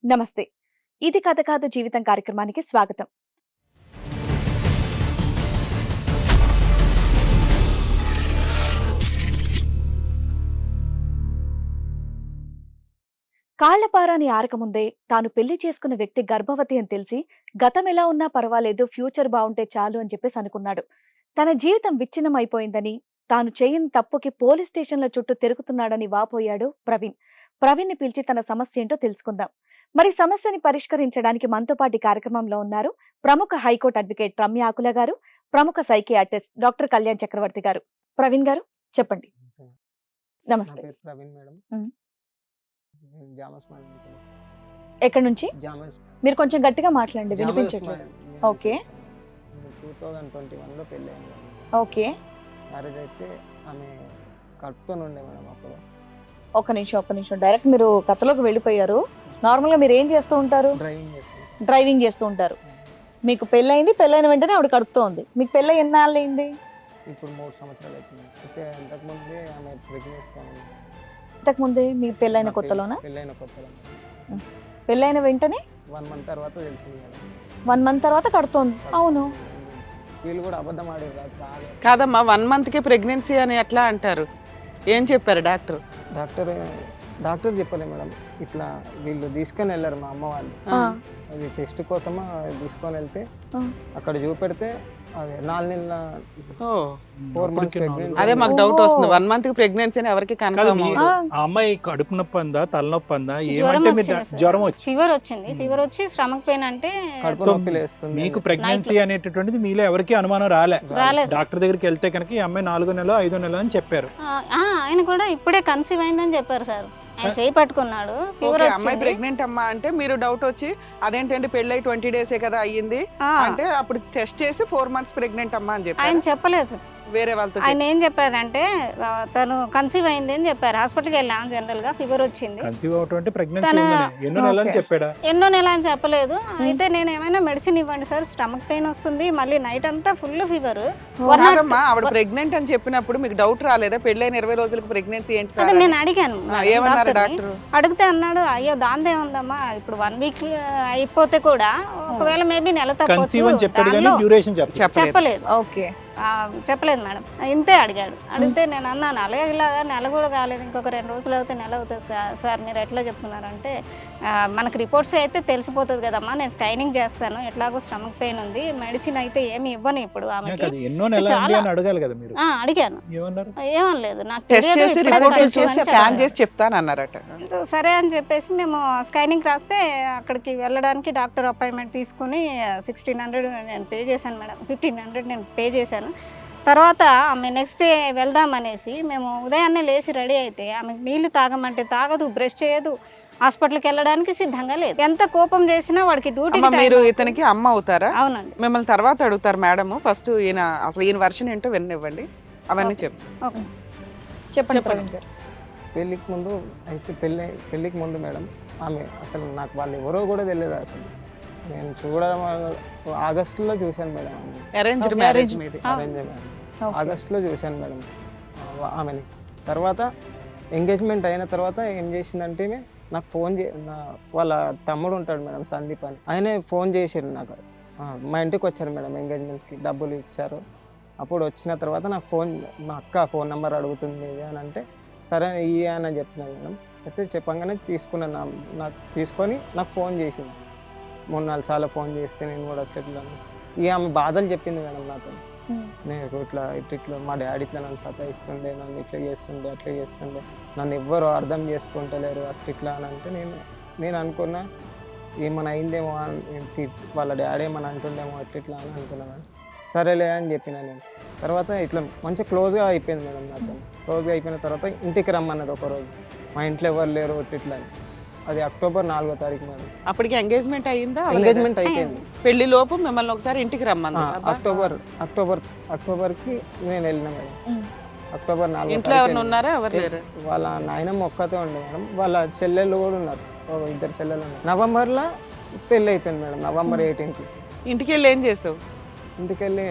నమస్తే. ఇది కథ కాదు జీవితం కార్యక్రమానికి స్వాగతం. కాళ్లపారాని ఆరకముందే తాను పెళ్లి చేసుకున్న వ్యక్తి గర్భవతి అని తెలిసి గతం ఎలా ఉన్నా పర్వాలేదు, ఫ్యూచర్ బావుంటే చాలు అని చెప్పేసి అనుకున్నాడు. తన జీవితం విచ్ఛిన్నం అయిపోయిందని, తాను చేయని తప్పుకి పోలీస్ స్టేషన్ల చుట్టూ తిరుగుతున్నాడని వాపోయాడు ప్రవీణ్. ప్రవీణ్ ని పిలిచి తన సమస్య ఏంటో తెలుసుకుందాం. మరి సమస్యని పరిష్కరించడానికి మనతో పాటు ఈ కార్యక్రమంలో ఉన్నారు ప్రముఖ హైకోర్టు అడ్వకేట్ రమ్య ఆకుల గారు, ప్రముఖ సైకియాట్రిస్ట్ డాక్టర్ కళ్యాణ్ చక్రవర్తి గారు. ప్రవీణ్ గారు చెప్పండి. నా నమస్తే. పేరు ప్రవీణ్ మేడం. మ్. నేను జామస్ మేడం నుంచి. ఎక్కడి నుంచి? జామస్ మీరు కొంచెం గట్టిగా మాట్లాడండి, జామస్ వినిపించట్లేదు. మేడం. ఓకే. 2021లో పెళ్ళి అయింది మేడం. ఓకే, మ్యారేజ్ అయితే ఆమె కడుపుతో ఉండే మేడం అప్పుడు. ఒక్క నిమిషం. డైరెక్ట్ మీరు కథలోకి వెళ్ళిపోయారు. నార్మల్ గా మీరు ఏం చేస్తూ ఉంటారు? డ్రైవింగ్ చేస్తాను. డ్రైవింగ్ చేస్తూ ఉంటారు. మీకు పెళ్ళైంది, పెళ్ళైన వెంటనే ఆవిడ కడుపుతో ఉంది. మీకు పెళ్ళై ఎన్నాళ్ళు అయింది? ఇప్పుడు 3 సంవత్సరాలు అవుతుంది. అయితే అంతకుముందే ఆమె ప్రెగ్నెన్సీ ఇంతకు ముందే మీ పెళ్ళైన కొత్తలోనా? పెళ్ళైన కొత్తలో పెళ్ళైన వెంటనే 1 మంత్ తర్వాత తెలిసింది మేడం. 1 మంత్ తర్వాత కడుతోంది. అవును. వీళ్ళు కూడా అబద్ధం ఆడేది రాలేదు. కాదమ్మా, 1 మంత్కి ప్రెగ్నెన్సీ అని ఎట్లా అంటారు? ఏం చెప్పారు డాక్టర్? డాక్టర్ చెప్పలే మేడం. ఇట్లా వీళ్ళు తీసుకొని వెళ్ళారు మా అమ్మ వాళ్ళు. అది టెస్ట్ కోసం తీసుకొని వెళ్తే అక్కడ చూపెడితే అది 4 నెలల 4 మంత్స్ ప్రెగ్నెన్సీ. అదే మాకు డౌట్ వస్తుంది. 1 మంత్కి ప్రెగ్నెన్సీ అని ఎవరికి కాదు, కన్ఫర్మ్ మీరు ఆ అమ్మాయి కడుపు నొప్పి అందా, తలనొప్పి అందా, ఏమంటే మీరు జ్వరం వచ్చి ఫీవర్ వచ్చింది. ఫీవర్ వచ్చి స్టమక్ పెయిన్ అంటే కడుపు సో నొప్పి లేస్తుంది. మీకు ప్రెగ్నెన్సీ అనేటటువంటిది మీలో ఎవరికి అనుమానం రాలేదు. డాక్టర్ దగ్గరికి వెళ్తే కనుక ఈ అమ్మాయి 4 నెలలో 5 నెలలో అని చెప్పారు. ఆయన కూడా ఇప్పుడే కన్సీవ్ అయిందని చెప్పారు సార్. ఆయన చేయి పట్టుకున్నాడు, ఫీవర్ అమ్మాయి వచ్చింది. ప్రెగ్నెంట్ అమ్మా అంటే మీరు డౌట్ వచ్చి అదేంటంటే పెళ్ళై 20 డేసే కదా అయ్యింది అంటే అప్పుడు టెస్ట్ చేసి 4 మంత్స్ ప్రెగ్నెంట్ అమ్మా అని చెప్పారు. ఆయన చెప్పలేదు. వేరే వాళ్ళతో ఆయన ఏం చెప్పారంటే తను కన్సీవ్ అయింది అని చెప్పారు. హాస్పిటల్కి వెళ్ళాము, జనరల్ గా ఫీవర్ వచ్చింది. కన్సీవ్ అవటం అంటే ప్రెగ్నెన్సీ తన- ఉందని ఎన్నో నెలలు అని ఓకే. చెప్పాడా? ఎన్నో నెల అని చెప్పలేదు. అయితే నేను ఏమైనా మెడిసిన్ ఇవ్వండి సార్, స్టమక్ పెయిన్ వస్తుంది, మళ్ళీ నైట్ అంతా ఫుల్ ఫీవర్. కాదమ్మా, ఆవిడ ప్రెగ్నెంట్ అని చెప్పినప్పుడు మీకు డౌట్ రాలేదా? పెళ్ళైన 20 రోజులకు ప్రెగ్నెన్సీ ఏంటి అదే సార్? నేను అడిగాను ఏమన్నారు డాక్టర్ని. డాక్టర్? అడిగితే అన్నాడు, అయ్యో దాందే ఉందమ్మా, ఇప్పుడు 1 వీక్ అయిపోతే కూడా ఒకవేళ మేబీ నెల కన్సీవ్ అని చెప్పాడు కానీ తప్పొచ్చు. డ్యూరేషన్ చెప్పలేదు. చెప్పలేదు. ఓకే. చెప్పలేదు మేడం. ఇంతే అడిగాడు. అడిగితే నేను అన్నాను, అలాగే ఇలాగా నెల కూడా కాలేదు, ఇంకొక 2 రోజులు అయితే నెల అవుతుంది సార్, మీరు ఎట్లా చెప్తున్నారంటే మనకు రిపోర్ట్స్ అయితే తెలిసిపోతుంది కదమ్మా, నేను స్కైనింగ్ చేస్తాను, ఎట్లాగో స్టమక్ పెయిన్ ఉంది, మెడిసిన్ అయితే ఏమి ఇవ్వను ఇప్పుడు ఆమెకి. అది ఎన్నో నెలలు అండి అని అడగాలి కదా మీరు. అడిగాను, ఏమన్నారు? ఏమనలేదు, నాకు టెస్ట్ తెలియదు, చేసి ఇప్పుడే రిపోర్ట్ కన్సీవ్ చేసి అని ప్లాన్ చెప్పారు. చేసి చెప్తాను అన్నారట. సరే అని చెప్పేసి మేము స్కైనింగ్ రాస్తే అక్కడికి వెళ్ళడానికి డాక్టర్ అపాయింట్మెంట్ తీసుకుని 1600 నేను పే చేశాను మేడం. 1500 నేను పే చేశాను. తర్వాత ఆమె నెక్స్ట్ డే వెళ్దామనేసి మేము ఉదయాన్నే లేచి రెడీ అయితే ఆమెకు నీళ్లు తాగమంటే తాగదు, బ్రష్ చేయదు, హాస్పిటల్కి వెళ్ళడానికి సిద్ధంగా లేదు. ఎంత కోపం చేసినా వాడికి డ్యూటీ. మీరు ఇతనికి అమ్మ అవుతారా? అవునండి. మిమ్మల్ని తర్వాత అడుగుతారు మేడం. ఫస్ట్ అసలు ఈయన వర్షన్ ఏంటో వినివ్వండి, అవన్నీ చెప్పు. ఓకే. చెప్పండి ప్రవీణ్ గారు. పెళ్ళికి ముందు అయితే పెళ్ళికి ముందు మేడం ఆమె అసలు నాకు వాళ్ళు ఎవరో కూడా తెలియదు. అసలు నేను చూడడం ఆగస్టులో చూశాను madam. Arranged Okay, marriage arranged. మీది. Arrange madam. ఓకే. ఆగస్టులో చూశాను మేడం ఆమెని. తర్వాత ఎంగేజ్మెంట్ అయిన తర్వాత ఏం చేసిందంటే నాకు ఫోన్ వాళ్ళ తమ్ముడు ఉంటాడు మేడం, సందీప్ అని, ఆయనే ఫోన్ చేసాడు నాకు. మా ఇంటికి వచ్చారు మేడం, ఎంగేజ్మెంట్కి డబ్బులు ఇచ్చారు. అప్పుడు వచ్చిన తర్వాత నాకు మా అక్క ఫోన్ నెంబర్ అడుగుతుంది అని అంటే సరే ఇయ్యి అని చెప్పినాను మేడం. అయితే చెప్పంగానే తీసుకున్నాను. నాకు తీసుకొని నాకు ఫోన్ చేసింది. 3-4 సార్లు ఫోన్ చేస్తే నేను కూడా చెప్పాను. ఇక ఆమె బాధలు చెప్పింది మేడం నాతో. నేను ఇట్లా మా డాడీ ఇట్లా నన్ను సతాయిస్తుండే, నన్ను ఇట్లా చేస్తుండే, అట్లా చేస్తుండే, నన్ను ఎవ్వరు అర్థం చేసుకుంటలేరు అట్లా అని అంటే నేను అనుకున్నా ఏమైనా అయిందేమో, వాళ్ళ డాడీ ఏమైనా అంటుండేమో అట్లా అని అనుకున్నాను. సరేలే అని చెప్పిన నేను. తర్వాత ఇట్లా మంచిగా క్లోజ్గా అయిపోయింది మేడం నాతో. క్లోజ్గా అయిపోయిన తర్వాత ఇంటికి రమ్మన్నది ఒకరోజు. మా ఇంట్లో ఎవరు లేరు ఇట్లా అని. అది అక్టోబర్ 4వ తారీఖు మేడం. అప్పటికి ఎంగేజ్మెంట్ అయ్యిందా? ఎంగేజ్మెంట్ అయిపోయింది. పెళ్లి లోపు మిమ్మల్ని ఒకసారి ఇంటికి రమ్మన్నా. అక్టోబర్కి నేను వెళ్ళిన మేడం. అక్టోబర్ 4వ ఇంట్లో ఎవరైనా ఉన్నారా? ఎవరు లేరు? వాళ్ళ నాయనమ్మ ఒక్కతే ఉండే మేడం. వాళ్ళ చెల్లెళ్ళు కూడా ఉన్నారు, 2 చెల్లెలు ఉన్నారు. నవంబర్లో పెళ్ళి అయిపోయింది మేడం, నవంబర్ 18కి. ఇంటికి వెళ్ళి ఏం చేసావు? ఇంటికి వెళ్ళి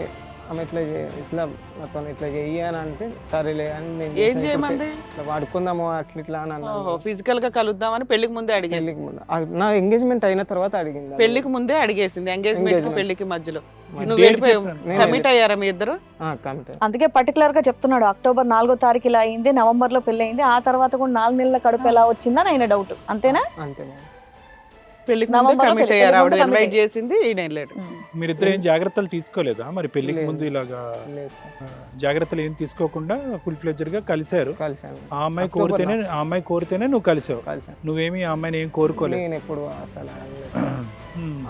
ఆమె ఇట్లా నాతో ఇట్లా చెయ్యి అని అంటే సరేలే అని నేను ఏం చేశాను. చేయమంది? ఇట్లా వాడుకుందాము అట్లా అని అన్నాను. ఫిజికల్ గా కలుద్దామని పెళ్లికి ముందే అడిగేసి, పెళ్ళికి ముందు నా ఎంగేజ్మెంట్ అయిన తర్వాత అడిగింది. పెళ్లికి ముందే అడిగేసింది, ఎంగేజ్మెంట్ కి Engagement. పెళ్లికి మధ్యలో. మరి నువ్వు date వెళ్ళిపోయావు, చెప్పాను. నేను కమిట్ అయ్యారా మీ ఇద్దరు? కమిట్. అందుకే పర్టికులర్ గా చెప్తున్నాడు అక్టోబర్ 4వ తారీఖు ఇలా అయింది, నవంబర్ లో పెళ్లి అయింది, ఆ తర్వాత కూడా 4 నెలల కడుపు ఎలా వచ్చిందని ఆయన డౌట్. అంతేనా? అంతే మేడం. పెళ్లికి నవంబర్లో ముందే కమిట్ పెళ్లి- అయ్యారు, పెళ్లి ఆవిడ ముందు ఇన్వైట్ commit చేసింది, ఈయన వెళ్ళాడు. మీరిద్దరు ఏం జాగ్రత్తలు తీసుకోలేదా మరి పెళ్లికి లేదు. ముందు ఇలాగా లేదు సార్, జాగ్రత్తలు ఏం తీసుకోకుండా ఫుల్ ఫ్లెడ్జర్ గా కలిశారు? కలిసాను. ఆ అమ్మాయి అక్టోబర్ కోరితేనే నువ్వు కలిసావు, కలిసాను. నువ్వేమి ఆ అమ్మాయిని ఏం కోరుకోలేదు. నేను ఎప్పుడు అసలు అనలేదు సార్.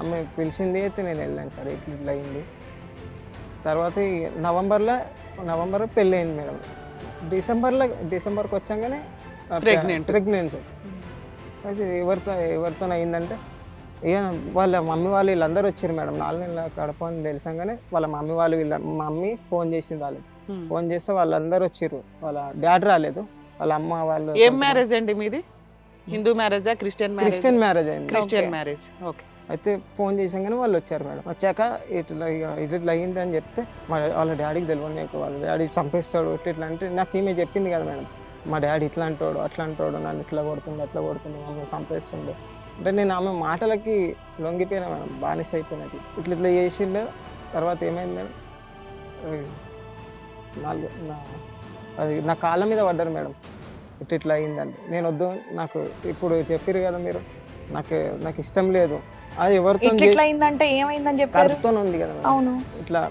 ఆమె పిలిచింది అయితే నేను వెళ్ళాను సార్. ఇట్లా అయింది. తర్వాత ఈ నవంబర్లో పెళ్ళి అయింది మేడం. డిసెంబర్కి వచ్చాగానే ప్రెగ్నెన్సీ. అయితే ఎవరితో అయిందంటే ఇక వాళ్ళ మమ్మీ వాళ్ళు వీళ్ళందరూ వచ్చారు మేడం. 4 నెలల కడప అని తెలిసంగానే వాళ్ళ మమ్మీ వాళ్ళు మమ్మీ ఫోన్ చేసింది వాళ్ళకి. ఫోన్ చేస్తే వాళ్ళందరూ వచ్చారు. వాళ్ళ డాడీ రాలేదు, వాళ్ళ అమ్మ వాళ్ళు. ఏం మ్యారేజ్ అండి మీది? హిందూ మ్యారేజా, క్రిస్టియన్ క్రిస్టియన్ మ్యారేజ్ అయింది. Christian Okay. మ్యారేజ్. ఓకే. అయితే ఫోన్ చేసాగానే వాళ్ళు వచ్చారు మేడం. వచ్చాక ఇట్లా అయ్యింది అని చెప్తే వాళ్ళ డాడీకి తెలియదు, నీకు వాళ్ళ డాడీ చంపేస్తాడు ఇట్లా అంటే నాకు ఈమె చెప్పింది కదా మేడం, మా డాడీ ఇట్లా అంటాడు అట్లా అంటాడు, నన్ను ఇట్లా కొడుతుండే అట్లా కొడుతుండే, మమ్మల్ని చంపేస్తుండే అంటే నేను ఆమె మాటలకి లొంగిపోయినా మేడం, బానిస అయిపోయినది. ఇట్లా చేసిండే. తర్వాత ఏమైంది మేడం, అది నా కాళ్ళ మీద పడ్డారు మేడం. ఇట్లా అయిందండి. నేను వద్దు, నాకు ఇప్పుడు చెప్పారు కదా మీరు, నాకు ఇష్టం లేదు. అది ఎవరితో ఇట్లా అయిందంటే ఏమైందని చెప్పారు? కడుపుతో ఉంది కదా మేడం. అవును ఇట్లా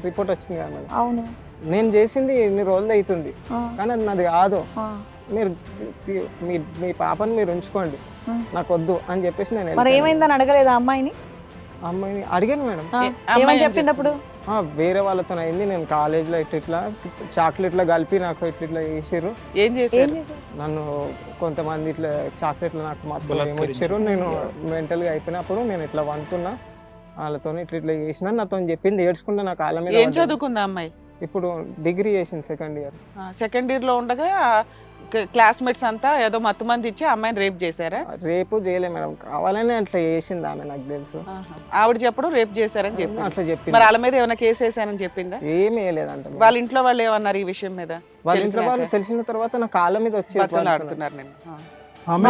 రిపోర్ట్ వచ్చింది కదా మేడం. అవును. నేను చేసింది ఇన్ని రోజులు అవుతుంది, ఆ, కానీ అది నాది కాదు. ఆ. మీరు మీ పాపని మీరు ఉంచుకోండి, నాకు వద్దు అని చెప్పేసి నేను మరి వెళ్ళిపోయాను. ఏమైందని అడగలేదు ఆ అమ్మాయిని? అమ్మాయిని అడిగాను మేడం. ఆ, అమ్మాయి ఏమని ఏం చెప్పింది అప్పుడు? వేరే వాళ్ళతో అయింది, నేను కాలేజ్లో ఇట్లా చాక్లెట్లో కలిపి నాకు ఇట్లా చేసారు. ఏం ఏం చేశారు? చేశారు? నన్ను కొంతమంది ఇట్లా చాక్లెట్లు నాకు మొత్తం బలాత్కరించారు. వచ్చారు. నేను మెంటల్గా అయిపోయినప్పుడు నేను ఇట్లా వంతున్నా, వాళ్ళతో ఇట్లా చేసిన నాతో చెప్పింది. ఏడ్చుకుంటే నా కాళ్ళ మీద ఏం పడ్డది. చదువుకుందా అమ్మాయి? ఇప్పుడు డిగ్రీ చేసింది, సెకండ్ ఇయర్. సెకండ్ ఇయర్ లో ఉండగా క్లాస్మేట్స్ అంతా ఏదో మత్తు మంది ఇచ్చి అమ్మాయిని రేప్ చేశారా? రేపు చేయలే మేడం, కావాలని అట్లా చేసింది ఆమె, నాకు తెలుసు. ఆవిడ చెప్పడం రేప్ చేశారని చెప్పింది. అట్లా చెప్పింది. మరి వాళ్ళ మీద ఏమైనా కేసు వేసానని చెప్పిందా? ఏమీ వేయలేదంట మేడం. వాళ్ళ ఇంట్లో వాళ్ళు ఏమన్నారు ఈ విషయం మీద? వాళ్ళ ఇంట్లో వాళ్ళు తెలిసిన తర్వాత నా కాళ్ళ మీద వచ్చి బతులు ఆడుతున్నారు నేను.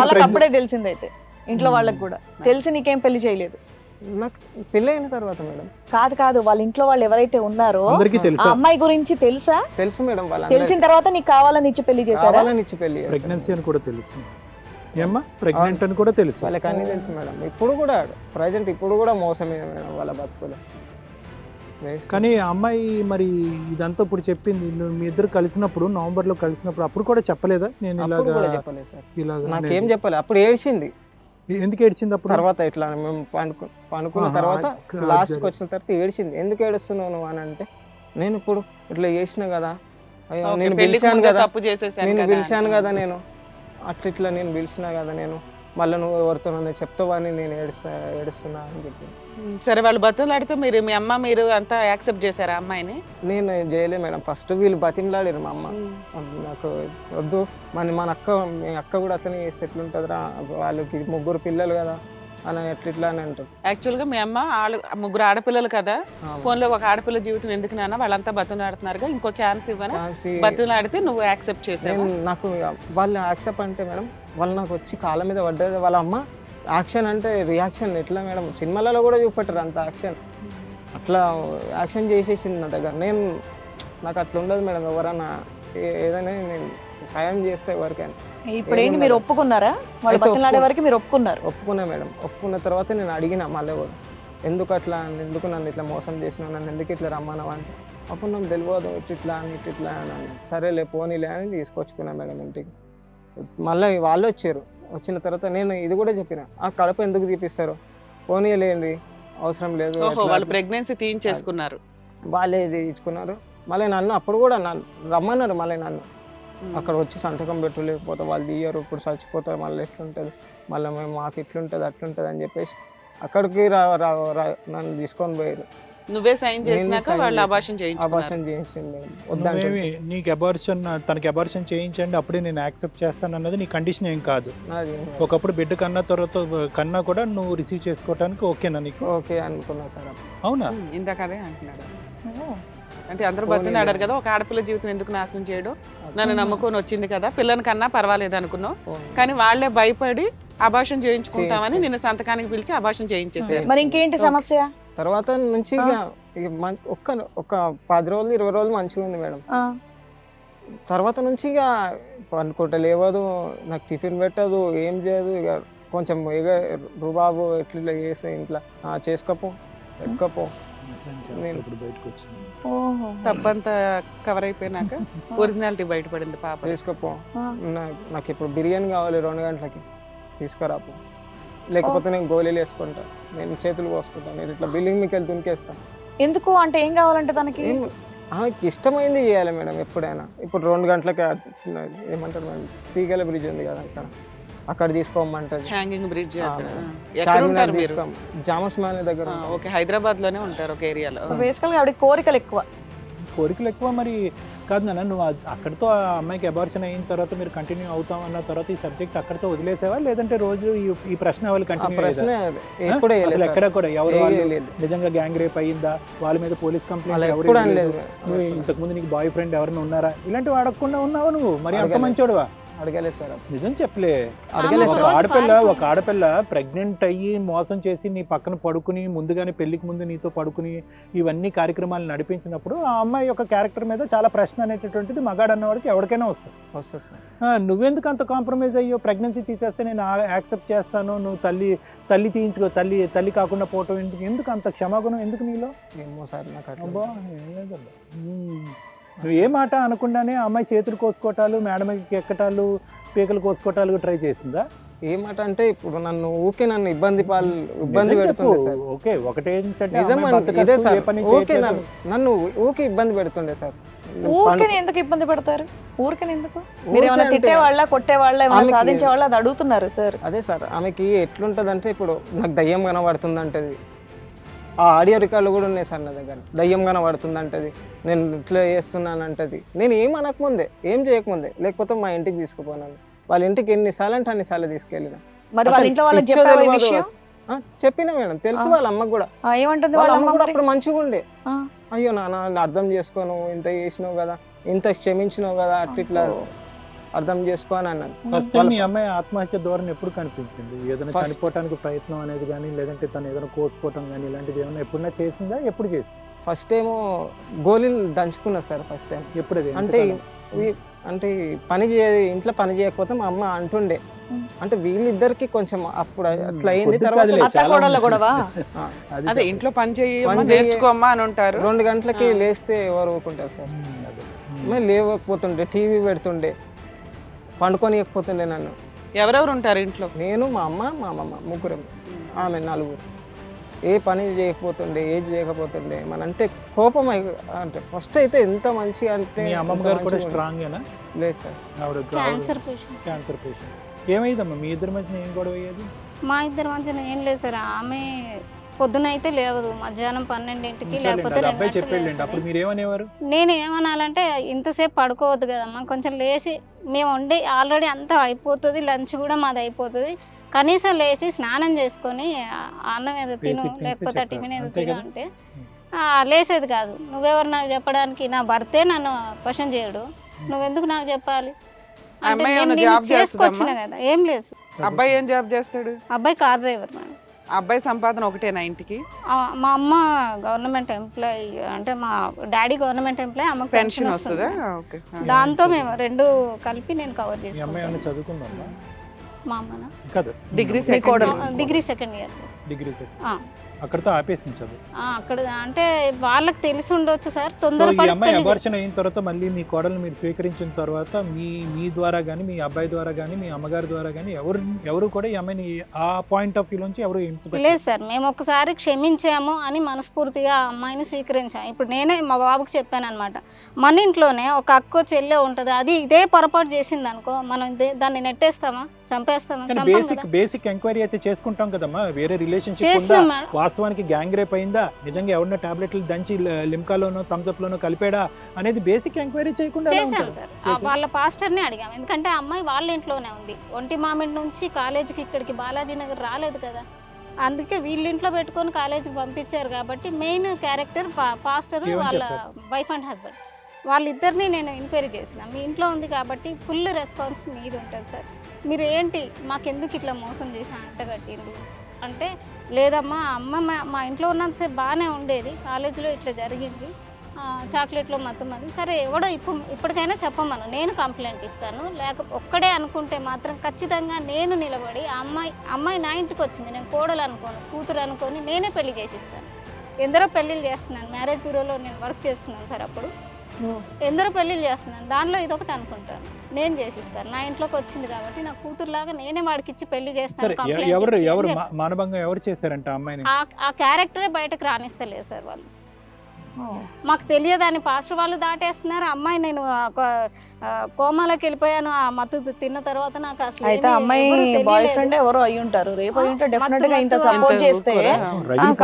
వాళ్ళకి అప్పుడే తెలిసింది అయితే, ఇంట్లో వాళ్ళకి కూడా తెలిసి నీకేం పెళ్లి చేయలేదు? నాకు పెళ్ళి అయిన తర్వాత మేడం. కాదు, వాళ్ళ ఇంట్లో వాళ్ళు ఎవరైతే ఉన్నారో అందరికీ ఆ తెలుసా అమ్మాయి గురించి తెలుసా? తెలుసు మేడం. వాళ్ళ తెలిసిన తర్వాత నీకు కావాలని ఇచ్చి పెళ్లి చేశారా? కావాలని ఇచ్చి పెళ్లి చేశారు. ప్రెగ్నెన్సీ అని కూడా తెలుసు ఏమ్మా, ప్రెగ్నెంట్ అని కూడా తెలుసు. వాళ్ళకి అన్ని తెలుసు మేడం. ఇప్పుడు కూడా ప్రజెంట్ ఇప్పుడు కూడా మోసమే మేడం వాళ్ళ బతుకులు. కానీ ఆ అమ్మాయి మరి ఇదంతా ఇప్పుడు చెప్పింది, మీ ఇద్దరు కలిసినప్పుడు నవంబర్లో కలిసినప్పుడు అప్పుడు కూడా చెప్పలేదా? నేను అప్పుడు కూడా ఇలాగా చెప్పలేదు సార్, ఇలాగా నాకేం చెప్పలేదు. అప్పుడు ఏడ్చింది. ఎందుకు ఏడ్చింది అప్పుడు? తర్వాత ఇట్లా మేము పనుకున్న తర్వాత లాస్ట్కి వచ్చిన తర్వాత ఏడ్చింది. ఎందుకు ఏడుస్తున్నావు నువ్వు అని అంటే, నేను ఇప్పుడు ఇట్లా చేసిన కదా, అయ్యో ఓకే, నేను పెళ్లికి పిలిచాను ముందే కదా, తప్పు చేసేసాను నేను కదా పిలిచాను అని. కదా, నేను ఇట్లా నేను పిలిచినా కదా, నేను మళ్ళీ నువ్వు ఎవరితో చెప్తావని నేను ఏడుస్తున్నా అని చెప్పి. సరే, వాళ్ళు బతులు ఆడితే మీరు మీ అమ్మ మీరు అంతా యాక్సెప్ట్ చేశారా అమ్మాయిని? నేను చేయలే మేడం. ఫస్ట్ వీళ్ళు బతిమలాడారు మా అమ్మ, నాకు వద్దు, మన మీ అక్క కూడా అట్లనే చేస్తే ఎట్లుంటుందిరా, వాళ్ళకి 3 పిల్లలు కదా అని ఎట్లా అని అంటారు. యాక్చువల్ గా మీ అమ్మ 3 ఆడపిల్లలు కదా, ఫోన్లో ఒక ఆడపిల్ల జీవితం ఎందుకు నాన్న, వాళ్ళంతా బతులు ఆడుతున్నారుగా, ఇంకో ఛాన్స్ ఇవ్వనా? బతులు ఆడితే నువ్వు యాక్సెప్ట్ చేసావు. నాకు వాళ్ళు యాక్సెప్ట్ అంటే మేడం, వాళ్ళు నాకు వచ్చి కాళ్ళ మీద పడ్డది. వాళ్ళ అమ్మ యాక్షన్ అంటే రియాక్షన్ ఎట్లా మేడం, సినిమాలలో కూడా చూపెట్టారు అంత యాక్షన్, అట్లా యాక్షన్ చేసేసింది నా దగ్గర. నాకు అట్లా ఉండదు మేడం. ఎవరన్నా ఏదైనా నేను సాయం చేస్తే ఎవరికైనా. ఇప్పుడు ఏంటి, మీరు ఒప్పుకున్నారా? వాళ్ళు అయితే బతిలాడే వరకు మీరు ఒప్పుకున్నారు? ఒప్పుకున్నా మేడం. ఒప్పుకున్న తర్వాత నేను అడిగిన మళ్ళీ కూడా, ఎందుకు నన్ను ఇట్లా మోసం చేసినావు, నన్ను ఎందుకు ఇట్లా రమ్మన్నావు అంటే, అప్పుడు నాకు తెలియదు ఇట్లా అని. సరేలే పోనీలే అని తీసుకొచ్చుకున్నా మేడం ఇంటికి. మళ్ళీ వాళ్ళు వచ్చారు. వచ్చిన తర్వాత నేను ఇది కూడా చెప్పిన, ఆ కడుపు ఎందుకు తీపిస్తారు, పోనీలేండి, అవసరం లేదు. వాళ్ళు ప్రెగ్నెన్సీ తీయించేసుకున్నారు, వాళ్ళే ఇచ్చుకున్నారు. మళ్ళీ నన్ను అప్పుడు కూడా రమ్మన్నారు. మళ్ళీ నన్ను అక్కడ వచ్చి సంతకం పెట్టు, లేకపోతే వాళ్ళు తీయరు, ఇప్పుడు చచ్చిపోతారు, మళ్ళీ ఎట్లుంటుంది, మళ్ళీ మాకు ఇట్లుంటుంది అట్లుంటుంది అని చెప్పేసి అక్కడికి నన్ను తీసుకొని పోయారు. నువ్వే సైన్ చేసినాక వాళ్ళు అబార్షన్ చేయించింది. నువ్వేమి నీకు అబార్షన్, తనకి అబార్షన్ చేయించండి అప్పుడే నేను యాక్సెప్ట్ చేస్తాను అన్నది నీ కండిషన్ ఏం కాదు. ఒకప్పుడు బిడ్డ కన్నా కూడా నువ్వు రిసీవ్ చేసుకోవడానికి ఓకేనా నీకు? ఓకే అనుకున్నా సార్. అవునా? ఇందాక అదే అంటున్నాడు. అంటే అందరూ బతిలాడారు కదా, ఒక ఆడపిల్ల జీవితం ఎందుకు నాశనం చేయడం, నన్ను నమ్ముకొని వచ్చింది కదా, పిల్లని కన్నా పర్వాలేదు అనుకున్నావు, కానీ వాళ్ళే భయపడి అబార్షన్ చేయించుకుంటామని నిన్ను సంతకానికి పిలిచి అబార్షన్ చేయించేసారు. మరి ఇంకేంటి సమస్య? తర్వాత నుంచి ఇక ఒక 10 రోజులు 20 రోజులు మంచిగా ఉంది మేడం. తర్వాత నుంచి ఇక అనుకుంటా లేవదు, నాకు టిఫిన్ పెట్టదు, ఏం చేయదు. ఇక కొంచెం ఇక రుబాబు ఎట్లా చేస్తే ఇంట్లో చేసుకోపో పెట్టుకోపో. తప్పంతా కవర్ అయిపోయినాక ఒరిజినాలిటీ బయటపడింది పాప. చేసుకోపో, నాకు ఇప్పుడు బిర్యానీ కావాలి 2 గంటలకి, తీసుకురాపో, లేకపోతే నేను గోళీలు వేసుకుంటా, నేను చేతులు కోసుకుంటా, నేను ఇట్లా బిల్డింగ్ మీకు వెళ్ళి దునికేస్తాను. ఎందుకు అంటే ఏం కావాలంటే తనకి ఇష్టమైంది చేయాలి మేడం ఎప్పుడైనా. ఇప్పుడు 2 గంటలకి ఏమంటారు మేడం, తీగల బ్రిడ్జ్ ఉంది కదా అక్కడ తీసుకోమంటది, హ్యాంగింగ్ బ్రిడ్జ్. జామస్మాన్ దగ్గర. ఓకే, హైదరాబాద్ లోనే ఉంటారు ఒక ఏరియాలో. బేసికల్ గా ఆవిడ కోరికలు ఎక్కువ. మరి కాదు నాన్న, నువ్వు అక్కడితో ఆ అమ్మాయికి అబార్షన్ అయిన తర్వాత మీరు కంటిన్యూ అవుతాం అన్న తర్వాత ఈ సబ్జెక్ట్ అక్కడితో వదిలేసావా, లేదంటే రోజు ఈ ప్రశ్న వాళ్ళు ఎక్కడ కూడా ఎవరు నిజంగా గ్యాంగ్ రేప్ అయ్యిందా, వాళ్ళ మీద పోలీస్ కంప్లైంట్ నువ్వు ఇంతకు ముందు నీకు బాయ్ ఫ్రెండ్ ఎవరైనా ఉన్నారా, ఇలాంటివి అడగకుండా ఉన్నావు నువ్వు? మరి అంత మంచోడువా? అడగలేదు సార్, నిజం చెప్పలే. ఒక ఆడపిల్ల ప్రెగ్నెంట్ అయ్యి మోసం చేసి నీ పక్కన పడుకుని ముందుగానే పెళ్లికి ముందు నీతో పడుకుని ఇవన్నీ కార్యక్రమాలు నడిపించినప్పుడు ఆ అమ్మాయి యొక్క క్యారెక్టర్ మీద చాలా ప్రశ్న అనేటటువంటిది మగాడు అన్నవాడికి ఎవరికైనా వస్తుంది సార్. నువ్వెందుకు అంత కాంప్రమైజ్ అయ్యో, ప్రెగ్నెన్సీ తీసేస్తే నేను యాక్సెప్ట్ చేస్తాను, నువ్వు తల్లి తీయించుకో, తల్లి కాకుండా పోవటం ఎందుకు అంత క్షమాగుణం ఎందుకు నీలో? ఏమో సార్ నాకు అబ్బా నువ్వు ఏ మాట అనకుండానే అమ్మాయి చేతులు కోసుకోవటాలు, మేడమకి ఎక్కటాలు, పీకలు కోసుకోవటాలు ట్రై చేసిందా? ఏ మాట అంటే ఇప్పుడు నన్ను ఇబ్బంది పెడుతుండే సార్. ఓకే, ఒకటేంటంటే నన్ను ఊకే ఇబ్బంది పెడుతుండే సార్. ఊరికే ఎందుకు ఇబ్బంది పెడతారు? ఊరికే ఎందుకు? మీరు ఏమైనా తిట్టేవాళ్ళ కొట్టేవాళ్ళ ఏమైనా సాధించే వాళ్ళ అది అడుగుతున్నారు సార్. అదే సార్, ఆమెకి ఎట్లుంటది అంటే ఇప్పుడు నాకు దయ్యం కనబడుతుంది అంటది. ఆ ఆడియో రికార్డులు కూడా ఉన్నాయి సార్ నా దగ్గర. దయ్యం కనబడుతుంది అంటది, నేను ఇట్లా చేస్తున్నాను అంటది. నేను ఏం అనకముందే, ఏం చేయకముందే, లేకపోతే మా ఇంటికి తీసుకుపోనాను. వాళ్ళ ఇంటికి ఎన్నిసార్లు అంటే అన్నిసార్లు తీసుకెళ్ళిన. చెప్పినా మేడం, తెలుసు వాళ్ళ అమ్మకు కూడా. వాళ్ళ అమ్మ కూడా అప్పుడు మంచిగా ఉండే, అయ్యో నాన్న అర్థం చేసుకోను, ఇంత చేసినావు కదా, ఇంత క్షమించినావు కదా, అట్లా అర్థం చేసుకో అని అన్నాను. ఫస్ట్ టైం మీ అమ్మాయి ఆత్మహత్య ధోరణి ఎప్పుడు కనిపించింది? ఏదైనా చనిపోవడానికి ప్రయత్నం అనేది కానీ, లేదంటే తను ఏదైనా కోసుకోవటం కానీ ఇలాంటిది ఏమైనా ఎప్పుడైనా చేసిందా? ఎప్పుడు చేసింది? ఫస్ట్ టైం గోళీలు దంచుకున్నా సార్. ఫస్ట్ టైం ఎప్పుడు? అంటే ఇంట్లో పని చేయకపోతే మా అమ్మ అంటుండే, అంటే వీళ్ళిద్దరికి కొంచెం అప్పుడు అట్లా అయింది. అదే ఇంట్లో పని చేసుకోమ్మా అని ఉంటారు. 2 గంటలకి లేస్తే ఎవరు ఊరుకుంటారు సార్. మరి లేవకపోతుండే, టీవీ పెడుతుండే, పండుకొని ఎక్కిపోతుండే నన్ను. ఎవరెవరు ఉంటారు ఇంట్లో? నేను, మా అమ్మ, మా అమ్మమ్మ, ముగ్గురం, ఆమె 4. ఏ పని చేయకపోతుండే, ఏది చేయకపోతుండే. అంటే కోపం. అంటే ఫస్ట్ అయితే ఎంత మంచి అంటే మీ అమ్మమ్మ గారు కూడా స్ట్రాంగేనా? లేదు సార్, క్యాన్సర్ పేషెంట్. ఏమైందమ్మా మీ ఇద్దరి మధ్యన? ఏం గొడవ అయ్యేది? మా ఇద్దరి మధ్యన ఏం లేదు సార్. ఆమె పొద్దున అయితే లేవదు, మధ్యాహ్నం 12కి లేకపోతే 2 నేను ఏమనాలంటే ఇంతసేపు పడుకోవద్దు కదమ్మా, కొంచెం లేచి మేము వండి ఆల్రెడీ అంతా అయిపోతుంది, లంచ్ కూడా మాది అయిపోతుంది, కనీసం లేచి స్నానం చేసుకొని అన్నం ఏదో తిను, లేకపోతే టిఫిన్ ఏదో తిను అంటే లేసేది కాదు. నువ్వెవరు నాకు చెప్పడానికి? నా భర్తే నన్ను క్వశ్చన్ చేయడు, నువ్వెందుకు నాకు చెప్పాలి? చేసుకొచ్చిన కదా. ఏం లేదు. అబ్బాయి ఏం జాబ్ చేస్తాడు? అబ్బాయి కార్ డ్రైవర్ మేడం. అబ్బాయి సంపాదన ఒకటేనా ఇంటికి? మా అమ్మ గవర్నమెంట్ ఎంప్లాయీ, అంటే మా డాడీ గవర్నమెంట్ ఎంప్లాయీ, అమ్మకి పెన్షన్ వస్తుందా? దాంతో మేము 2 కలిపి నేను కవర్ చేసుకుంటాను. మా అమ్మనా డిగ్రీ సెకండ్ ఇయర్. అక్కడతో ఆపేసింది చదువు. అక్కడ అంటే వాళ్ళకి తెలిసి ఉండొచ్చు సార్. అబార్షన్ అయిన తర్వాత మళ్ళీ మీ కోడలు మీరు స్వీకరించిన తర్వాత మీ ద్వారా కానీ, మీ అబ్బాయి ద్వారా కానీ, మీ అమ్మగారి ద్వారా కానీ ఎవరు కూడా ఈ అమ్మాయిని ఆ పాయింట్ ఆఫ్ వ్యూ నుంచి ఎవరు లేదు సార్. మేము ఒకసారి క్షమించాము అని మనస్ఫూర్తిగా ఆ అమ్మాయిని స్వీకరించాము. ఇప్పుడు నేనే మా బాబుకి చెప్పాను అనమాట, మన ఇంట్లోనే ఒక అక్కో చెల్లె ఉంటుంది, అది ఇదే పొరపాటు చేసింది అనుకో, మనం దాన్ని నెట్టేస్తామా, చంపేస్తామా? బేసిక్ ఎంక్వైరీ అయితే చేసుకుంటాం కదమ్మా. వేరే రిలేషన్షిప్ వాస్తవానికి గ్యాంగ్ రేప్ అయిందా, నిజంగా ఎవరినో టాబ్లెట్లు దంచి లిమ్కాలోనో థమ్స్అప్ లోనో కలిపాడా అనేది బేసిక్ ఎంక్వైరీ చేయకుండా చేశాం సార్. వాళ్ళ పాస్టర్ని అడిగాం, ఎందుకంటే ఆ అమ్మాయి వాళ్ళ ఇంట్లోనే ఉంది. ఒంటి మామిడి నుంచి కాలేజీకి ఇక్కడికి బాలాజీ నగర్ రాలేదు కదా. అందుకే వీళ్ళ ఇంట్లో పెట్టుకొని కాలేజీకి పంపించారు కాబట్టి మెయిన్ క్యారెక్టర్ పాస్టర్ ఏమని వాళ్ళ చెప్పారు? వైఫ్ అండ్ హస్బెండ్ వాళ్ళిద్దరిని నేను ఎంక్వైరీ చేసిన. మీ ఇంట్లో ఉంది కాబట్టి ఫుల్ రెస్పాన్స్ మీది ఉంటుంది సార్, మీరు ఏంటి మాకెందుకు ఇట్లా మోసం చేసి అంటగట్టిండ్రు అంటే, లేదమ్మా అమ్మ మా ఇంట్లో ఉన్నంతసేపు బాగానే ఉండేది, కాలేజీలో ఇట్లా జరిగింది, చాక్లెట్లో మొత్తం అది సరే ఎవడో ఇప్పటికైనా చెప్పమను, నేను కంప్లైంట్ ఇస్తాను, ఒక్కడే అనుకుంటే మాత్రం ఖచ్చితంగా నేను నిలబడి అమ్మాయి నా ఇంటికి వచ్చింది, నేను కోడలు అనుకోను కూతురు అనుకొని నేనే పెళ్లి చేసిస్తాను. ఎందరో పెళ్ళిళ్ళు చేస్తున్నాను, మ్యారేజ్ బ్యూరోలో నేను వర్క్ చేస్తున్నాను సార్, అప్పుడు ఎందరో పెళ్ళిళ్ళు చేస్తున్నాను, దానిలో ఇదొకటి అనుకుంటాను, నేను చేసిస్తాను, నా ఇంట్లోకి వచ్చింది కాబట్టి నా కూతురులాగా నేనే వాడికి ఇచ్చి పెళ్లి చేస్తాను. ఎవరు మానభంగం ఎవరు చేశారంట అమ్మాయిని? ఆ క్యారెక్టరే బయటకు రానిస్తలేదు సార్ వాళ్ళు, మాకు తెలియదని పాస్టర్ వాళ్ళు దాటేస్తున్నారు. అమ్మాయి నేను కోమాలోకి వెళ్ళిపోయాను ఆ మత్తు తిన్న తర్వాత, నాకు అసలు అయితే అమ్మాయి బాయ్ ఫ్రెండ్ ఎవరో అయ్యి ఉంటారు, రేపు అయ్యి ఉంటే డెఫినెట్ గా ఇంత సపోర్ట్ చేస్తే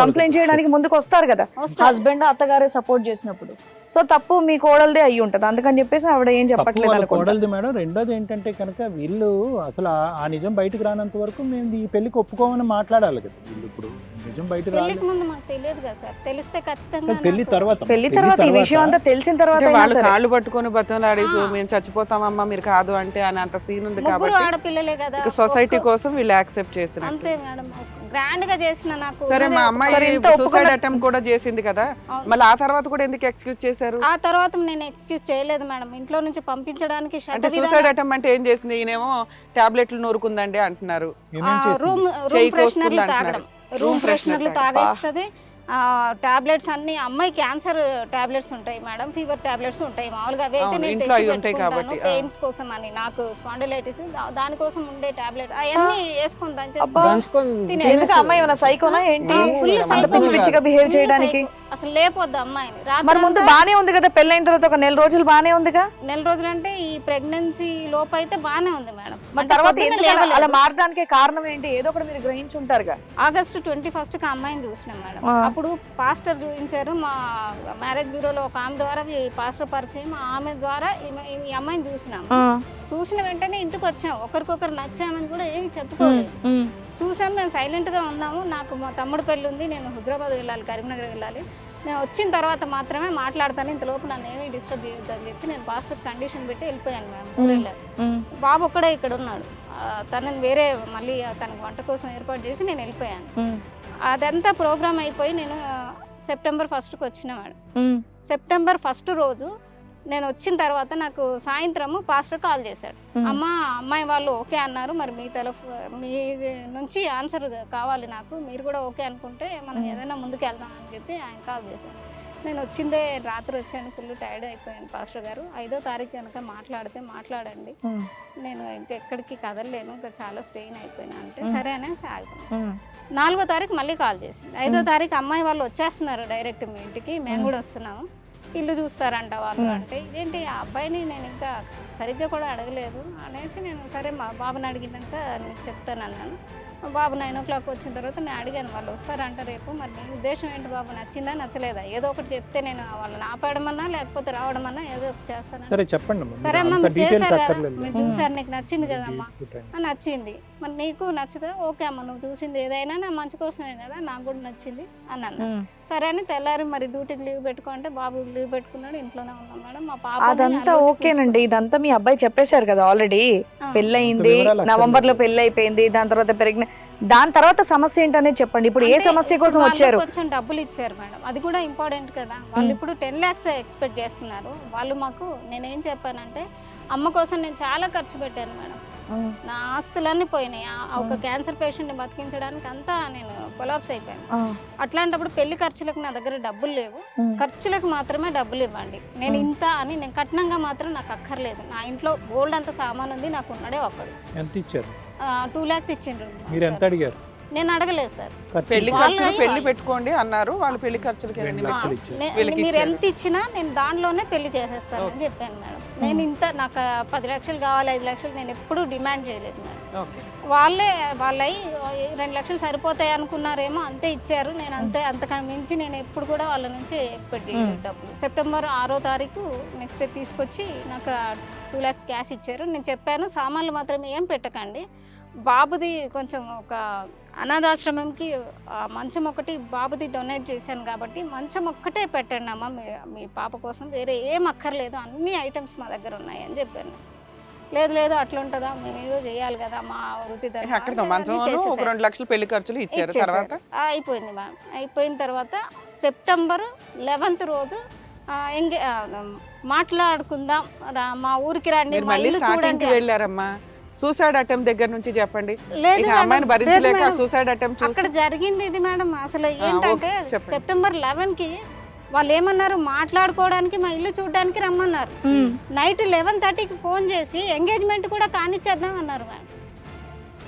కంప్లైంట్ చేయడానికి ముందుకు వస్తారు కదా హస్బెండ్ అత్తగారే సపోర్ట్ చేసినప్పుడు. సో తప్పు మీ కోడలదే అయ్యి ఉంటది, అందుకని చెప్పేసి ఆవిడ ఏం చెప్పట్లేదు అనుకుంటా. కోడలది మేడం. రెండోది ఏంటంటే కనుక వీళ్ళు అసలు ఆ నిజం బయటకు రానంత వరకు మేము ఈ పెళ్లికి ఒప్పుకోమని మాట్లాడాలి కదా వీళ్ళు. ఇప్పుడు నిజం బయటకు రాలేదు, పెళ్లికి ముందు మాకు తెలియదు కదా సార్, తెలిస్తే ఖచ్చితంగా పెళ్లి తర్వాత ఈ విషయం అంతా తెలిసిన తర్వాత వాళ్ళు కాళ్ళు పట్టుకొని బతంలాడి మేము చచ్చిపోతామమ్మా మీరు కాదు అంటే అని అంత సీన్ ఉంది ముగ్గురు కాబట్టి ఆడపిల్లలే కదా, సొసైటీ కోసం వీళ్ళు యాక్సెప్ట్ చేస్తున్నారు. అంతే మేడం, గ్రాండ్ గా చేసిన నాకు. సరే మా అమ్మాయి సూసైడ్ అటెంప్ట్ కూడా చేసింది కదా, మళ్ళీ ఆ తర్వాత కూడా ఎందుకు ఎక్స్క్యూజ్ చేశారు? ఆ తర్వాత నేను ఎక్స్క్యూజ్ చేయలేదు మేడం, ఇంట్లో నుంచి పంపించడానికి అంటే సూసైడ్ అటెంప్ట్ అంటే ఏం చేసింది? ఈయనేమో టాబ్లెట్లు నూరుకుందండి అంటున్నారు, రూమ్ ఫ్రెషనర్లు తాగడం, రూమ్ ఫ్రెషనర్లు తాగేస్తుంది. టాబ్లెట్స్ అన్ని, అమ్మాయి క్యాన్సర్ టాబ్లెట్స్ ఉంటాయి మేడం, ఫీవర్ టాబ్లెట్స్ ఉంటాయి మామూలుగా, అవి అయితే నేను తెచ్చి పెయిన్స్ కోసం అని, నాకు స్పాండిలైటిస్ దానికోసం ఉండే టాబ్లెట్ అవన్నీ వేసుకొని ఎందుకు అమ్మాయి ఏమైనా సైకోనా ఏంటి? పిచ్చిగా బిహేవ్ చేయడానికి అసలు లేపొద్దు అమ్మాయిని. మరి ముందు బానే ఉంది కదా, పెళ్ళైన తర్వాత ఒక నెల రోజులు బానే ఉందిగా. నెల రోజులు అంటే ఈ ప్రెగ్నెన్సీ లోపు అయితే బానే ఉంది మేడం. మరి తర్వాత అలా మారడానికి కారణం ఏంటి? ఏదో ఒకటి మీరు గ్రహించి ఉంటారుగా. ఆగస్టు 21 కి అమ్మాయిని చూసినాం మేడం, అప్పుడు పాస్టర్ చూపించారు, మా మ్యారేజ్ బ్యూరోలో ఒక ఆమె ద్వారా పాస్టర్ పరిచయం, ఆమె ద్వారా ఈ అమ్మాయిని చూసినాం. చూసిన వెంటనే ఇంటికి వచ్చాం, ఒకరికొకరు నచ్చామని కూడా ఏమి చెప్పుకోలేదు, చూసాం. మేము సైలెంట్ గా ఉన్నాము. నాకు మా తమ్ముడు పెళ్ళి ఉంది, నేను హైదరాబాద్ వెళ్ళాలి, కరీంనగర్ వెళ్ళాలి, నేను వచ్చిన తర్వాత మాత్రమే మాట్లాడతాను, ఇంతలోపు నన్ను ఏమీ డిస్టర్బ్ చేయొద్దు అని చెప్పి నేను పాస్టర్ కండిషన్ పెట్టి వెళ్ళిపోయాను మేడం. బాబు ఒక్కడే ఇక్కడ ఉన్నాడు, తనని వేరే మళ్ళీ తనకు వంట కోసం ఏర్పాటు చేసి నేను వెళ్ళిపోయాను. అదంతా ప్రోగ్రామ్ అయిపోయి నేను సెప్టెంబర్ 1కి వచ్చిన మేడం. సెప్టెంబర్ 1 రోజు నేను వచ్చిన తర్వాత నాకు సాయంత్రము పాస్టర్ కాల్ చేశాడు, అమ్మాయి వాళ్ళు ఓకే అన్నారు, మరి మీ నుంచి ఆన్సర్ కావాలి నాకు, మీరు కూడా ఓకే అనుకుంటే మనం ఏదైనా ముందుకు వెళ్దాం అని చెప్పి ఆయన కాల్ చేశాడు. నేను వచ్చిందే రాత్రి వచ్చాను, ఫుల్ టైర్డ్ అయిపోయాను. పాస్టర్ గారు 5వ తారీఖు కనుక మాట్లాడండి, నేను ఇంకెక్కడికి కదలలేను, ఇంకా చాలా స్ట్రెయిన్ అయిపోయినా అంటే సరే అనేసి ఆగిపోయాను. 4వ తారీఖు మళ్ళీ కాల్ చేసింది. 5వ తారీఖు అమ్మాయి వాళ్ళు వచ్చేస్తున్నారు డైరెక్ట్ మీ ఇంటికి, మేము కూడా వస్తున్నాము, ఇల్లు చూస్తారంట వాళ్ళు అంటే, ఇదేంటి ఆ అబ్బాయిని నేను ఇంకా సరిగ్గా కూడా అడగలేదు అనేసి నేను సరే మా బాబుని అడిగినాక నీకు చెప్తాను అన్నాను. బాబు 9 o'clock వచ్చిన తర్వాత నేను అడిగాను, వాళ్ళు వస్తారంట రేపు, మరి నీ ఉద్దేశం ఏంటి బాబు, నచ్చిందా నచ్చలేదా, ఏదో ఒకటి చెప్తే నేను వాళ్ళని ఆపడమన్నా లేకపోతే రావడమన్నా ఏదో ఒకటి చేస్తాను. సరే చెప్పండి. సరే అమ్మ మీరు చేశారు కదా, మీరు చూసారు, నీకు నచ్చింది కదమ్మా, నచ్చింది, మరి నీకు నచ్చుదా, ఓకే అమ్మ నువ్వు చూసింది ఏదైనా నా మంచి కోసమే కదా, నాకు కూడా నచ్చింది అన్నాను. సరే అని తెల్లారి మరి డ్యూటీకి లీవ్ పెట్టుకుంటే బాబు లీవ్ పెట్టుకున్నాడు, ఇంట్లోనే ఉన్నాం మేడం. మా పాప అదంతా ఓకేనండి, ఇదంతా మీ అబ్బాయి చెప్పేశారు కదా ఆల్రెడీ, పెళ్ళయింది, నవంబర్ లో పెళ్లి అయిపోయింది, దాని తర్వాత దాని తర్వాత సమస్య ఏంటనేది చెప్పండి. ఇప్పుడు ఏ సమస్య కోసం వచ్చారు? కొంచెం డబ్బులు ఇచ్చారు మేడం, అది కూడా ఇంపార్టెంట్ కదా. వాళ్ళు ఇప్పుడు 10 lakhs ఎక్స్పెక్ట్ చేస్తున్నారు వాళ్ళు మాకు. నేనేం చెప్పానంటే, అమ్మ కోసం నేను చాలా ఖర్చు పెట్టాను మేడం, నా ఆస్తులన్నీ పోయినాయి, ఒక క్యాన్సర్ పేషెంట్ని బతికించడానికి అంతా నేను కొలాప్స్ అయిపోయాను. అట్లాంటప్పుడు పెళ్లి ఖర్చులకు నా దగ్గర డబ్బులు లేవు, ఖర్చులకు మాత్రమే డబ్బులు ఇవ్వండి, నేను ఇంత అని నేను కట్నంగా మాత్రం నాకు అక్కర్లేదు, నా ఇంట్లో గోల్డ్ అంత సామాన్ ఉంది, నాకు ఉన్నడే ఒక్కడు. ఎంత ఇచ్చారు? 2 lakhs ఇచ్చిండ్రు. మీరు ఎంత అడిగారు? నేను అడగలేదు సార్, పెళ్లి ఖర్చులు పెళ్లి పెట్టుకోండి అన్నారు వాళ్ళు, పెళ్లి ఖర్చులకి మీరు ఎంత ఇచ్చినా నేను దానిలోనే పెళ్లి చేసేస్తాను అని చెప్పాను మేడం. నేను ఇంత నాకు 10 లక్షలు కావాలి 5 లక్షలు నేను ఎప్పుడూ డిమాండ్ చేయలేదు మేడం. వాళ్ళే 2 లక్షలు సరిపోతాయి అనుకున్నారేమో, అంతే ఇచ్చారు. నేను అంతకన్నా మించి నేను ఎప్పుడు కూడా వాళ్ళ నుంచి ఎక్స్పెక్ట్ చేయలేదు డబ్బులు. సెప్టెంబర్ 6వ తారీఖు నెక్స్ట్ డే తీసుకొచ్చి నాకు 2 lakhs క్యాష్ ఇచ్చారు. నేను చెప్పాను సామాన్లు మాత్రం ఏం పెట్టకండి, బాబుది కొంచెం ఒక అనాథాశ్రమంకి మంచం ఒకటి బాబుది డొనేట్ చేశాను కాబట్టి మంచం ఒక్కటే పెట్టండి అమ్మ మీ పాప కోసం, వేరే ఏం అక్కర్లేదు, అన్ని ఐటమ్స్ మా దగ్గర ఉన్నాయి అని చెప్పాను. లేదు లేదు అట్లా ఉంటుందా, మేము ఏదో చేయాలి కదా మా వృత్తి ధర్మం అక్కడ అంటే మంచం అన్నీ ఒక చేసేసారు. 2 లక్షలు పెళ్లి ఖర్చులు ఇచ్చారు. ఇచ్చేసారు. తర్వాత అయిపోయింది మ్యామ్. అయిపోయిన తర్వాత సెప్టెంబర్ 11th రోజు మాట్లాడుకుందాం మా ఊరికి రండి, మీరు మా మళ్ళీ ఇల్లు స్టార్టింగ్ చూడండి. కి వెళ్ళారమ్మా. సూసైడ్ అటెంప్ట్ దగ్గర నుంచి చెప్పండి. లేదు ఇక మేడం, అమ్మాయిని లేదు భరించలేక మేడం. సూసైడ్ అటెంప్ట్ అక్కడ చూసి జరిగింది ఇది మేడం. అసలు ఓకే, ఏంటంటే చెప్పండి. సెప్టెంబర్ 11కి వాళ్ళు ఏమన్నారు, మాట్లాడుకోవడానికి మా ఇల్లు చూడడానికి రమ్మన్నారు. నైట్ 11:30కి ఫోన్ చేసి ఎంగేజ్మెంట్ కూడా కానిచ్చేద్దాం అన్నారు మేడం.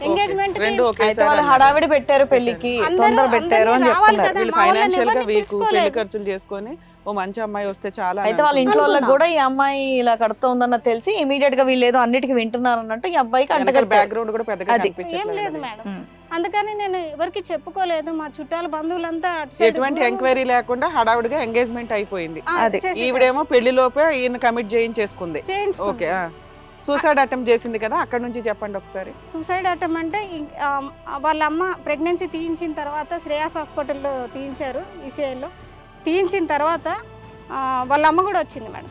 ఎంగేజ్మెంట్ రెండు అయితే ఒకేసారి వాళ్ళు అన్నారు. హడావిడి పెట్టారు పెళ్లికి, తొందర పెట్టారు అని చెప్తున్నారు. వీళ్ళు ఫైనాన్షియల్ గా వీక్, పెళ్లి ఖర్చులు చేసుకొని ఓ మంచి అమ్మాయి వస్తే చాలా అని అయితే వాళ్ళ ఇంట్లో వాళ్ళకి అనుకున్నా. కూడా ఈ అమ్మాయి ఇలా కడుతోందన్న తెలిసి ఇమీడియట్ గా వీళ్ళు ఏదో అన్నిటికీ వింటున్నారు అన్నట్టు ఈ అబ్బాయికి అంటగట్టారు. బ్యాక్గ్రౌండ్ కూడా పెద్దగా అది. ఏం లేదు కనిపించట్లేదు. మేడం. ఉమ్. అందుకని నేను ఎవరికి చెప్పుకోలేదు. మా చుట్టాల బంధువులంతా అటు side ఎటువంటి కూడా ఎంక్వైరీ లేకుండా హడావుడిగా ఎంగేజ్మెంట్ అయిపోయింది. అది. చేసేసారు. ఈవిడేమో పెళ్లిలోపే ఈయన కమిట్ చేయించేసుకుంది. చేయించుకున్నాం. ఓకే, సూసైడ్ అటెంప్ట్ చేసింది కదా, అక్కడ నుంచి చెప్పండి ఒకసారి. సూసైడ్ అటెంప్ట్ అంటే వాళ్ళ అమ్మ ప్రెగ్నెన్సీ తీయించిన తర్వాత శ్రేయాస్ హాస్పిటల్లో తీయించారు, ఈసీఐలో తీయించిన తర్వాత వాళ్ళ అమ్మ కూడా వచ్చింది మేడం.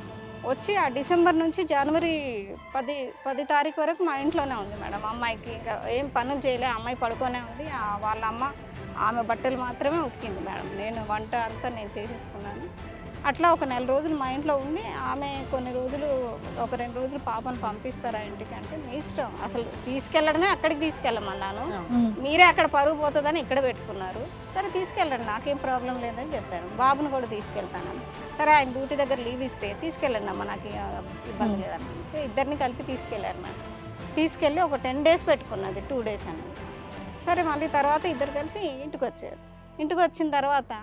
వచ్చి ఆ డిసెంబర్ నుంచి జనవరి 10 తారీఖు వరకు మా ఇంట్లోనే ఉంది మేడం. అమ్మాయికి ఇంకా ఏం పనులు చేయలే, అమ్మాయి పడుకొనే ఉంది. వాళ్ళ అమ్మ ఆమె బట్టలు మాత్రమే ఉతికింది మేడం. నేను వంట అంతా నేను చేసేసుకున్నాను. అట్లా ఒక 4 రోజులు మా ఇంట్లో ఉండి ఆమె కొన్ని రోజులు ఒక 2 రోజులు పాపను పంపిస్తారా ఇంటికి అంటే మీ ఇష్టం, అసలు తీసుకెళ్ళడమే అక్కడికి తీసుకెళ్ళమన్నాను, మీరే అక్కడ పరుగు పోతుందని ఇక్కడ పెట్టుకున్నారు, సరే తీసుకెళ్ళండి నాకేం ప్రాబ్లం లేదని చెప్పాను. బాబుని కూడా తీసుకెళ్తానని. సరే ఆయన డ్యూటీ దగ్గర లీవ్ ఇస్తే తీసుకెళ్ళండి అమ్మ నాకు ఇబ్బంది లేదన్నమాట. ఇద్దరిని కలిపి తీసుకెళ్ళారు మేడం. తీసుకెళ్ళి ఒక 10 days పెట్టుకున్నది, 2 days అనేది. సరే మళ్ళీ తర్వాత ఇద్దరు కలిసి ఇంటికి వచ్చారు. ఇంటికి వచ్చిన తర్వాత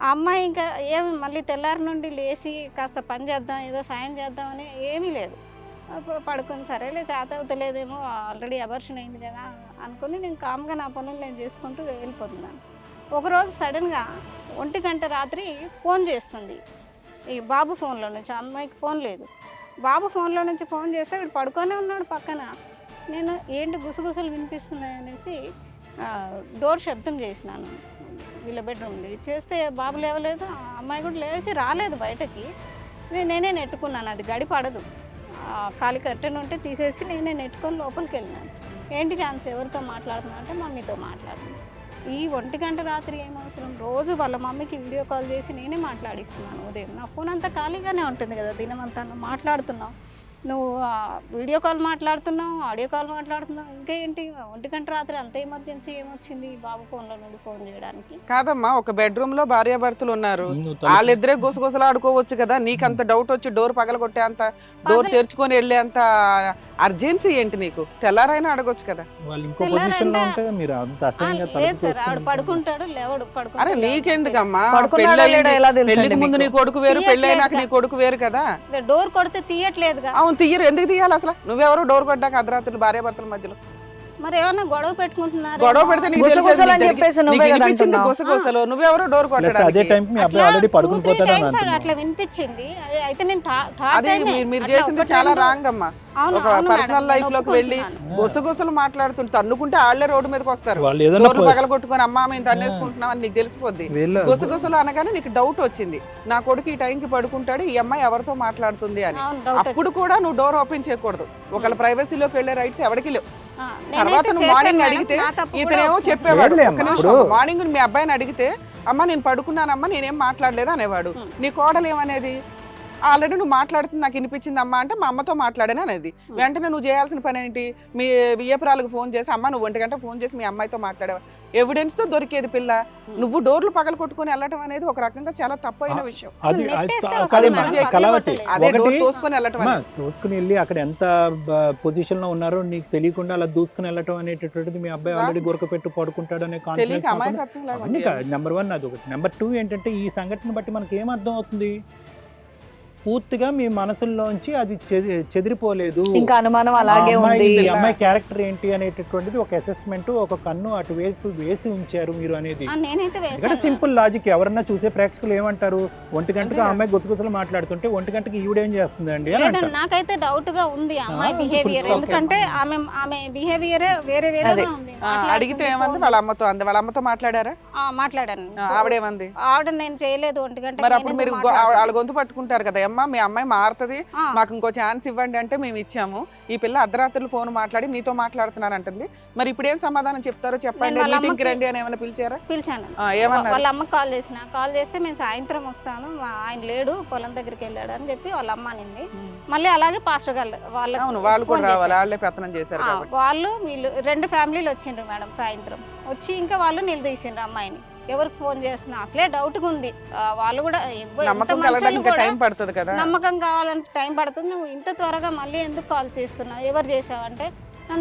ఆ అమ్మాయి ఇంకా ఏమి మళ్ళీ తెల్లారి నుండి లేచి కాస్త పని చేద్దాం, ఏదో సాయం చేద్దామని ఏమీ లేదు. పడుకొని సరేలే చేత అవుతలేదేమో, ఆల్రెడీ అబర్షన్ అయింది కదా అనుకుని నేను కామ్గా నా పనులు నేను చేసుకుంటూ వెళ్ళిపోతున్నాను. ఒకరోజు సడన్గా 1 గంట రాత్రి ఫోన్ చేస్తుంది ఈ బాబు ఫోన్లో నుంచి. అమ్మాయికి ఫోన్ లేదు. బాబు ఫోన్లో నుంచి ఫోన్ చేస్తే వీడు పడుకొనే ఉన్నాడు పక్కన. నేను ఏంటి గుసగుసలు వినిపిస్తున్నాయి అనేసి డోర్ శబ్దం చేసినాను వీళ్ళ బెడ్రూమ్ది. చేస్తే బాబు లేవలేదు, అమ్మాయి కూడా లేచి రాలేదు బయటకి. నేనే నెట్టుకున్నాను, అది గడి పడదు. ఖాళీ కర్టెన్ ఉంటే తీసేసి నేనే నెట్టుకొని లోపలికి వెళ్ళినాను. ఏంటి ఛాన్స్, ఎవరితో మాట్లాడుతున్నా అంటే మమ్మీతో మాట్లాడుతున్నాను. ఈ 1 గంట రాత్రి ఏం అవసరం, రోజు వాళ్ళ మమ్మీకి వీడియో కాల్ చేసి నేనే మాట్లాడిస్తున్నాను ఉదయం. నా ఫోన్ అంతా ఖాళీగానే ఉంటుంది కదా దినమంతా, మాట్లాడుతున్నావు నువ్వు, వీడియో కాల్ మాట్లాడుతున్నావు, ఆడియో కాల్ మాట్లాడుతున్నావు, ఇంకా ఏంటి 1 గంట రాత్రి అంత ఎమర్జెన్సీ ఏమొచ్చింది బాబు ఫోన్లో నుండి ఫోన్ చేయడానికి? కాదమ్మా, ఒక బెడ్రూమ్ లో భార్యాభర్తలు ఉన్నారు, వాళ్ళిద్దరే గుసగుసలు ఆడుకోవచ్చు కదా, నీకంత డౌట్ వచ్చి డోర్ పగలగొట్టే అంత, డోర్ తెరుచుకొని వెళ్ళే అంత అర్జెన్సీ ఏంటి నీకు? తెల్లారైనా అడగొచ్చు కదా. వాళ్ళు ఇంకో పొజిషన్ లో ఉంటే మీరు అంత అసహ్యంగా లేదు సార్, ఆవిడ పడుకుంటాడు లేవడు అరే పడుకుంటాడు. నీకెందుకమ్మా, పడుకున్నాడో లేడో ఎలా పెళ్లికి తెలుసండి ముందు నీ మీకు? కొడుకు వేరు, పెళ్లి అయినాక నీ కొడుకు వేరు కదా. డోర్ కొడితే తీయట్లేదుగా. అవును తీయరు, ఎందుకు తీయాలి అసలు? నువ్వెవరో డోర్ కొట్టాక అర్ధరాత్రులు భార్యాభర్తల మధ్యలో మరి ఏమన్నా గొడవ పెట్టుకుంటున్నారు, గొడవ పెడితే నీకు గుసగుసలు అని చెప్పేసి నీకు నువ్వే కదా వినిపించింది అంటున్నావు. గుసగుసలు, నువ్వెవరో డోర్ ప్లస్ అదే కొట్టడానికి. టైం మీ అబ్బాయి ఆల్రెడీ పడుకుని పోతాడని అంటున్నాను. అట్లా వినిపించింది. అయితే నేను అది మీరు చేసింది చాలా రాంగ్ అమ్మా. ఒక పర్సనల్ లైఫ్ లోకి వెళ్ళి గుసగుసలు మాట్లాడుతుంటే తన్నుకుంటే ఆళ్లే రోడ్డు మీదకి వస్తారు. వాళ్ళు ఏదైనా డోర్లు పగల కొట్టుకొని అమ్మా మేము తన్నేసుకుంటున్నాం అని నీకు తెలిసిపోద్ది. గుసగుసలు అనగానే నీకు డౌట్ వచ్చింది, నా కొడుకు ఈ టైంకి పడుకుంటాడు, ఈ అమ్మాయి ఎవరితో మాట్లాడుతుంది అని. అప్పుడు కూడా నువ్వు డోర్ ఓపెన్ చేయకూడదు. ఒకళ్ళ ప్రైవసీలోకి వెళ్ళే రైట్స్ ఎవరికి లేవు. తర్వాత నువ్వు మార్నింగ్ అడిగితే ఇతనేమో చెప్పేవాడు, మార్నింగ్ మీ అబ్బాయిని అడిగితే అమ్మ నేను పడుకున్నానమ్మా నేనేం మాట్లాడలేదు అనేవాడు. నీ కోడలు ఏమనేది, ఆల్రెడీ నువ్వు మాట్లాడుతుంది నాకు వినిపించింది అమ్మా అంటే మా అమ్మతో మాట్లాడని అనేది. వెంటనే నువ్వు చేయాల్సిన పని ఏంటి, మీ వియ్యపురాలకు ఫోన్ చేసి అమ్మ నువ్వు 1 గంట ఫోన్ చేసి మీ అమ్మాయితో మాట్లాడేవా, ఎవిడెన్స్ తో దొరికేది పిల్ల. నువ్వు డోర్లు పగల కొట్టుకుని వెళ్ళటం అనేది ఒక రకంగా చాలా తప్పైన విషయం. అది నెట్టేస్తే కలవటి అదే డోర్ ఒకటి తోసుకొని వెళ్ళటం అనేది. దూసుకుని వెళ్ళి అక్కడ ఎంత పొజిషన్ లో ఉన్నారో నీకు తెలియకుండా అలా దూసుకుని వెళ్ళటం అనేటటువంటిది మీ అబ్బాయి ఆల్రెడీ గురక పెట్టు పడుకుంటాడు అనే తెలియక కాన్ఫిడెన్స్ అమాయకత్వం లాగా అవన్నీ ఉంది. నెంబర్ 1 అది ఒకటి. నెంబర్ 2 ఏంటంటే ఈ సంఘటన బట్టి మనకి ఏం అర్థం అవుతుంది, పూర్తిగా మీ మనసుల్లోంచి అది చెదిరిపోలేదు. ఇంకా అనుమానం అలాగే ఉంది. ఈ అమ్మాయి క్యారెక్టర్ ఏంటి అనేటటువంటిది ఒక అసెస్మెంట్, ఒక కన్ను అటు వేసి ఉంచారు మీరు అనేది. నేనైతే ఇక్కడ వేసాను. Simple logic. ఎవరన్నా చూసే ప్రేక్షకులు ఏమంటారు, 1 గంటకి ఆ అమ్మాయి గుసగుసలు మాట్లాడుతుంటే 1 గంటకి ఈవిడేం చేస్తుందండి అని అంటారు. నాకైతే డౌట్ గా ఉంది ఆ అమ్మాయి బిహేవియర్. full stop. ఎందుకంటే ఆమె బిహేవియర్ వేరేగా ఉంది. అడిగితే ఏమంది? వాళ్ళ అమ్మతో అంది. వాళ్ళ అమ్మతో మాట్లాడారా? మాట్లాడాను. ఆవిడేమంది? ఆవిడ నేను చేయలేదు 1 గంట. మరి అప్పుడు మీరు వాళ్ళ గొంతు పట్టుకుంటారు కదా, అమ్మా మీ అమ్మాయి మారుతుంది, మాకు ఇంకో ఛాన్స్ ఇవ్వండి అంటే మేము ఇచ్చాము, ఈ పిల్ల అర్ధరాత్రులు ఫోన్ మాట్లాడి నీతో మాట్లాడుతున్నాను అంటుంది, మరి ఇప్పుడు ఏం సమాధానం చెప్తారో చెప్పండి, మీటింగ్ కి రండి అని ఏమైనా పిలిచారా? పిలిచాను. ఏమన్నారు? వాళ్ళ అమ్మకి కాల్ చేస్తే మేము సాయంత్రం వస్తాను, ఆయన లేడు పొలం దగ్గరికి వెళ్ళాడు అని చెప్పి వాళ్ళ అమ్మ అనింది. మళ్ళీ అలాగే పాస్టర్ గారు వాళ్ళు కూడా రావాలి, వాళ్ళే పెత్తనం చేశారు కాబట్టి. వీళ్ళు 2 ఫ్యామిలీలు వచ్చిండ్రు మేడం. సాయంత్రం వచ్చి ఇంకా వాళ్ళు నిలదీసిండ్రు అమ్మాయిని. ఎవరికి ఫోన్ చేస్తున్నా అసలే డౌట్ గా ఉంది. వాళ్ళు కూడా నమ్మకం కలగడానికి టైం పడుతుంది కదా. నమ్మకం కావాలంటే టైం పడుతుంది. నువ్వు ఇంత త్వరగా మళ్ళీ ఎందుకు కాల్ చేస్తున్నావు, ఎవరు చేసావంటే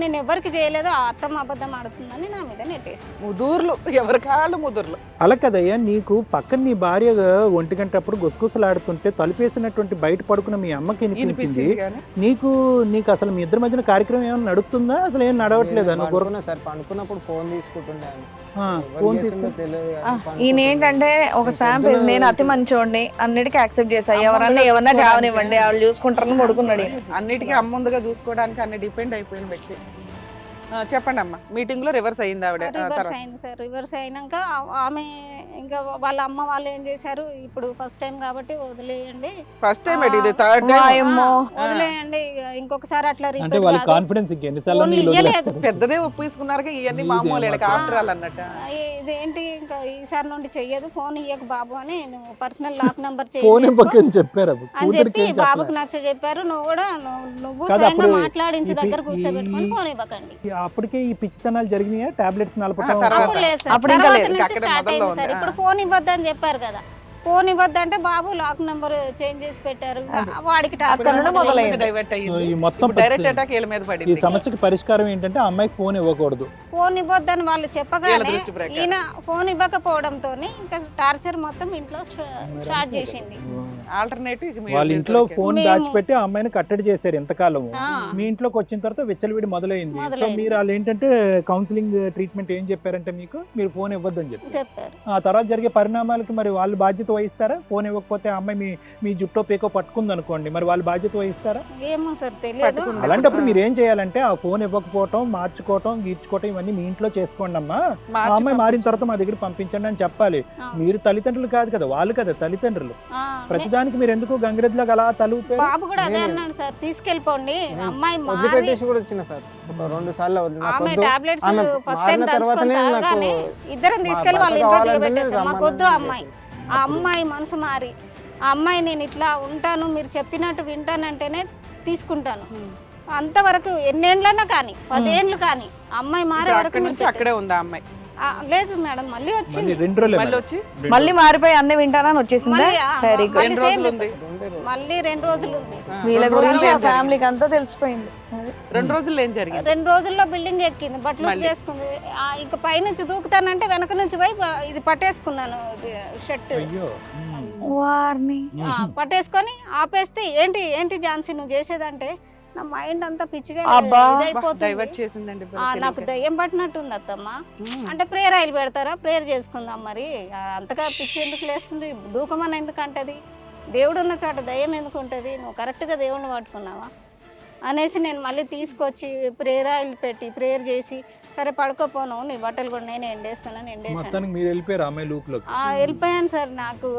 నేను ఎవరికి చేయలేదు, ఆ అత్తమ్మ అబద్ధం ఆడుతుందని నా మీద నెట్టేసి. ముదుర్లు, ఎవరి కాళ్ళు ముదుర్లు. అలా కదయ్యా, నీకు పక్కన నీ భార్య 1 గంట అప్పుడు గుసగుసలాడుతుంటే తలుపేసినటువంటి బయట పడుకున్న మీ అమ్మకి వినిపించింది. నీకు అసలు మీ ఇద్దరి మధ్యన కార్యక్రమం ఏమైనా నడుస్తుందా? అసలు ఏం నడవట్లేదా? సార్ పనుకున్నప్పుడు ఫోన్ తీసుకుంటుండే. ఫోన్ తీసుకుంటే ఈయన ఏంటంటే ఒక స్టాంప్ నేను అతి మంచోడిని, అన్నిటికీ యాక్సెప్ట్ చేశా, ఎవరన్నా జావనివ్వండి వాళ్ళు చూసుకుంటారని పడుకున్నాడు. అన్నిటికీ అమ్ముందుగా చూసుకోవడానికి అన్ని డిపెండ్ అయిపోయిన వ్యక్తి. చెప్పండి అమ్మా, మీటింగ్ లో రివర్స్ అయింది ఆవిడ. రివర్స్ అయింది సార్. రివర్స్ అయినాక ఆమె ఇంకా వాళ్ళ అమ్మ వాళ్ళు ఏం చేశారు, ఇప్పుడు ఫస్ట్ టైం కాబట్టి వదిలేయండి, ఫస్ట్ టైం ఇది థర్డ్ టైం వదిలేయండి, ఇంకొకసారి అట్లా అంటే వాళ్ళ కాన్ఫిడెన్స్ పెద్దదే ఒప్పుకున్నారు. ఇవన్నీ మామూలు ఆఫ్టర్ ఆల్ అన్నట్టు. ఇదేంటి ఇంకా ఈసారి నుండి చెయ్యదు, ఫోన్ ఇయ్యకు బాబు అని నువ్వు పర్సనల్ లాక్ నంబర్ చెప్పారు అని చెప్పి బాబుకు నచ్చ చెప్పారు. నువ్వు స్వయంగా మాట్లాడించి దగ్గర కూర్చోబెట్టుకొని ఫోన్ ఇవ్వకండి. అప్పటికే ఈ పిచ్చితనాలు జరిగినాయా? టాబ్లెట్స్ ఇప్పుడు ఫోన్ ఇవ్వద్దని చెప్పారు కదా, ఫోన్ ఇవ్వద్దంటే బాబు లాక్ నంబర్ చేంజ్ చేసి పెట్టారు. వాడికి ఈ సమస్యకి పరిష్కారం ఏంటంటే అమ్మాయికి ఫోన్ ఇవ్వకూడదు. ఫోన్ ఇవ్వద్దని వాళ్ళు చెప్పగానే ఈయన ఫోన్ ఇవ్వకపోవడంతో ఇంకా టార్చర్ మొత్తం ఇంట్లో స్టార్ట్ చేసింది. వాళ్ళ ఇంట్లో ఫోన్ దాచిపెట్టి ఆ అమ్మాయిని కట్టడి చేశారు ఇంతకాలం. మీ ఇంట్లోకి వచ్చిన తర్వాత విచ్చలవిడి మొదలైంది. సో మీరు వాళ్ళు ఏంటంటే కౌన్సిలింగ్ ట్రీట్మెంట్ ఏం చెప్పారంటే మీరు ఫోన్ ఇవ్వద్దని చెప్పారు. ఆ తర్వాత జరిగే పరిణామాలకి మరి వాళ్ళు బాధ్యత వహిస్తారా? ఫోన్ ఇవ్వకపోతే అమ్మాయి మీ జుట్టో పేకో పట్టుకుంది అనుకోండి, మరి వాళ్ళు బాధ్యత వహిస్తారా? ఏమో సార్ తెలియదు. అలాంటప్పుడు మీరు ఏం చేయాలంటే ఆ ఫోన్ ఇవ్వకపోవటం, మార్చుకోవటం, గీర్చుకోవటం ఇవన్నీ మీ ఇంట్లో చేసుకోండి అమ్మా. ఆ అమ్మాయి మారిన తర్వాత మా దగ్గర పంపించండి అని చెప్పాలి. మీరు తల్లిదండ్రులు కాదు కదా, వాళ్ళు కదా తల్లిదండ్రులు. ప్రతిదానికి మీరు ఎందుకు గంగిరెద్దులాగా అలా తలుపు? బాబు కూడా అదే అన్నాడు సార్, తీసుకెళ్ళిపోండి అమ్మాయి వచ్చిన సార్ 2 సార్లు ఆమె టాబ్లెట్స్ ఫస్ట్ టైం తాగానే ఇద్దరం తీసుకెళ్ళి వాళ్ళ ఇంట్లో దిగబెట్టేసారు. మాకు వద్దు అమ్మాయి. ఆ అమ్మాయి మనసు మారి ఆ అమ్మాయి నేను ఇట్లా ఉంటాను, మీరు చెప్పినట్టు వింటానంటేనే తీసుకుంటాను. అంతవరకు ఎన్నేళ్ళన్నా కానీ 10 ఏళ్ళు కానీ అమ్మాయి మారే వరకు అక్కడే ఉందా అమ్మాయి? లేదు మేడం, మళ్ళీ వచ్చింది. మళ్ళీ మారిపోయి అన్ని వింటానని వచ్చేసింది. Very good. మళ్ళీ 2 రోజులు వీళ్ళ గురించి ఫ్యామిలీకి అంతా తెలిసిపోయింది. 2 రోజుల్లో ఏం జరిగింది? 2 రోజుల్లో బిల్డింగ్ ఎక్కింది, బట్టలు చేసుకుంది. ఇక పైనుంచి దూకుతానంటే వెనక నుంచి పోయి ఇది పట్టేసుకున్నాను షర్ట్. పట్టేసుకొని ఆపేస్తే ఏంటి ఝాన్సీ నువ్వు చేసేదంటే నా మైండ్ అంతా పిచ్చిగా ఇదైపోతుంది. నాకు దయ్యం పట్టినట్టుంది అత్తమ్మ. అంటే ప్రేయర్ ఆయిల్ పెడతారా, ప్రేయర్ చేసుకుందాం, మరి అంతగా పిచ్చి ఎందుకు లేస్తుంది, దూకమని ఎందుకంటది, దేవుడు ఉన్న చోట దయ్యం ఎందుకు ఉంటుంది, నువ్వు కరెక్ట్గా దేవుడిని పట్టుకున్నావా అనేసి నేను మళ్ళీ తీసుకొచ్చి ప్రేయర్ ఆయిల్ పెట్టి ప్రేయర్ చేసి సరే పడుకోపోను, నీ బట్టలు కూడా నేను ఎండేస్తానని వెళ్ళిపోయాను సార్. నాకు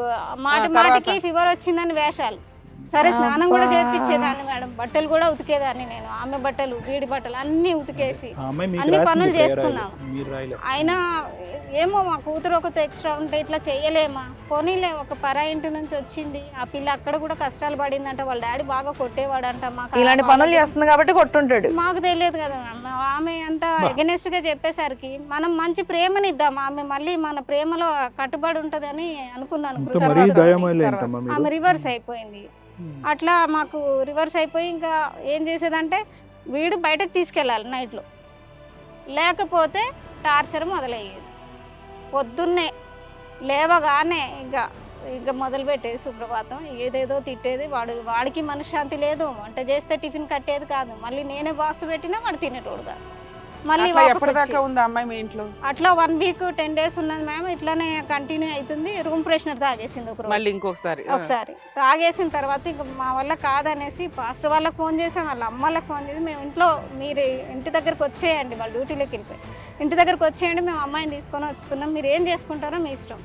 మాటికి ఫీవర్ వచ్చిందని వేషాలు. సరే స్నానం కూడా చేయించేదాన్ని మేడం, బట్టలు కూడా ఉతికేదాన్ని నేను. ఆమె బట్టలు, వీడి బట్టలు అన్ని ఉతికేసి అన్ని పనులు చేసుకున్నాము. అయినా ఏమో మా కూతురు ఒకతో ఎక్స్ట్రా ఉంటే ఇట్లా చెయ్యలేమా, పోనీలే ఒక పరా ఇంటి నుంచి వచ్చింది, ఆ పిల్ల అక్కడ కూడా కష్టాలు పడిందంట, వాళ్ళ డాడీ బాగా కొట్టేవాడంట. మాకు ఇలాంటి పనులు చేస్తుంది కాబట్టి కొట్టుంటాడు. మాకు తెలియదు కదా ఆమె అంతా ఎగనెస్ట్ గా చెప్పేసరికి మనం మంచి ప్రేమని ఇద్దాం, ఆమె మళ్ళీ మన ప్రేమలో కట్టుబడి ఉంటదని అనుకున్నాను. ఆమె రివర్స్ అయిపోయింది. అట్లా మాకు రివర్స్ అయిపోయి ఇంకా ఏం చేసేదంటే వీడు బయటకు తీసుకెళ్ళాలి నైట్లో, లేకపోతే టార్చర్ మొదలయ్యేది. పొద్దున్నే లేవగానే ఇంకా ఇంకా మొదలు పెట్టేది సుప్రభాతం, ఏదేదో తిట్టేది. వాడికి మనశ్శాంతి లేదు, వంట చేస్తే టిఫిన్ కట్టేది కాదు, మళ్ళీ నేనే బాక్స్ పెట్టినా వాడు తినేటోడు కాదు. మళ్ళీ అట్లా వాపస్ ఎప్పటిదాకా వచ్చి- ఉంది అమ్మాయి మీ ఇంట్లో? అట్లా 1 వీక్ 10 days ఉన్నది మ్యామ్. ఇట్లానే కంటిన్యూ అవుతుంది. రూమ్ ఫ్రెషనర్ తాగేసింది ఒక రోజు. మళ్ళీ ఇంకొకసారి ఒకసారి తాగేసిన తర్వాత ఇంకా మా వల్ల కాదనేసి పాస్టర్ వాళ్ళకి ఫోన్ చేసాం, వాళ్ళ అమ్మ వాళ్ళకి ఫోన్ చేసి మేము ఇంట్లో మీరు ఇంటి దగ్గరకు వచ్చేయండి, వాళ్ళు డ్యూటీలోకి వెళ్ళిపోయి ఇంటి దగ్గరకు వచ్చేయండి, మేము అమ్మాయిని తీసుకొని వస్తున్నాం, మీరు ఏం చేసుకుంటారో మీ ఇష్టం.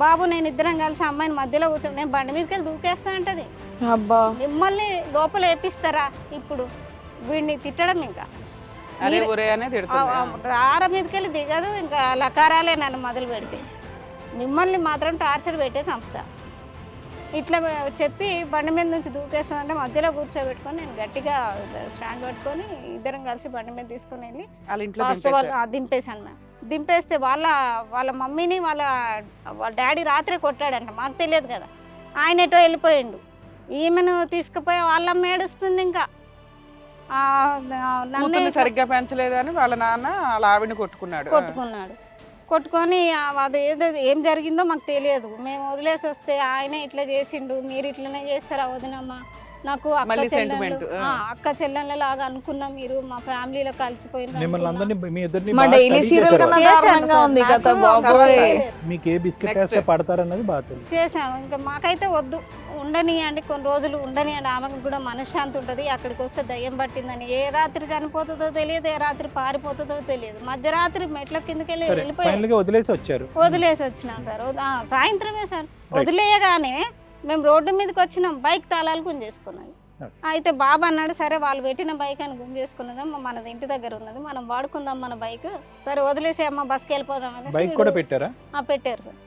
బాబు నేను ఇద్దరం కలిసి అమ్మాయిని మధ్యలో కూర్చొని నేను బండి మీదకి వెళ్ళి దూకేస్తా అంటది. అబ్బా మిమ్మల్ని లోపల వేపిస్తారా ఇప్పుడు వీడిని తిట్టడం? ఇంకా అరే ఒరే అనేది తిడుతుంది. ఆర మీదకి వెళ్ళి దిగదు, ఇంకా లకారాలే నన్ను మొదలు పెడితే. మిమ్మల్ని మాత్రం టార్చర్ పెట్టే చంపుతా ఇట్లా చెప్పి బండి మీద నుంచి దూకేస్తుందంటే మధ్యలో కూర్చోబెట్టుకొని నేను గట్టిగా స్టాండ్ పట్టుకొని ఇద్దరం కలిసి బండి మీద తీసుకొని వెళ్ళి వాళ్ళ ఇంట్లో ఫాస్ట్ దింపేశాను మ్యామ్. దింపేస్తే వాళ్ళ మమ్మీని వాళ్ళ డాడీ రాత్రి కొట్టాడంట, మాకు తెలియదు కదా. ఆయన ఎటో వెళ్ళిపోయిండు, ఈమెను తీసుకుపోయి వాళ్ళ అమ్మ ఏడుస్తుంది. ఇంకా కూతుర్ని సరిగ్గా పెంచలేదు అని వాళ్ళ నాన్న వాళ్ళ ఆవిడని కొట్టుకున్నాడు. కొట్టుకొని అది ఏం జరిగిందో మాకు తెలియదు. మేము వదిలేసి వస్తే ఆయన ఇట్లా చేసిండు, మీరు ఇట్లనే చేస్తారా వదినమ్మా, నాకు అక్క చెల్లెళ్ళ లాగా అనుకున్నా, మీరు మా ఫ్యామిలీలో మిమ్మల్ని అందరినీ మీ ఇద్దరిని మా బాగా డైలీ study సీరియల్ చేశారు. కన్నా దారుణంగా ఉంది కథ బాబోయ్. మీకు ఏ బిస్కెట్ వేస్తే పడతారన్నది బాగా తెలుసు. చేసాము. ఇంకా మాకైతే వద్దు, ఉండనియండి, కొన్ని రోజులు ఉండనియండి, ఆమెకు కూడా మనశ్శాంతి ఉంటుంది. అక్కడికి వస్తే దయ్యం పట్టిందని, ఏ రాత్రి చనిపోతుందో తెలియదు, ఏ రాత్రి పారిపోతుందో తెలియదు. మధ్యరాత్రి మెట్ల కిందకి వెళ్ళి వెళ్ళిపోయి వదిలేసి వచ్చారు. వదిలేసి వచ్చినాం సార్. సాయంత్రమే సార్ వదిలేయగానే మేము రోడ్డు మీదకి వచ్చినాం, బైక్ తాళాలు గుంజేసుకున్నది. అయితే బాబా అన్నాడు, సరే వాళ్ళు పెట్టిన బైక్ అని గుంజేసుకున్నదమ్మా, మనది ఇంటి దగ్గర ఉన్నది, మనం వాడుకుందాం మన బైక్, సరే వదిలేసి అమ్మ బస్కి వెళ్ళిపోదాం అని బైక్ కూడా పెట్టారా? పెట్టారు సార్.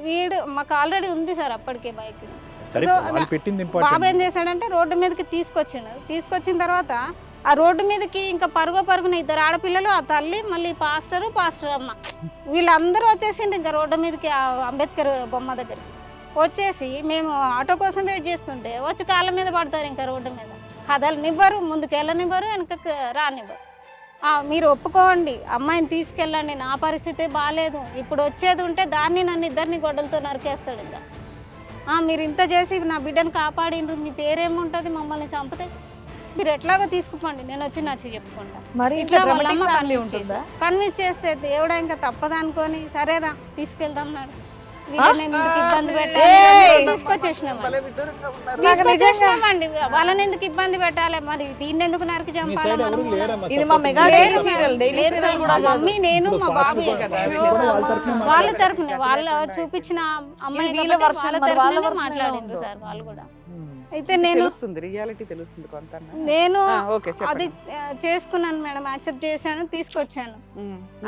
వీడు మాకు ఆల్రెడీ ఉంది సార్ అప్పటికే బైక్. సరే వాళ్ళు పెట్టింది ఇంపార్టెంట్. బాబు ఏం చేశాడంటే రోడ్డు మీదకి తీసుకొచ్చిన తర్వాత ఆ రోడ్డు మీదకి ఇంకా పరుగున 2 ఆడపిల్లలు, ఆ తల్లి, మళ్ళీ పాస్టర్ అమ్మ, వీళ్ళందరూ వచ్చేసిండ్రు ఇంకా రోడ్డు మీదకి అంబేద్కర్ బొమ్మ దగ్గరికి వచ్చేసి. మేము ఆటో కోసం వెయిట్ చేస్తుంటే వచ్చి కాళ్ళ మీద పడతారు, ఇంకా రోడ్డు మీద కదలనివ్వరు, ముందుకు వెళ్ళనివ్వరు, వెనకకు రానివ్వరు. మీరు ఒప్పుకోండి, అమ్మాయిని తీసుకెళ్ళండి, నా పరిస్థితి బాగాలేదు, ఇప్పుడు వచ్చేది ఉంటే దాన్ని నన్ను ఇద్దరిని గొడ్డలతో నరికేస్తాడు. ఇంకా మీరు ఇంత చేసి నా బిడ్డను కాపాడిండ్రు, మీ పేరేముంటుంది, మమ్మల్ని చంపితే మీరు ఎట్లాగో తీసుకుపోండి, నేను వచ్చి నచ్చి చెప్పుకుంటా. మరి ఇట్లా ఇట్లా వాళ్ళమ్మ ఫ్యామిలీ ఉంటుందా? కన్విన్స్ చేస్తే దేవుడా ఇంకా తప్పదనుకొని సరేరా తీసుకెళ్దాం నాడు. వీళ్ళని ఎందుకు ఇబ్బంది పెట్టాలి, తీసుకొచ్చేసినామండి. వాళ్ళని ఎందుకు ఇబ్బంది పెట్టాలి, మరి దీన్ని ఎందుకు నరికి చంపాలి మనం? ఇది మా mega daily serial, daily serial కూడా కాదు. మమ్మీ నేను మా బాబు వాళ్ళ తరపున వాళ్ళ చూపించిన అమ్మాయి వీళ్ళ వర్షన్, వాళ్ళ వాళ్ళ తరపున వర్షన్ మాట్లాడిండ్రు ఉందో. సార్ వాళ్ళు కూడా. అయితే నేను రియాలిటీ తెలుస్తుంది కొంత. అది చేసుకున్నాను మేడం, యాక్సెప్ట్ చేశాను, తీసుకొచ్చాను.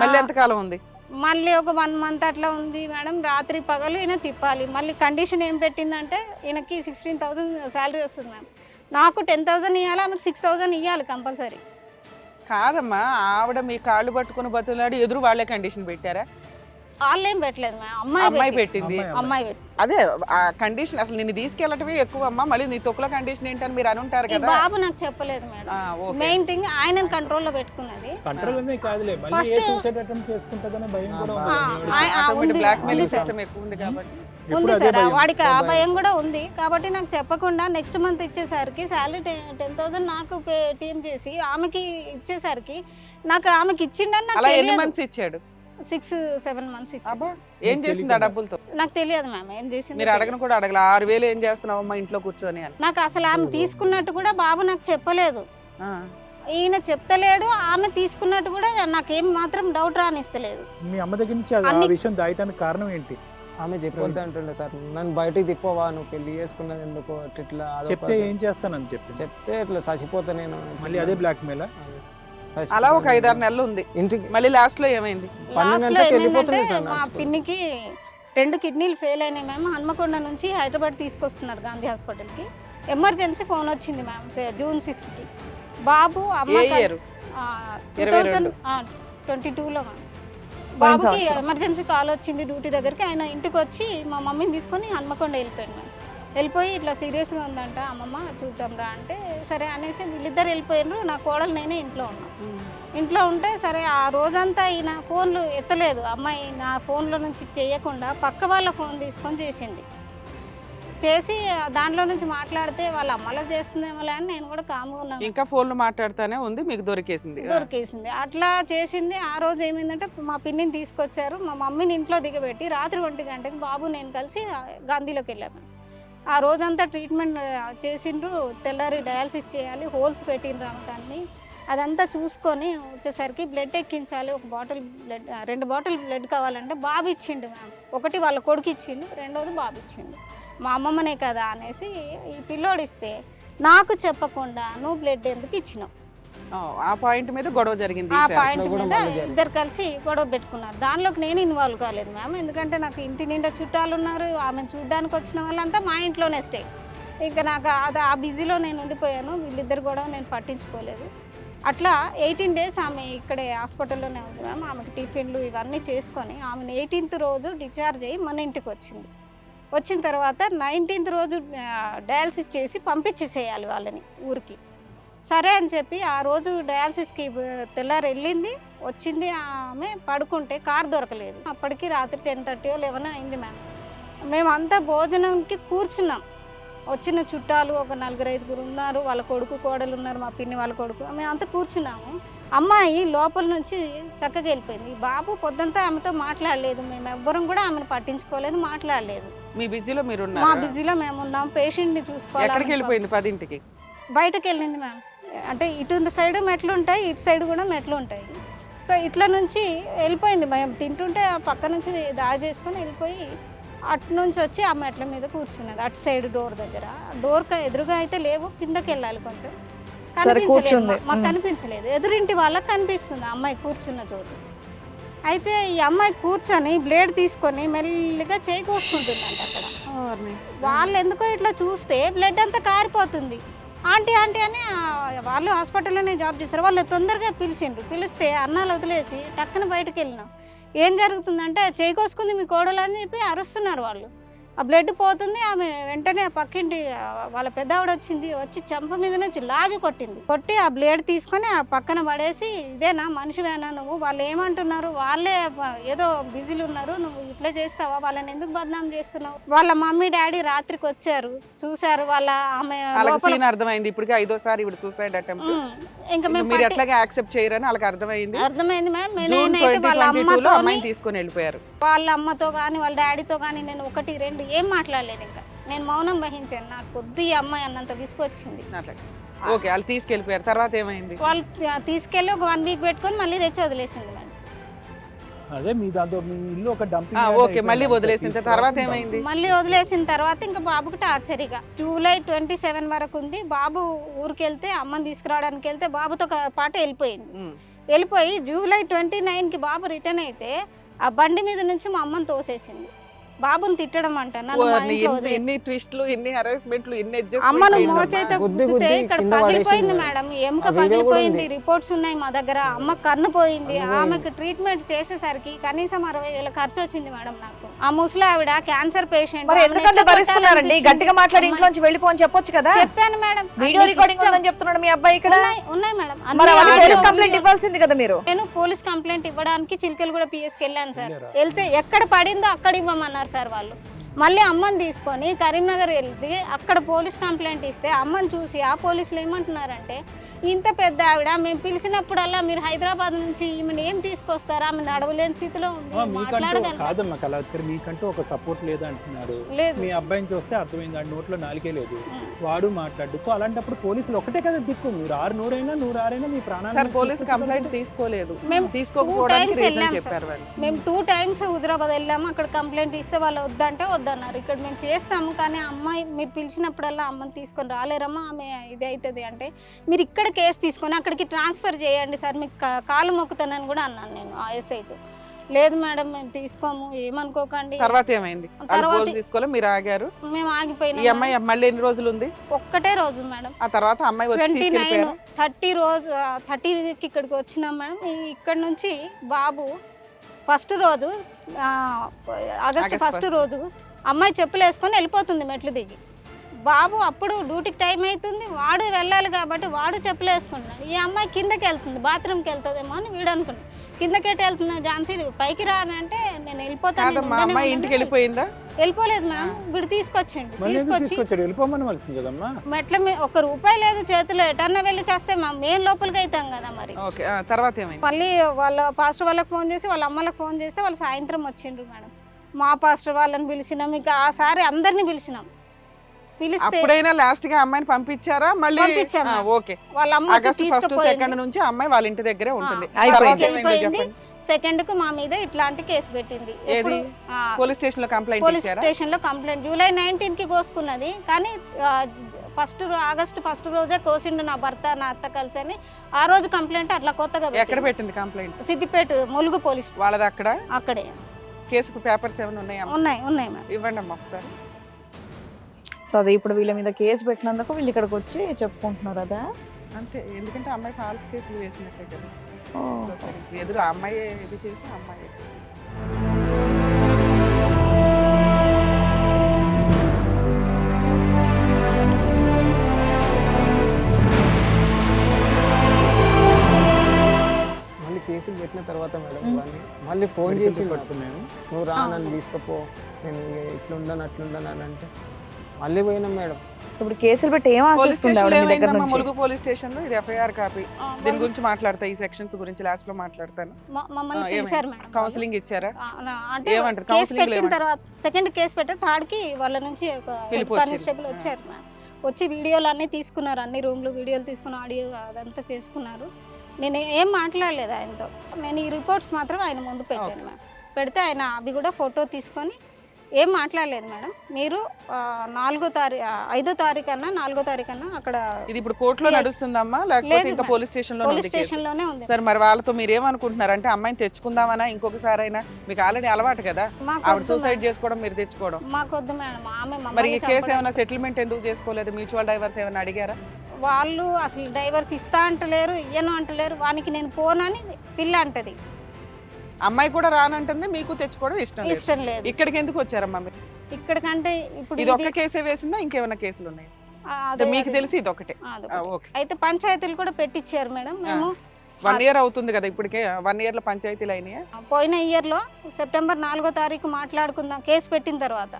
మళ్ళీ ఎంతకాలం ఉంది? మళ్ళీ ఒక 1 month అట్లా ఉంది మేడం. రాత్రి పగలు ఈయన తిప్పాలి. మళ్ళీ కండిషన్ ఏం పెట్టిందంటే ఈయనకి 16,000 శాలరీ వస్తుంది మ్యామ్, నాకు 10,000 ఇవ్వాలి, ఆమెకు 6,000 ఇవ్వాలి కంపల్సరీ. కాదమ్మా, ఆవిడ మీ కాళ్ళు పట్టుకుని బతులాడి ఎదురు వాళ్ళే కండిషన్ పెట్టారా? వాళ్ళు ఏం పెట్టలేదు మ్యామ్, అమ్మాయి పెట్టింది. అమ్మాయి పెట్టి అదే ఆ కండిషన్ అసలు నిన్ను తీసుకెళ్ళటమే ఎక్కువ అమ్మా, మళ్ళీ నీ తొక్కుల కండిషన్ ఏంటని మీరు అని ఉంటారు కదా. బాబు నాకు చెప్పలేదు మేడం. మెయిన్ థింగ్ ఆయన కంట్రోల్లో పెట్టుకున్నది. కంట్రోల్ అనే కాదులే, మళ్ళీ ఏ సూసైడ్ అటెంప్ట్ చేసుకుంటదనే భయం కూడా ఉంది. బ్లాక్ మెయిలింగ్ సిస్టమ్ ఎక్కువ ఉంది కాబట్టి ఉంది సార్, వాడికి ఆ భయం కూడా ఉంది కాబట్టి నాకు చెప్పకుండా నెక్స్ట్ మంత్ ఇచ్చేసరికి శాలరీ 10,000 నాకు పేటిఎం చేసి ఆమెకి ఇచ్చేసరికి నాకు ఆమెకి ఇచ్చిండని నాకు అలా ఎన్ని తెలియదు. మంత్స్ ఇచ్చాడు? 6-7 months ఇచ్చాడు. ఏం చేసింది ఆ డబ్బులతో? నాకు తెలియదు మ్యామ్ ఏం చేసింది. మీరు అడగను కూడా అడగల, 6,000 ఏం చేస్తున్నావమ్మా ఇంట్లో కూర్చొని అని. నాకు అసలు ఆమె తీసుకున్నట్టు కూడా బాబు నాకు చెప్పలేదు, ఈయన చెప్తలేడు. ఆమె తీసుకున్నట్టు కూడా నాకేం మాత్రం డౌట్ రానిస్తలేదు. మీ అమ్మ దగ్గర నుంచి ఆ విషయం దాయటానికి కారణం ఏంటి? ఆమె చెప్పొద్దు అంటుండే సార్, నన్ను బయటికి తిప్పవా, నువ్వు పెళ్లి చేసుకున్నది ఎందుకు, ఇట్లా చెప్తే ఏం చేస్తానని చెప్తే ఇట్లా చచ్చిపోతా నేను. మళ్ళీ అదే బ్లాక్ మెయిల్. అలా ఒక 5-6 నెలలు ఉంది. ఇంటికి మళ్ళీ లాస్ట్ లో ఏమైంది? లాస్ట్ లో ఏమైందంటే మా పిన్నికి 2 కిడ్నీలు ఫెయిల్ అయినాయి మ్యామ్. హన్మకొండ నుంచి హైదరాబాద్ తీసుకొస్తున్నారు గాంధీ హాస్పిటల్కి. ఎమర్జెన్సీ ఫోన్ వచ్చింది మ్యామ్ June 6కి. బాబు అమ్మ 2022లో మ్యామ్. బాబుకి ఎమర్జెన్సీ కాల్ వచ్చింది డ్యూటీ దగ్గరికి. ఆయన ఇంటికి వచ్చి మా మమ్మీని తీసుకొని హన్మకొండ వెళ్ళిపోయాడు మ్యామ్. వెళ్ళిపోయి ఇట్లా సీరియస్గా ఉందంట అమ్మమ్మ చూద్దాం రా అంటే సరే అనేసి వీళ్ళిద్దరు వెళ్ళిపోయినారు. నా కోడలు నేనే ఇంట్లో ఉన్నాను. ఇంట్లో ఉంటే సరే ఆ రోజంతా ఈయన ఫోన్లు ఎత్తలేదు. అమ్మాయి నా ఫోన్లో నుంచి చేయకుండా పక్క వాళ్ళ ఫోన్ తీసుకొని చేసింది. చేసి దాంట్లో నుంచి మాట్లాడితే వాళ్ళ అమ్మలో చేస్తుందేమో అని నేను కూడా కామ్గా ఉన్నాను. ఇంకా ఫోన్లు మాట్లాడుతానే ఉంది, మీకు దొరికేసింది. దొరికేసింది. అట్లా చేసింది. ఆ రోజు ఏమైందంటే మా పిన్నిని తీసుకొచ్చారు, మా మమ్మీని ఇంట్లో దిగబెట్టి రాత్రి 1 గంటకి బాబు నేను కలిసి గాంధీలోకి వెళ్ళాము. ఆ రోజంతా ట్రీట్మెంట్ చేసిండ్రు. తెల్లారి డయాలసిస్ చేయాలి, హోల్స్ పెట్టిండ్రు ఆమెకాన్ని. అదంతా చూసుకొని వచ్చేసరికి బ్లడ్ ఎక్కించాలి, 1 బాటిల్ బ్లడ్ 2 బాటిల్ బ్లడ్ కావాలంటే బాబు ఇచ్చిండు మ్యామ్. ఒకటి వాళ్ళ కొడుకు ఇచ్చిండు, రెండోది బాబు ఇచ్చిండు. మా అమ్మమ్మనే కదా అనేసి ఈ పిల్లోడు ఇస్తే నాకు చెప్పకుండా నువ్వు బ్లడ్ ఎందుకు ఇచ్చినావు, ఆ పాయింట్ మీద గొడవ జరిగింది. ఆ పాయింట్ మీద ఇద్దరు కలిసి గొడవ పెట్టుకున్నారు. దానిలోకి నేను ఇన్వాల్వ్ కాలేదు మ్యామ్, ఎందుకంటే నాకు ఇంటి నిండా చుట్టాలు ఉన్నారు. ఆమెను చూడడానికి వచ్చిన వాళ్ళంతా మా ఇంట్లోనే స్టే. ఇంకా నాకు అది ఆ బిజీలో నేను ఉండిపోయాను. వీళ్ళిద్దరు గొడవ నేను పట్టించుకోలేదు. అట్లా 18 days ఆమె ఇక్కడే హాస్పిటల్లోనే ఉంది మ్యామ్. ఆమెకి టిఫిన్లు ఇవన్నీ చేసుకొని ఆమెను 18th రోజు డిశ్చార్జ్ అయ్యి మన ఇంటికి వచ్చింది. వచ్చిన తర్వాత 19th రోజు డయాలసిస్ చేసి పంపించేసేయాలి వాళ్ళని ఊరికి. సరే అని చెప్పి ఆ రోజు డయాలసిస్కి తెల్లారి వెళ్ళింది, వచ్చింది. ఆమె పడుకుంటే కార్ దొరకలేదు. అప్పటికి రాత్రి 10:30 or 11 అయింది మ్యామ్. మేమంతా భోజనంకి కూర్చున్నాం. వచ్చిన చుట్టాలు ఒక 4-5 ఉన్నారు, వాళ్ళ కొడుకు కోడలు ఉన్నారు, మా పిన్ని వాళ్ళ కొడుకు. మేము అంతా కూర్చున్నాము. అమ్మాయి లోపల నుంచి చక్కగా వెళ్ళిపోయింది. బాబు పొద్దంతా ఆమెతో మాట్లాడలేదు. మేము ఎవ్వరం కూడా ఆమెను పట్టించుకోలేదు, మాట్లాడలేదు. మీ బిజీలో మీరు మా బిజీలో మేము ఉన్నాం. పేషెంట్ని చూసుకోవాలి. ఎక్కడికి వెళ్ళిపోయింది? 10ంటికి బయటకు వెళ్ళింది మ్యామ్. అంటే ఇటు సైడ్ మెట్లు ఉంటాయి, ఇటు సైడ్ కూడా మెట్లు ఉంటాయి. సో ఇట్లా నుంచి వెళ్ళిపోయింది. మేము తింటుంటే ఆ పక్క నుంచి దాచేసుకొని వెళ్ళిపోయి అటు నుంచి వచ్చి ఆ మెట్ల మీద కూర్చున్నది, అటు సైడ్ డోర్ దగ్గర. డోర్ ఎదురుగా అయితే లేవు, కిందకి వెళ్ళాలి కొంచెం. కనిపించలేదు, మాకు కనిపించలేదు. ఎదురింటి వాళ్ళకి కనిపిస్తుంది అమ్మాయి కూర్చున్న చోటు. అయితే ఈ అమ్మాయి కూర్చొని బ్లేడ్ తీసుకొని మెల్లిగా చేయి కోసుకుంటుందంట అక్కడ. వాళ్ళు ఎందుకో ఇట్లా చూస్తే బ్లడ్ అంతా కారిపోతుంది. ఆంటీ ఆంటీ అని వాళ్ళు హాస్పిటల్లోనే జాబ్ చేస్తారు. వాళ్ళు తొందరగా పిలిచిండ్రు. పిలిస్తే అన్నాలు వదిలేసి టక్కున బయటకు వెళ్ళినాం. ఏం జరుగుతుందంటే చేయి కోసుకుంది మీ కోడలు అని చెప్పి అరుస్తున్నారు వాళ్ళు. ఆ బ్లడ్ పోతుంది. ఆమె వెంటనే ఆ పక్కింటి వాళ్ళ పెద్దవాడు వచ్చింది, వచ్చి చెంప మీద నుంచి లాగి కొట్టి ఆ బ్లేడ్ తీసుకొని ఆ పక్కన పడేసి, ఇదేనా మనిషివేనా నువ్వు, వాళ్ళు ఏమంటున్నారు, వాళ్ళే ఏదో బిజీలు ఉన్నారు, నువ్వు ఇట్లా చేస్తావా, వాళ్ళని ఎందుకు బదనాం చేస్తున్నావు. వాళ్ళ మమ్మీ డాడీ రాత్రికి వచ్చారు, చూసారు. వాళ్ళ ఆమె అర్థమైంది ఇప్పటికే 5వ సారి ఇప్పుడు సూసైడ్ అటెంప్ట్. ఇంకా మీరు ఎట్లాగా యాక్సెప్ట్ చేయరని వాళ్ళకి అర్థమైంది. మ్యామ్. వాళ్ళ అమ్మాయిని తీసుకొని వెళ్ళిపోయారు. వాళ్ళ అమ్మతో కానీ వాళ్ళ డాడీతో కానీ నేను 1-2 ఏం మాట్లాడలేదు. ఇంకా నేను మౌనం వహించాను. నాకు కొద్ది ఈ అమ్మాయి అన్నంత విసుకొచ్చింది. ఓకే, వాళ్ళు తీసుకెళ్ళిపోయారు. తర్వాత ఏమైంది? వాళ్ళు తీసుకెళ్ళి ఒక 1 week పెట్టుకొని మళ్ళీ తెచ్చి వదిలేసింది మేడం. అదే మీ దాంతో మీ ఇల్లు ఒక డంపింగ్. ఓకే, మళ్ళీ వదిలేసిన తర్వాత ఏమైంది? మళ్ళీ వదిలేసిన తర్వాత ఇంకా బాబుకి టార్చరీగా July 27 వరకు ఉంది. బాబు ఊరికి వెళ్తే అమ్మని తీసుకురావడానికి వెళ్తే బాబుతో పాటు వెళ్ళిపోయింది. వెళ్ళిపోయి July 29కి బాబు రిటర్న్ అయితే ఆ బండి మీద నుంచి మా అమ్మని తోసేసింది. బాబుని తిట్టడం అంట. ఎన్ని ట్విస్ట్లు, ఎన్ని హరాస్మెంట్లు, ఎన్ని అమ్మను మోచేతో గుద్దితే ఇక్కడ పగిలిపోయింది మేడం. ఎముక పగిలిపోయింది. రిపోర్ట్స్ ఉన్నాయి మా దగ్గర. అమ్మ కన్ను పోయింది. ఆమెకు ట్రీట్మెంట్ చేసేసరికి కనీసం 60,000 ఖర్చు వచ్చింది మేడం నాకు. ఆ ముసలి ఆవిడ క్యాన్సర్ పేషెంట్. ఎందుకంటే భరిస్తున్నారండి? గట్టిగా మాట్లాడి ఇంట్లో నుంచి వెళ్ళిపోని చెప్పొచ్చు కదా. చెప్పాను మేడం. వీడియో రికార్డింగ్ ఉందని చెప్తున్నాడు మీ అబ్బాయి ఇక్కడ. ఉన్నాయి మేడం. పోలీస్ కంప్లైంట్ ఇవ్వాల్సింది కదా మీరు. నేను పోలీస్ కంప్లైంట్ ఇవ్వడానికి చిల్కలగూడ పిఎస్కి వెళ్ళాను సార్. వెళ్తే ఎక్కడ పడిందో అక్కడ ఇవ్వమన్నారు సార్ వాళ్ళు. మళ్ళీ అమ్మని తీసుకొని కరీంనగర్ వెళ్తే అక్కడ పోలీస్ కంప్లైంట్ ఇస్తే అమ్మని చూసి ఆ పోలీసులు ఏమంటున్నారంటే, ఇంత పెద్ద ఆవిడ మేము పిలిచినప్పుడల్లా మీరు హైదరాబాద్ నుంచి ఈమెను ఏం తీసుకొస్తారా, ఆమె నడవలేని స్థితిలో ఉంది, కాదమ్మా కళాకర్, మీకంటూ ఒక సపోర్ట్ లేదంటున్నారు. మీ అబ్బాయిని చూస్తే అర్థమైంది, ఆ నోట్లో నాలుగే లేదు, వాడు మాట్లాడు. సో అలాంటప్పుడు పోలీసులు ఒకటే కదా దిక్కు. మీరు 600 100 మీ ప్రాణాలు. పోలీస్ కంప్లైంట్ తీసుకోలేదు. మేము తీసుకోకపోవడానికి రీజన్ చెప్పారు వాళ్ళు. మేము 2 times హుజరాబాద్ వెళ్ళాము. అక్కడ కంప్లైంట్ ఇస్తే వాళ్ళు వద్దంటే వద్దన్నారు. ఇక్కడ మేము చేస్తాము కానీ అమ్మాయి మీరు పిలిచినప్పుడల్లా అమ్మని తీసుకొని రాలేరమ్మా, ఆమె ఇది అవుతుంది అంటే మీరు ఇక్కడ కేసు తీసుకొని అక్కడికి ట్రాన్స్ఫర్ చేయండి సార్, మీకు కాలు మొక్కుతానని కూడా అన్నాను నేను ఆ ఎస్ఐతో. లేదు మేడం మేము తీసుకోము, ఏమనుకోకండి. తర్వాత ఏమైంది? తర్వాత తీసుకోలే, మీరు ఆగారు. మేము ఆగిపోయినా. ఈ అమ్మాయి మళ్ళీ ఎన్ని రోజులు ఉంది? ఒక్కటే రోజు మేడం. ఆ తర్వాత అమ్మాయి 29 30కి ఇక్కడికి వచ్చినాం మేడం. ఇక్కడ నుంచి బాబు ఫస్ట్ రోజు ఆగస్టు 1st రోజు అమ్మాయి చెప్పులు వేసుకొని వెళ్ళిపోతుంది మెట్లు దిగి. బాబు అప్పుడు డ్యూటీకి టైం అవుతుంది, వాడు వెళ్ళాలి కాబట్టి వాడు చెప్పులు వేసుకుంటున్నాడు. ఈ అమ్మాయి కిందకి వెళ్తుంది, బాత్రూమ్కి వెళ్తుందేమో అని వీడు అనుకున్నాడు. కిందకేట వెళ్తున్నా ఝాన్సీ పైకి రానంటే నేను వెళ్ళిపోతాను. ఇంటికి వెళ్ళిపోయిందా? వెళ్ళిపోలేదు మ్యామ్, వీడు తీసుకొచ్చిండు. మళ్ళీ ఎందుకు తీసుకొచ్చి తీసుకొచ్చాడు? వెళ్ళిపోమని వలసింది కదమ్మా. మెట్ల మీద ఒక్క రూపాయి లేదు చేతిలో, ఎటన్నా వెళ్ళి చేస్తే మేము లోపలికి అవుతాం కదా మరి. ఓకే తర్వాత ఏమైంది? మళ్ళీ వాళ్ళ పాస్టర్ వాళ్ళకి ఫోన్ చేసి వాళ్ళ అమ్మలకు ఫోన్ చేస్తే వాళ్ళు సాయంత్రం వచ్చిండ్రు మేడం. మా పాస్టర్ వాళ్ళని పిలిచినాం, ఇంకా ఆ సారి అందరిని పిలిచినాం. పిలిస్తే అప్పుడైనా లాస్ట్ గా అమ్మాయిని పంపించారా? మళ్ళీ పంపించాం. ఓకే, వాళ్ళ అమ్మ ఆగస్ట్ ఫస్ట్ తీసుకుపోయింది. సెకండ్ నుంచి అమ్మాయి వాళ్ళ ఇంటి దగ్గరే ఉంటుంది. అయిపోయింది. తర్వాత ఏమైందో వెళ్ళిపోయింది. చెప్పండి. సెకండ్ కు మా మీద ఇట్లాంటి కేసు పెట్టింది. ఏది? పోలీస్ స్టేషన్ లో కంప్లైంట్ పోలీస్ ఇచ్చారా? స్టేషన్ లో కంప్లైంట్ జూలై 19 కి కోసుకున్నది, కానీ ఆగస్ట్ ఫస్ట్ రోజే కోసిండు నా భర్త నా అత్త కలిసి అని. ఆ రోజు కంప్లైంట్ అట్లా కొత్తగా ఎక్కడ పెట్టింది కంప్లైంట్? సిద్దిపేట ములుగు పోలీస్ వాళ్ళది అక్కడ. అక్కడే కేసుకు పేపర్స్ ఏమైనా ఉన్నాయా? ఉన్నాయి మేడం. ఇవ్వండి అమ్మా ఒకసారి. సో అది ఇప్పుడు వీళ్ళ మీద కేసు పెట్టినందుకు వీళ్ళు ఇక్కడికి వచ్చి చెప్పుకుంటున్నారు అదా? అంతే, ఎందుకంటే అమ్మాయి ఫాల్స్ కేసులు వేసినట్టే కదా. ఓ. ఎదురు అమ్మాయి ఇది చేసి అమ్మాయి మళ్ళీ కేసులు పెట్టిన తర్వాత మేడం ఇవన్నీ మళ్ళీ ఫోన్ చేసి పట్టుకున్నాను. నువ్వు రా నన్ను తీసుకుపో, నేను ఇట్లుండను అట్లుండను అని అంటే మళ్ళీ పోయినాం మేడం. ఇప్పుడు కేసులు పెట్టి ఏం పోలీస్ ఆశిస్తుంది ఆవిడ స్టేషన్ మీ దగ్గర నుంచి? ములుగు పోలీస్ స్టేషన్ లో ఇది ఎఫ్ఐఆర్ కాపీ. దీని గురించి మాట్లాడతా, ఈ సెక్షన్స్ గురించి లాస్ట్ లో మాట్లాడతాను. మమ్మల్ని ఏమైంది? పిలిచారు మేడం. కౌన్సిలింగ్ ఇచ్చారా? అంటే ఏమంటారు? కేసు కౌన్సిలింగ్ పెట్టిన తర్వాత సెకండ్ కేసు పెట్టిన థర్డ్ కి వాళ్ళ నుంచి ఒక పిలుపు వచ్చింది. కానిస్టేబుల్ వచ్చారు మేడం. వచ్చి వీడియోలు అన్ని తీసుకున్నారు, అన్ని రూమ్లు వీడియోలు తీసుకుని ఆడియో అదంతా చేసుకున్నారు. నేను ఏం మాట్లాడలేదు ఆయనతో. నేను ఈ రిపోర్ట్స్ మాత్రం ఆయన ముందు పెట్టాను మేడం. పెడితే ఆయన అవి కూడా ఫోటో తీసుకొని ఏం మాట్లాడలేదు మేడం. మీరు 5వ తారీఖు అక్కడ ఇది ఇప్పుడు కోర్టులో నడుస్తుందమ్మా లేకపోతే లేదు ఇంకా మేడం. పోలీస్ స్టేషన్ లో పోలీస్ స్టేషన్ లోనే ఉంది. సరే, మరి వాళ్ళతో మీరు ఏమనుకుంటున్నారు అంటే అమ్మాయిని తెచ్చుకుందామనా ఇంకొకసారి అయినా? మీకు ఆల్రెడీ అలవాటు కదా మాకు ఆవిడ వద్దు సూసైడ్ మేడం. చేసుకోవడం, మీరు తెచ్చుకోవడం. మాకొద్దు మేడం. ఆమె మరి ఈ మమ్మల్ని కేసు చంపడం. ఏమైనా సెటిల్మెంట్ ఎందుకు చేసుకోలేదు? మ్యూచువల్ డైవర్స్ ఏమైనా అడిగారా? వాళ్ళు అసలు డైవర్స్ ఇస్తా అంటలేరు, ఇయ్యను అంటలేరు. వానికి నేను పోనని పిల్ల అంటది. అమ్మాయి కూడా రానంటుంది, మీకు తెచ్చుకోవడం ఇష్టం లేదు. ఇష్టం లేదు. ఇక్కడికి ఎందుకు వచ్చారమ్మా మీరు? ఇక్కడికంటే ఇప్పుడు ఇది ఒక్క కేసే వేసిందా ఇంకేమైనా కేసులు ఉన్నాయి? మీకు తెలిసి ఇది ఒకటే. ఓకే, అయితే పంచాయతీలు కూడా పెట్టించారు మేడం. మేము 1 year అవుతుంది కదా ఇప్పటికే. 1 year లో పంచాయతీలు అయినాయా? పోయిన ఇయర్ లో సెప్టెంబర్ 4వ తారీఖు మాట్లాడుకుందాం కేసు పెట్టిన తర్వాత.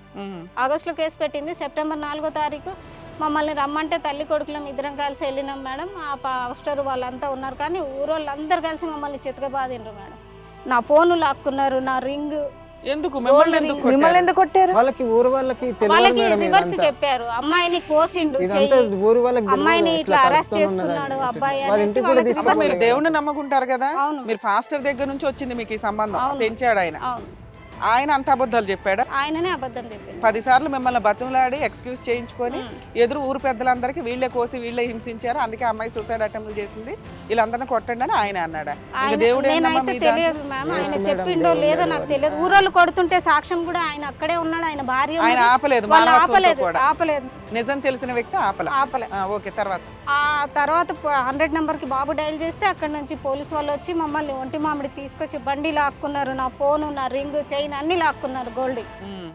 ఆగస్టులో కేసు పెట్టింది, సెప్టెంబర్ 4వ తారీఖు మమ్మల్ని రమ్మంటే తల్లి కొడుకులం ఇద్దరం కలిసి వెళ్ళినాం మేడం. ఆ పాస్టర్ వాళ్ళంతా ఉన్నారు, కానీ ఊరోళ్ళందరూ కలిసి మమ్మల్ని చితకబాదిండ్రు మేడం. నా ఫోను లాక్కున్నారు, నా రింగ్. ఎందుకు మిమ్మల్ని ఎందుకు కొట్టారు? మిమ్మల్ని ఎందుకు కొట్టారు? వాళ్ళకి ఊరు వాళ్ళకి తెలియదు వాళ్ళకి మేడం రివర్స్ ఇదంతా. చెప్పారు, అమ్మాయిని కోసిండు ఇదంతా చెయ్యి. ఊరు వాళ్ళకి తెలియదు. అమ్మాయిని ఇట్లా ఇట్లా అరెస్ట్ కలుపుకొని చేస్తున్నాడు ఉన్నదని. అబ్బాయి వాళ్ళ అనేసి ఇంటికి కూడా వాళ్ళకి తీసుకొని అబ్బా, మీరు పోయి దేవుణ్ణి నమ్ముకుంటారు కదా. అవును మీరు ఫాస్టర్ దగ్గర నుంచి వచ్చింది మీకు ఈ సంబంధం. అవును. పెంచాడు ఆయన. అవును, ఆయన అంత అబద్ధాలు చెప్పాడా? ఆయననే అబద్ధం చెప్పింది. 10 సార్లు మిమ్మల్ని బతిమలాడి ఎక్స్క్యూజ్ చేయించుకొని ఉమ్. ఎదురు ఊరు పెద్దలందరికీ వీళ్ళే కోసి వీళ్ళే హింసించారు, అందుకే అమ్మాయి సూసైడ్ అటెంప్ట్ చేసింది, వీళ్ళందరినీ కొట్టండి అని ఆయన అన్నాడా? ఆయన- దేవుడు ఏందమ్మా నేనైతే మీ దాంట్లో? తెలియదు మ్యామ్, ఆయన మేడం, చెప్పిండో దేవుడు లేదో లేడు నాకు వాళ్ళు. తెలియదు. ఊరోళ్ళు కొడుతుంటే సాక్ష్యం కూడా ఆయన అక్కడే ఉన్నాడు, ఆయన భార్య ఆయన ఉన్నది. ఆపలేదు, వాళ్ళు మానవత్వంతో ఆపలేదు కూడా. ఆపలేదు నిజం తెలిసిన వ్యక్తి ఆపల. ఆపలే. ఓకే, తర్వాత ఆ తర్వాత 100 నెంబర్కి బాబు డైల్ చేస్తే అక్కడ నుంచి పోలీసు వాళ్ళు వచ్చి మమ్మల్ని ఒంటి మామిడి తీసుకొచ్చి బండి లాక్కున్నారు, నా ఫోను, నా రింగ్, చైన్ అన్ని లాక్కున్నారు, గోల్డ్. ఉమ్.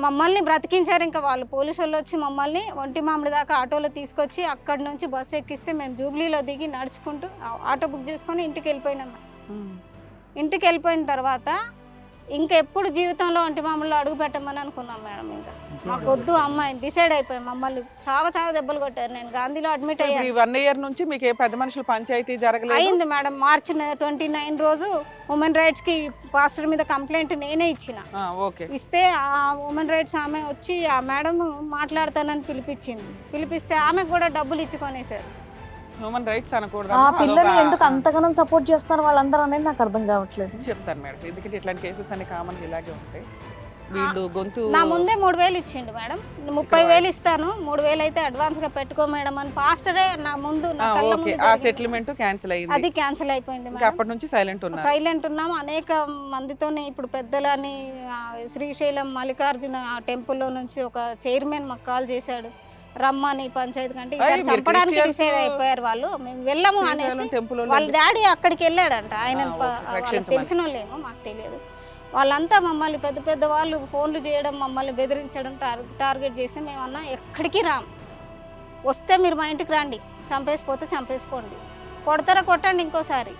మమ్మల్ని బ్రతికించారు. ఇంకా వాళ్ళు పోలీసు వాళ్ళు వచ్చి మమ్మల్ని ఒంటి మామిడి దాకా ఆటోలో తీసుకొచ్చి అక్కడ నుంచి బస్సు ఎక్కిస్తే మేము జూబ్లీలో దిగి నడుచుకుంటూ ఆటో బుక్ చేసుకొని ఇంటికి వెళ్ళిపోయినాం. ఉమ్. ఇంటికి వెళ్ళిపోయిన తర్వాత ఇంకెప్పుడు జీవితంలో ఒంటి మామిడిలో అడుగు పెట్టమని అనుకున్నాం మేడం. ఇంకా మాకు వద్దు, అమ్మాయిని డిసైడ్ అయిపోయాం. మమ్మల్ని చాలా దెబ్బలు కొట్టారు. నేను గాంధీలో అడ్మిట్ సో అయ్యాను. ఈ 1 year నుంచి మీకు ఏ పెద్ద మనుషులు పంచాయతీ జరగలేదు? అయింది మేడం. మార్చి 29 రోజు ఉమెన్ రైట్స్ కి పాస్టర్ మీద కంప్లైంట్ నేనే ఇచ్చిన. ఓకే, ఇస్తే ఆ ఉమెన్ రైట్స్ ఆమె వచ్చి ఆ మేడం మాట్లాడతానని పిలిపించింది. పిలిపిస్తే ఆమెకు కూడా డబ్బులు ఇచ్చుకొనేసారు. హ్యూమన్ రైట్స్ అనకూడదు. ఆ పిల్లని ఎందుకు అంతగానం సపోర్ట్ చేస్తున్నారు వాళ్ళందరూ అనేది నాకు అర్థం కావట్లేదు. చెప్తాను మేడం, ఎందుకంటే ఇట్లాంటి కేసెస్ అన్ని కామన్ ఇలాగే ఉంటాయి. వీళ్ళు గొంతు నా ముందే 3,000 ఇచ్చిండు మేడం. 30,000 ఇస్తాను, 3,000 అయితే అడ్వాన్స్ గా పెట్టుకో మేడం అని పాస్టరే నా ముందు నా కళ్ళ ఓకే, ముందు ఆ జరిగింది. సెటిల్మెంట్ క్యాన్సిల్ అయింది. అది క్యాన్సిల్ అయిపోయింది ఇంకా మేడం. అప్పటి నుంచి సైలెంట్ ఉన్నారు. సైలెంట్ ఉన్నాము. అనేక మందితోని ఇప్పుడు పెద్దలని శ్రీశైలం మల్లికార్జున టెంపుల్లో నుంచి ఒక చైర్మన్ మాకు కాల్ చేశాడు, రమ్మని పంచాయతీ కంటే అయ్య, ఈసారి మీరు చంపడానికి క్రిస్టియన్స్ డిసైడ్ అయిపోయారు వాళ్ళు. మేము వెళ్ళము అనేసి టెంపుల్ వాళ్ళ డాడీ అక్కడికి వెళ్ళాడంట. ఆయన ఓకే, రక్షించమని. తెలిసిన వాళ్ళేమో మాకు తెలియదు. వాళ్ళంతా మమ్మల్ని పెద్ద వాళ్ళు ఫోన్లు చేయడం, మమ్మల్ని బెదిరించడం, టార్గెట్ చేసి మేమన్నా ఎక్కడికి రాం, వస్తే మీరు మా ఇంటికి రండి, చంపేసిపోతే చంపేసుకోండి, కొడతారా కొట్టండి ఇంకోసారి,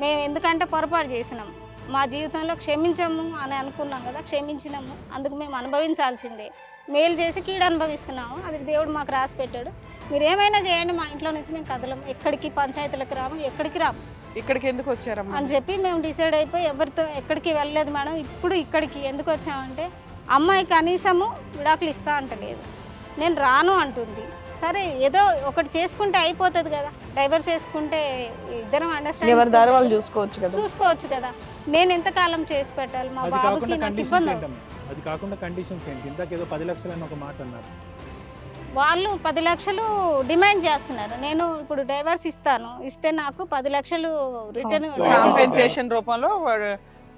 మేము ఎందుకంటే పొరపాటు చేసినాం, మా జీవితంలో క్షమించము అని అనుకున్నాం కదా, క్షమించినాము, అందుకు మేము అనుభవించాల్సిందే. మేలు చేసి కీడు అనుభవిస్తున్నాము, అది దేవుడు మాకు రాసి పెట్టాడు. మీరు ఏమైనా చేయండి, మా ఇంట్లో నుంచి మేము కదలము, ఎక్కడికి పంచాయతీలకు రాము, ఎక్కడికి రాము ఇక్కడికి ఎందుకు వచ్చారమ్మా? అని చెప్పి మేము డిసైడ్ అయిపోయి ఎవరితో ఎక్కడికి వెళ్ళలేదు మేడం. ఇప్పుడు ఇక్కడికి ఎందుకు వచ్చామంటే అమ్మాయి కనీసము విడాకులు ఇస్తా అంటలేదు, నేను రాను అంటుంది. సరే ఏదో ఒకటి చేసుకుంటే అయిపోతుంది కదా, డైవర్స్ చేసుకుంటే ఇద్దరం ఎవరి దారి వాళ్ళు అండర్స్టాండింగ్ చూసుకోవచ్చు కదా. నేను ఎంతకాలం చేసి పెట్టాలి మా అది బాబుకి, కాకుండా నాకు కండిషన్స్ ఇబ్బంది. ఏంటమ్మా? అది కాకుండా కండిషన్స్ ఏంటి? ఇందాక ఏదో 10 లక్షలు అని ఒక మాట అన్నారు. వాళ్ళు 10 లక్షలు డిమాండ్ చేస్తున్నారు. నేను ఇప్పుడు డైవర్స్ ఇస్తే నాకు 10 లక్షలు రిటర్న్ So, కాంపెన్సేషన్ రూపంలో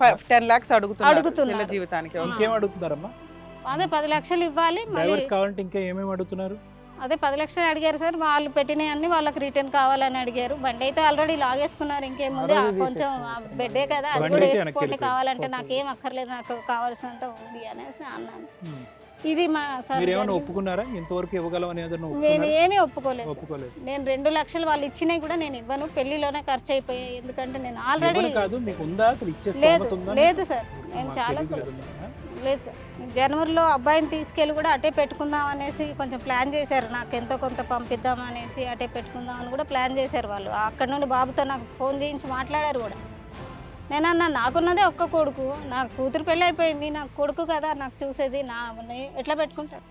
10 lakhs అడుగుతున్నారు అడుగుతున్నారు. పిల్ల జీవితానికి. ఇంకేం అడుగుతున్నారమ్మా? అదే 10 లక్షలు ఇవ్వాలి. మళ్ళీ డ్రైవర్స్ కావాలంటే ఇంకా ఏమేమి అడుగుతున్నారు? అదే 10 లక్షలు అడిగారు సార్. వాళ్ళు పెట్టినవి అన్ని వాళ్ళకి రిటర్న్ కావాలని అడిగారు. బండి అయితే ఆల్రెడీ లాగేసుకున్నారు, ఇంకేముంది ఆ రోజు కొంచెం తీసేసుకున్నారు. బెడ్డే కదా, అది బండి కూడా అయితే వెనక్కి వేసుకోండి, వెళ్ళిపోయింది. కావాలంటే నాకేం అక్కర్లేదు, నాకు కావాల్సినంత ఉంది అనేసి అన్నాను. Hmm. ఇది మా సార్ మీరు ఏమైనా జరిగింది. ఒప్పుకున్నారా? ఇంతవరకు ఇవ్వగలం అని ఏదైనా మేము ఒప్పుకున్నారా? ఏమీ ఒప్పుకోలేదు. ఒప్పుకోలేదు. నేను 2 లక్షలు వాళ్ళు ఇచ్చినవి కూడా నేను ఇవ్వను, పెళ్లిలోనే ఖర్చు అయిపోయాయి. ఎందుకంటే నేను ఆల్రెడీ ఇవ్వను కాదు, మీకు ఉందా అసలు ఇచ్చే లేదు స్తోమత ఉందా? లేదు సార్, నేను మాకు చాలా తెలియదు కదా. లేదు సార్. జనవరిలో అబ్బాయిని తీసుకెళ్ళి కూడా అటే పెట్టుకుందాం అనేసి కొంచెం ప్లాన్ చేశారు, నాకు ఎంతో కొంత పంపిద్దాం అనేసి అటే పెట్టుకుందాం అని కూడా ప్లాన్ చేశారు వాళ్ళు. అక్కడ నుండి బాబుతో నాకు ఫోన్ చేయించి మాట్లాడారు కూడా. నేనన్నా నాకున్నదే ఒక్క కొడుకు, నాకు కూతురు పెళ్ళి అయిపోయింది, నాకు కొడుకు కదా నాకు చూసేది, ఎట్లా పెట్టుకుంటారు?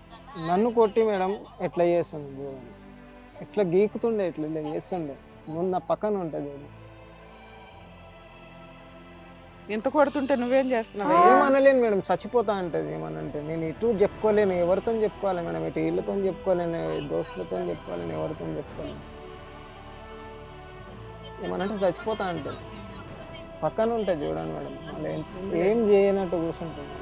నన్ను కొట్టి మేడం ఎట్లా చేస్తుంది చూడండి, ఎట్లా గీకుతుండే, ఇట్లా ఇలా చేస్తుండే, ముందు నా పక్కన ఉంటుంది. ఎంత కొడుతుంటే నువ్వేం చేస్తున్నావు? ఏమనలేను మేడం, చచ్చిపోతా అంటది. ఏమనంటే నేను ఇటు చెప్పుకోలేను, ఎవరితో చెప్పుకోవాలి మేడం, ఇటు వీళ్ళతో చెప్పుకోలేను, దోస్తులతో చెప్పుకోలేను, ఎవరితో చెప్పుకోలేను. ఏమనంటే చచ్చిపోతా అంటది, పక్కన ఉంటుంది చూడండి మేడం, మళ్ళీ ఏం చేయనట్టు కూర్చుంటుంది.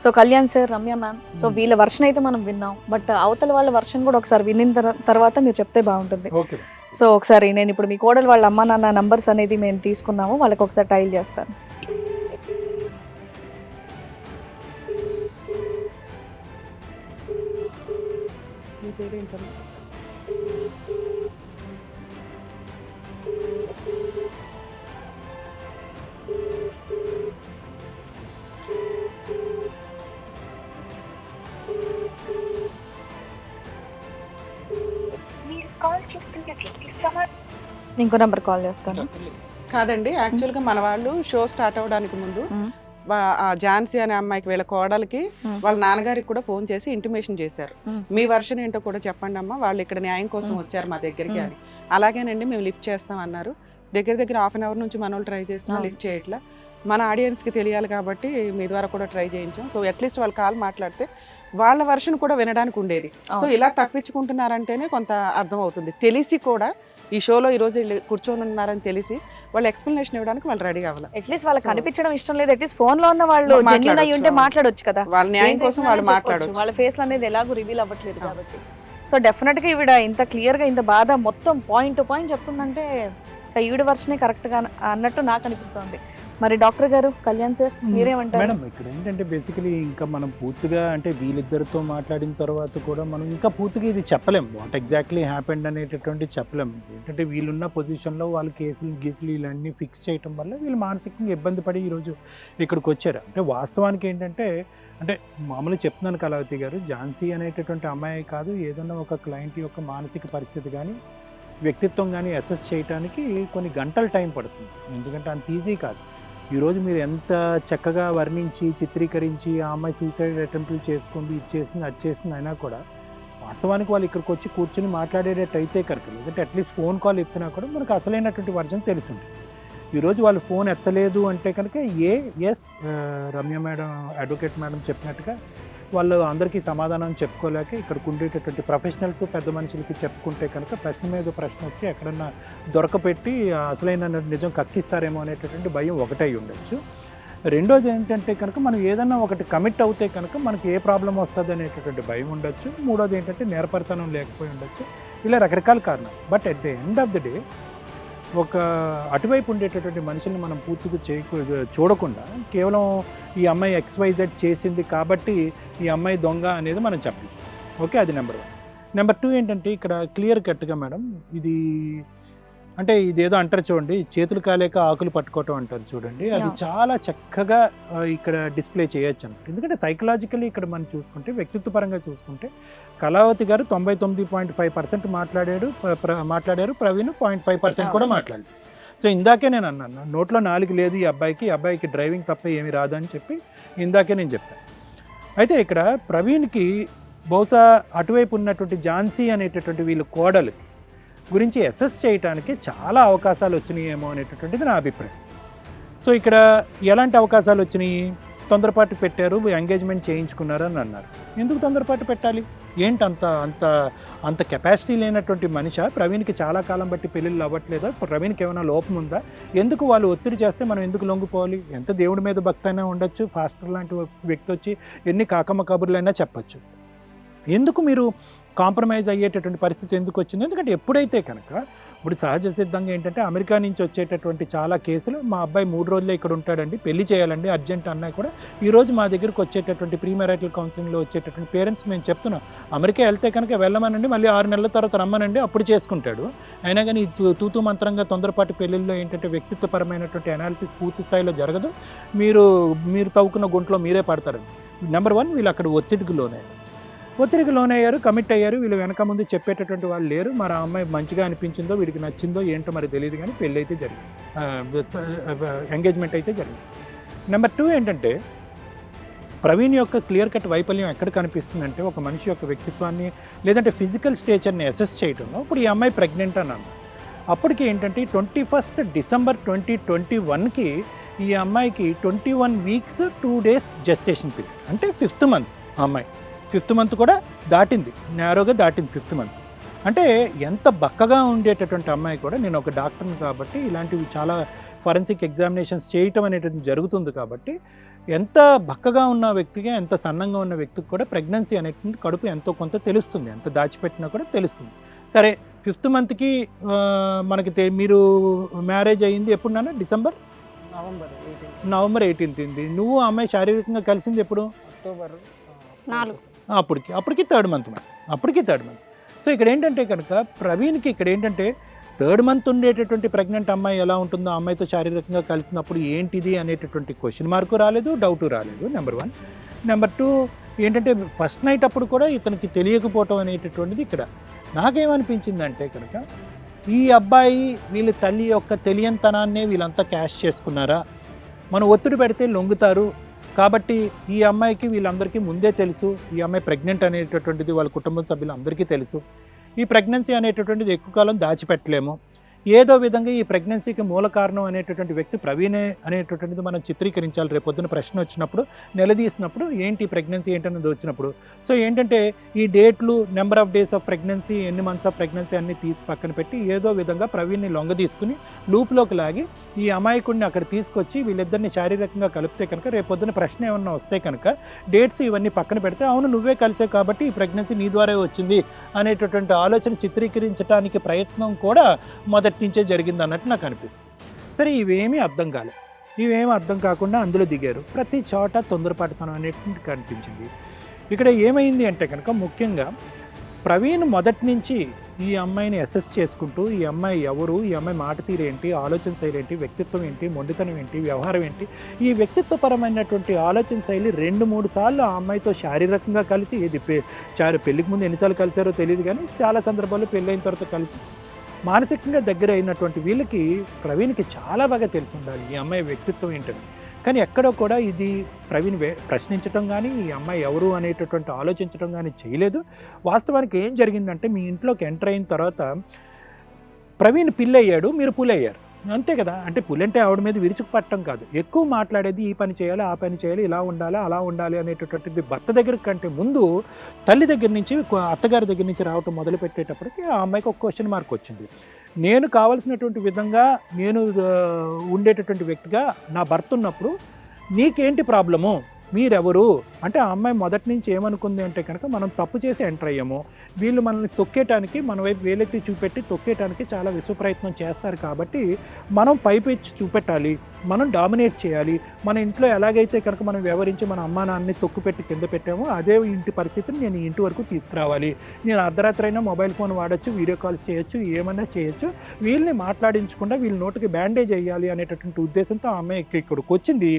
So Kalyan sir, Ramya ma'am, so వీళ్ళ వర్షన్ అయితే మనం విన్నాం, బట్ అవతల వాళ్ళ వర్షన్ కూడా ఒకసారి విన్న తర్వాత మీరు చెప్తే బాగుంటుంది. ఓకే. సో ఒకసారి నేను ఇప్పుడు మీ కోడలు వాళ్ళ అమ్మ నాన్న నంబర్స్ అనేది మేము తీసుకున్నాము, వాళ్ళకి ఒకసారి టైల్ చేస్తాను. నీ పేరేంటమ్మా? ఇంకో నెంబర్ కాల్ చేస్తాను. కాదండి, యాక్చువల్గా మన వాళ్ళు షో స్టార్ట్ అవడానికి ముందు మ్మ్. ఆ ఝాన్సీ అనే అమ్మాయికి వీళ్ళ కోడలికి మ్మ్. వాళ్ళ నాన్నగారికి కూడా ఫోన్ చేసి ఇంటిమేషన్ చేశారు. మ్మ్. మీ వర్షన్ ఏంటో కూడా చెప్పండి అమ్మా, వాళ్ళు ఇక్కడ న్యాయం కోసం మ్మ్. వచ్చారు మా దగ్గరికి మ్మ్. అని. అలాగేనండి మేము లిఫ్ట్ చేస్తాం అన్నారు. దగ్గర దగ్గర 1/2 అవర్ నుంచి మన వాళ్ళు ట్రై చేస్తున్నాం, అవును. లిఫ్ట్ చేయట్లా. మన ఆడియన్స్కి తెలియాలి కాబట్టి మీ ద్వారా కూడా ట్రై చేయించాం. సో అట్లీస్ట్ వాళ్ళు కాల్ మాట్లాడితే వాళ్ళ వర్షన్ కూడా వినడానికి ఉండేది. సో అవును. ఇలా తప్పించుకుంటున్నారంటేనే కొంత అర్థం అవుతుంది. తెలిసి కూడా ఈ షోలో ఈ రోజు వీళ్ళు కూర్చొని ఉన్నారని తెలిసి వాళ్ళు ఎక్స్ప్లెనేషన్ ఇవ్వడానికి వాళ్ళు రెడీ అవ్వాలి. అట్లీస్ట్ వాళ్ళకి So, కనిపించడం ఇష్టం లేదు, అట్లీస్ట్ ఫోన్ లో ఉన్న వాళ్ళు మాట్లాడొచ్చు. జెన్యూన్ అయ్యి ఉంటే మాట్లాడొచ్చు కదా. వాళ్ళ న్యాయం ఏం కోసం చేసినా వాళ్ళు చెప్పొచ్చు. మాట్లాడొచ్చు. వాళ్ళ ఫేస్ అనేది ఎలాగో రివీల్ అవ్వట్లేదు ఆ. కాబట్టి. సో డెఫినెట్ గా ఈవిడ ఇంత క్లియర్ గా ఇంత బాధ మొత్తం పాయింట్ టు పాయింట్ చెప్తుందంటే ఈవిడ వర్షనే కరెక్ట్ గా అన్నట్టు నాకు అనిపిస్తుంది. మరి డాక్టర్ గారు, కళ్యాణ్ సార్, మీరేమంటారు? మేడం ఇక్కడ ఏంటంటే బేసికలీ ఇంకా మనం పూర్తిగా అంటే వీళ్ళిద్దరితో మాట్లాడిన తర్వాత కూడా మనం ఇంకా పూర్తిగా ఇది చెప్పలేం, వాట్ ఎగ్జాక్ట్లీ హ్యాపెండ్ అనేటటువంటి చెప్పలేం. ఏంటంటే వీళ్ళున్న పొజిషన్లో వాళ్ళు కేసులు గీసులు ఇవన్నీ ఫిక్స్ చేయటం వల్ల వీళ్ళు మానసికంగా ఇబ్బంది పడి ఈరోజు ఇక్కడికి వచ్చారు. అంటే వాస్తవానికి ఏంటంటే అంటే మామూలుగా చెప్తున్నాను కళావతి గారు, ఝాన్సీ అనేటటువంటి అమ్మాయి కాదు, ఏదన్నా ఒక క్లయింట్ యొక్క మానసిక పరిస్థితి కానీ వ్యక్తిత్వం కానీ అసెస్ చేయడానికి కొన్ని గంటల టైం పడుతుంది. ఎందుకంటే అంత ఈజీ కాదు. ఈరోజు మీరు ఎంత చక్కగా వర్ణించి చిత్రీకరించి ఆ అమ్మాయి సూసైడ్ అటెంప్ట్లు చేసుకుంది, ఇది చేసింది, అది చేసింది అయినా కూడా వాస్తవానికి వాళ్ళు ఇక్కడికి వచ్చి కూర్చొని మాట్లాడేటట్టు అయితే కనుక, లేదంటే అట్లీస్ట్ ఫోన్ కాల్ ఎత్తినా కూడా మనకు అసలైనటువంటి వర్జన్ తెలిసి ఉంటుంది. ఈరోజు వాళ్ళు ఫోన్ ఎత్తలేదు అంటే కనుక రమ్య మేడం, అడ్వకేట్ మేడం చెప్పినట్టుగా వాళ్ళు అందరికీ సమాధానం చెప్పుకోలేక ఇక్కడికి ఉండేటటువంటి ప్రొఫెషనల్స్ పెద్ద మనుషులకి చెప్పుకుంటే కనుక ప్రశ్న మీద ప్రశ్న వచ్చి ఎక్కడన్నా దొరకపెట్టి అసలైన నిజం కక్కిస్తారేమో అనేటటువంటి భయం ఒకటై ఉండొచ్చు. రెండోది ఏంటంటే కనుక మనం ఏదన్నా ఒకటి కమిట్ అవుతే కనుక మనకి ఏ ప్రాబ్లం వస్తుంది అనేటటువంటి భయం ఉండొచ్చు. మూడోది ఏంటంటే నేర్పరితనం లేకపోయి ఉండొచ్చు. ఇలా రకరకాల కారణాలు. But at the end of the day ఒక అటువైపు ఉండేటటువంటి మనుషుల్ని మనం పూర్తిగా చూడకుండా కేవలం ఈ అమ్మాయి XYZ చేసింది కాబట్టి ఈ అమ్మాయి దొంగ అనేది మనం చెప్పాలి. ఓకే, అది నెంబర్ 1. నెంబర్ 2 ఏంటంటే ఇక్కడ క్లియర్ కట్గా మేడం ఇది అంటే ఇదేదో అంటారు చూడండి, చేతులు కాలేక ఆకులు పట్టుకోవటం అంటారు చూడండి, అది Yeah. చాలా చక్కగా ఇక్కడ డిస్ప్లే చేయొచ్చు అన్నమాట. ఎందుకంటే సైకలాజికల్లీ ఇక్కడ మనం చూసుకుంటే, వ్యక్తిత్వ పరంగా చూసుకుంటే కళావతి గారు 99.5% మాట్లాడారు, ప్రవీణ్ 0.5% కూడా మాట్లాడారు. సో ఇందాకే నేను అన్నాను, నోట్లో 4 లేదు ఈ అబ్బాయికి డ్రైవింగ్ తప్ప ఏమీ రాదు అని చెప్పి ఇందాకే నేను చెప్పాను. అయితే ఇక్కడ ప్రవీణ్కి బహుశా అటువైపు ఉన్నటువంటి ఝాన్సీ అనేటటువంటి వీళ్ళు కోడలు గురించి అసెస్ చేయడానికి చాలా అవకాశాలు వచ్చినాయేమో అనేటటువంటిది నా అభిప్రాయం. సో ఇక్కడ ఎలాంటి అవకాశాలు వచ్చినాయి? తొందరపాటు పెట్టారు, ఎంగేజ్మెంట్ చేయించుకున్నారు అని అన్నారు. ఎందుకు తొందరపాటు పెట్టాలి? ఏంటి అంత కెపాసిటీ లేనటువంటి మనిషి ప్రవీణ్కి చాలా కాలం బట్టి పెళ్ళిళ్ళు అవ్వట్లేదా? ప్రవీణ్కి ఏమైనా లోపం ఉందా? ఎందుకు వాళ్ళు ఒత్తిడి చేస్తే మనం ఎందుకు లొంగిపోవాలి? ఎంత దేవుడి మీద భక్తి అయినా ఉండొచ్చు, ఫాస్టర్ లాంటి వ్యక్తి వచ్చి ఎన్ని కాకమ్మ కబుర్లైనా చెప్పచ్చు. ఎందుకు మీరు కాంప్రమైజ్ అయ్యేటటువంటి పరిస్థితి ఎందుకు వచ్చింది? ఎందుకంటే ఎప్పుడైతే కనుక ఇప్పుడు సహజ సిద్ధంగా ఏంటంటే అమెరికా నుంచి వచ్చేటటువంటి చాలా కేసులు, మా అబ్బాయి 3 రోజులే ఇక్కడ ఉంటాడండి, పెళ్లి చేయాలండి అర్జెంట్ అన్నా కూడా ఈరోజు మా దగ్గరికి వచ్చేటటువంటి ప్రీ మ్యారిటల్ కౌన్సిలింగ్లో వచ్చేటటువంటి పేరెంట్స్ మేము చెప్తున్నాం, అమెరికా వెళ్తే కనుక వెళ్ళమనండి, మళ్ళీ 6 నెలల తర్వాత రమ్మనండి, అప్పుడు చేసుకుంటాడు. అయినా కానీ తూతూ మంత్రంగా తొందరపాటు పెళ్ళిళ్ళలో ఏంటంటే వ్యక్తిత్వపరమైనటువంటి అనాలిసిస్ పూర్తి స్థాయిలో జరగదు, మీరు తవ్వుకున్న గుంట్లో మీరే పడతారండి. నెంబర్ 1, వీళ్ళు అక్కడ ఒత్తిడికి లోనయ్యారు, కమిట్ అయ్యారు. వీళ్ళు వెనక ముందు చెప్పేటటువంటి వాళ్ళు లేరు. మరి ఆ అమ్మాయి మంచిగా అనిపించిందో, వీడికి నచ్చిందో ఏంటో మరి తెలియదు, కానీ పెళ్ళి అయితే జరిగింది, ఎంగేజ్మెంట్ అయితే జరిగింది. నెంబర్ 2 ఏంటంటే ప్రవీణ్ యొక్క క్లియర్ కట్ వైఫల్యం ఎక్కడ కనిపిస్తుందంటే ఒక మనిషి యొక్క వ్యక్తిత్వాన్ని లేదంటే ఫిజికల్ స్టేచర్ని అసెస్ చేయడంలో. ఇప్పుడు ఈ అమ్మాయి ప్రెగ్నెంట్ అన్నాను, అప్పటికి ఏంటంటే 21 డిసెంబర్ 2021కి ఈ అమ్మాయికి 21 వీక్స్ 2 days జెస్టేషన్ పీరియడ్, అంటే 5th month. ఆ అమ్మాయి 5th month కూడా దాటింది, నేరోగా దాటింది 5th month. అంటే ఎంత బక్కగా ఉండేటటువంటి అమ్మాయి కూడా, నేను ఒక డాక్టర్ని కాబట్టి ఇలాంటివి చాలా ఫరెన్సిక్ ఎగ్జామినేషన్స్ చేయటం అనేటువంటి జరుగుతుంది కాబట్టి, ఎంత బక్కగా ఉన్న వ్యక్తికి, ఎంత సన్నంగా ఉన్న వ్యక్తికి కూడా ప్రెగ్నెన్సీ అనేటువంటి కడుపు ఎంతో కొంత తెలుస్తుంది, ఎంత దాచిపెట్టినా కూడా తెలుస్తుంది. సరే 5th monthకి మనకి మీరు మ్యారేజ్ అయ్యింది ఎప్పుడు నాన్న? November 18th. నువ్వు ఆ అమ్మాయి శారీరకంగా కలిసింది ఎప్పుడు? అక్టోబర్ 4. అప్పటికి 3rd month. సో ఇక్కడ ఏంటంటే కనుక ప్రవీణ్కి ఇక్కడ ఏంటంటే 3rd month ఉండేటటువంటి ప్రెగ్నెంట్ అమ్మాయి ఎలా ఉంటుందో, ఆ అమ్మాయితో శారీరకంగా కలిసినప్పుడు ఏంటిది అనేటటువంటి క్వశ్చన్ మార్కు రాలేదు, డౌటు రాలేదు. నెంబర్ 1. నెంబర్ 2 ఏంటంటే ఫస్ట్ నైట్ అప్పుడు కూడా ఇతనికి తెలియకపోవటం అనేటటువంటిది. ఇక్కడ నాకేమనిపించిందంటే కనుక ఈ అబ్బాయి వీళ్ళ తల్లి యొక్క తెలియనితనాన్నే వీళ్ళంతా క్యాష్ చేసుకున్నారా? మనం ఒత్తిడి పెడితే లొంగుతారు కాబట్టి ఈ అమ్మాయికి వీళ్ళందరికీ ముందే తెలుసు, ఈ అమ్మాయి ప్రెగ్నెంట్ అనేటటువంటిది వాళ్ళ కుటుంబ సభ్యులందరికీ తెలుసు. ఈ ప్రెగ్నెన్సీ అనేటటువంటిది ఎక్కువ కాలం దాచిపెట్టలేము. ఏదో విధంగా ఈ ప్రెగ్నెన్సీకి మూల కారణం అనేటటువంటి వ్యక్తి ప్రవీణే అనేటటువంటిది మనం చిత్రీకరించాలి. రేపు పొద్దున ప్రశ్న వచ్చినప్పుడు, నిలదీసినప్పుడు ఏంటి ప్రెగ్నెన్సీ ఏంటనేది వచ్చినప్పుడు. సో ఏంటంటే ఈ డేట్లు, number of days of pregnancy, ఎన్ని మంత్స్ ఆఫ్ ప్రెగ్నెన్సీ అన్ని తీసి పక్కన పెట్టి ఏదో విధంగా ప్రవీణ్ని లొంగ తీసుకుని లూప్లోకి లాగి ఈ అమాయకుడిని అక్కడ తీసుకొచ్చి వీళ్ళిద్దరిని శారీరకంగా కలిపితే కనుక రేపు పొద్దున ప్రశ్న ఏమన్నా వస్తే కనుక డేట్స్ ఇవన్నీ పక్కన పెడితే, అవును నువ్వే కలిసే కాబట్టి ఈ ప్రెగ్నెన్సీ నీ ద్వారా వచ్చింది అనేటటువంటి ఆలోచన చిత్రీకరించడానికి ప్రయత్నం కూడా మొదటి నుంచే జరిగింది అన్నట్టు నాకు అనిపిస్తుంది. సరే ఇవేమీ అర్థం కాలేదు, ఇవేమీ అర్థం కాకుండా అందులో దిగారు. ప్రతి చోట తొందరపాటుతనం అనేటువంటి కనిపించింది. ఇక్కడ ఏమైంది అంటే కనుక ముఖ్యంగా ప్రవీణ్ మొదటి నుంచి ఈ అమ్మాయిని అసెస్ చేసుకుంటూ, ఈ అమ్మాయి ఎవరు, ఈ అమ్మాయి మాట తీరేంటి, ఆలోచన శైలి ఏంటి, వ్యక్తిత్వం ఏంటి, మొండితనం ఏంటి, వ్యవహారం ఏంటి, ఈ వ్యక్తిత్వపరమైనటువంటి ఆలోచన శైలి 2-3 సార్లు ఆ అమ్మాయితో శారీరకంగా కలిసి, ఇది పెళ్ళికి ముందు ఎన్నిసార్లు కలిసారో తెలియదు కానీ చాలా సందర్భాల్లో పెళ్ళైన తర్వాత కలిసి మానసికంగా దగ్గర అయినటువంటి వీళ్ళకి ప్రవీణ్కి చాలా బాగా తెలిసి ఉండాలి ఈ అమ్మాయి వ్యక్తిత్వం ఏంటని. కానీ ఎక్కడో కూడా ఇది ప్రవీణ్ ప్రశ్నించడం కానీ, ఈ అమ్మాయి ఎవరు అనేటటువంటి ఆలోచించడం కానీ చేయలేదు. వాస్తవానికి ఏం జరిగిందంటే, మీ ఇంట్లోకి ఎంటర్ అయిన తర్వాత ప్రవీణ్ పిల్లయ్యాడు, మీరు పులయ్యారు, అంతే కదా. అంటే పులంటే ఆవిడ మీద విరుచుకుపట్టడం కాదు, ఎక్కువ మాట్లాడేది ఈ పని చేయాలి, ఆ పని చేయాలి, ఇలా ఉండాలి, అలా ఉండాలి అనేటటువంటిది భర్త దగ్గర కంటే ముందు తల్లి దగ్గర నుంచి, అత్తగారి దగ్గర నుంచి రావటం మొదలు పెట్టేటప్పటికి ఆ అమ్మాయికి ఒక క్వశ్చన్ మార్క్ వచ్చింది. నేను కావాల్సినటువంటి విధంగా నేను ఉండేటటువంటి వ్యక్తిగా నా భర్త ఉన్నప్పుడు నీకేంటి ప్రాబ్లము, మీరెవరు అంటే ఆ అమ్మాయి మొదటి నుంచి ఏమనుకుంది అంటే కనుక మనం తప్పు చేసి ఎంటర్ అయ్యాము, వీళ్ళు మనల్ని తొక్కేయటానికి మన వైపు వేలెత్తి చూపెట్టి తొక్కేయటానికి చాలా విశ్వప్రయత్నం చేస్తారు కాబట్టి మనం పైపెచ్చి చూపెట్టాలి, మనం డామినేట్ చేయాలి, మన ఇంట్లో ఎలాగైతే కనుక మనం వ్యవహరించి మన అమ్మా నాన్నని తొక్కుపెట్టి కింద పెట్టామో అదే ఇంటి పరిస్థితిని నేను ఇంటి వరకు తీసుకురావాలి, నేను అర్ధరాత్రి అయినా మొబైల్ ఫోన్ వాడచ్చు, వీడియో కాల్స్ చేయొచ్చు, ఏమైనా చేయొచ్చు, వీళ్ళని మాట్లాడించకుండా వీళ్ళ నోటికి బ్యాండేజ్ వేయాలి అనేటటువంటి ఉద్దేశంతో ఆ అమ్మాయి ఇక్కడికి వచ్చింది.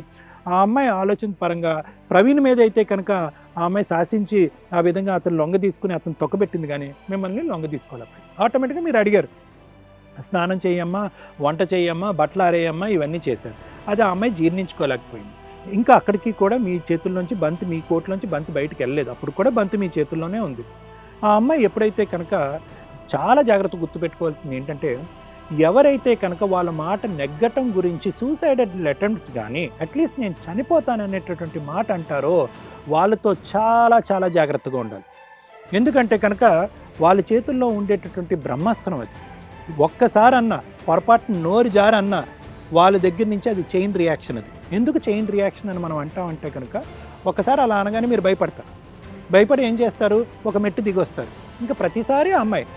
ఆ అమ్మాయి ఆలోచన పరంగా ప్రవీణ్ మీద అయితే కనుక ఆ అమ్మాయి శాసించి ఆ విధంగా అతను లొంగ తీసుకుని అతను తొక్కబెట్టింది, కానీ మిమ్మల్ని లొంగ తీసుకోవాలి. ఆటోమేటిక్గా మీరు అడిగారు, స్నానం చేయమ్మా, వంట చేయమ్మా, బట్టలు ఆరేయమ్మా, ఇవన్నీ చేశారు. అది ఆ అమ్మాయి జీర్ణించుకోలేకపోయింది. ఇంకా అక్కడికి కూడా మీ చేతుల్లోంచి బంతి, మీ కోట్లోంచి బంతి బయటికి వెళ్ళలేదు, అప్పుడు కూడా బంతి మీ చేతుల్లోనే ఉంది. ఆ అమ్మాయి ఎప్పుడైతే కనుక చాలా జాగ్రత్త గుర్తుపెట్టుకోవాల్సింది ఏంటంటే, ఎవరైతే కనుక వాళ్ళ మాట నెగ్గటం గురించి సూసైడల్ అటెంప్ట్స్ కానీ అట్లీస్ట్ నేను చనిపోతాననేటటువంటి మాట అంటారో వాళ్ళతో చాలా చాలా జాగ్రత్తగా ఉండాలి. ఎందుకంటే కనుక వాళ్ళ చేతుల్లో ఉండేటటువంటి బ్రహ్మాస్త్రం అది. ఒక్కసారి అన్నా పొరపాటున నోరు జారన్నా వాళ్ళ దగ్గర నుంచి అది చైన్ రియాక్షన్. అది ఎందుకు చైన్ రియాక్షన్ అని మనం అంటామంటే కనుక ఒకసారి అలా అనగానే మీరు భయపడతారు, భయపడి ఏం చేస్తారు, ఒక మెట్టు దిగి వస్తారు. ఇంకా ప్రతిసారి అమ్మాయి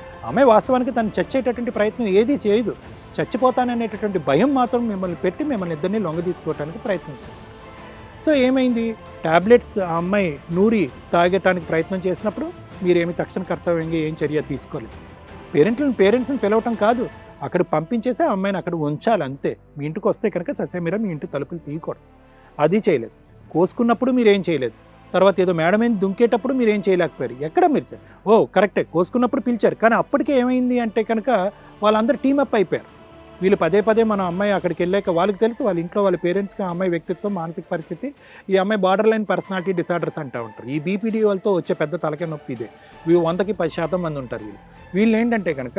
వాస్తవానికి తను చచ్చేటటువంటి ప్రయత్నం ఏదీ చేయదు, చచ్చిపోతాననేటటువంటి భయం మాత్రం మిమ్మల్ని పెట్టి మిమ్మల్ని ఇద్దరిని లొంగ తీసుకోవడానికి ప్రయత్నం చేస్తారు. సో ఏమైంది, టాబ్లెట్స్ ఆ అమ్మాయి నూరి తాగటానికి ప్రయత్నం చేసినప్పుడు మీరేమి తక్షణ కర్తవ్యంగా ఏం చర్య తీసుకోలేదు. పేరెంట్స్ని పిలవటం కాదు, అక్కడ పంపించేసి ఆ అమ్మాయిని అక్కడ ఉంచాలి అంతే. మీ ఇంటికి వస్తే కనుక ససేమిరా మీ ఇంటి తలుపులు తీయకూడదు, అది చేయలేదు. కోసుకున్నప్పుడు మీరేం చేయలేదు, తర్వాత ఏదో మేడం ఏం దుంకేటప్పుడు మీరు ఏం చేయలేకపోయారు. ఎక్కడ మీరు కరెక్టే కోసుకున్నప్పుడు పిలిచారు, కానీ అప్పటికే ఏమైంది అంటే కనుక వాళ్ళందరూ టీమప్ అయిపోయారు. వీళ్ళు పదే పదే మన అమ్మాయి అక్కడికి వెళ్ళాక వాళ్ళకి తెలుసు వాళ్ళ ఇంట్లో వాళ్ళ పేరెంట్స్కి ఆ అమ్మాయి వ్యక్తిత్వం, మానసిక పరిస్థితి, ఈ అమ్మాయి బార్డర్ లైన్ పర్సనాలిటీ డిసార్డర్స్ అంటూ ఉంటారు. ఈ బీపీడీ వాళ్ళతో వచ్చే పెద్ద తలకే నొప్పి ఇదే. 100కి 10% మంది ఉంటారు. వీళ్ళు ఏంటంటే కనుక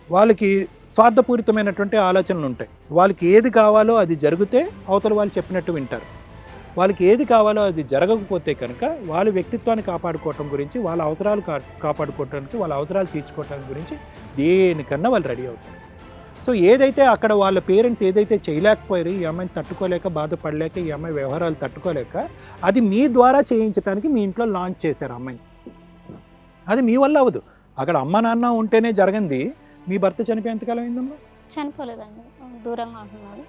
వాళ్ళకి స్వార్థపూరితమైనటువంటి ఆలోచనలు ఉంటాయి. వాళ్ళకి ఏది కావాలో అది జరిగితే అవతల వాళ్ళు చెప్పినట్టు వింటారు. వాళ్ళకి ఏది కావాలో అది జరగకపోతే కనుక వాళ్ళ వ్యక్తిత్వాన్ని కాపాడుకోవటం గురించి, వాళ్ళ అవసరాలు కాపాడుకోవటానికి, వాళ్ళ అవసరాలు తీర్చుకోవటానికి గురించి దేనికన్నా వాళ్ళు రెడీ అవుతారు. సో ఏదైతే అక్కడ వాళ్ళ పేరెంట్స్ ఏదైతే చేయలేకపోయారు, ఈ అమ్మాయిని తట్టుకోలేక, బాధపడలేక, ఈ అమ్మాయి వ్యవహారాలు తట్టుకోలేక, అది మీ ద్వారా చేయించడానికి మీ ఇంట్లో లాంచ్ చేశారు అమ్మాయిని. అది మీ వల్ల అవ్వదు. అక్కడ అమ్మ నాన్న ఉంటేనే జరగంది. మీ భర్త చనిపోయి ఎంతకాలం అయిందమ్మా? చనిపోలేదండి, దూరంగా ఉంటున్నాడు.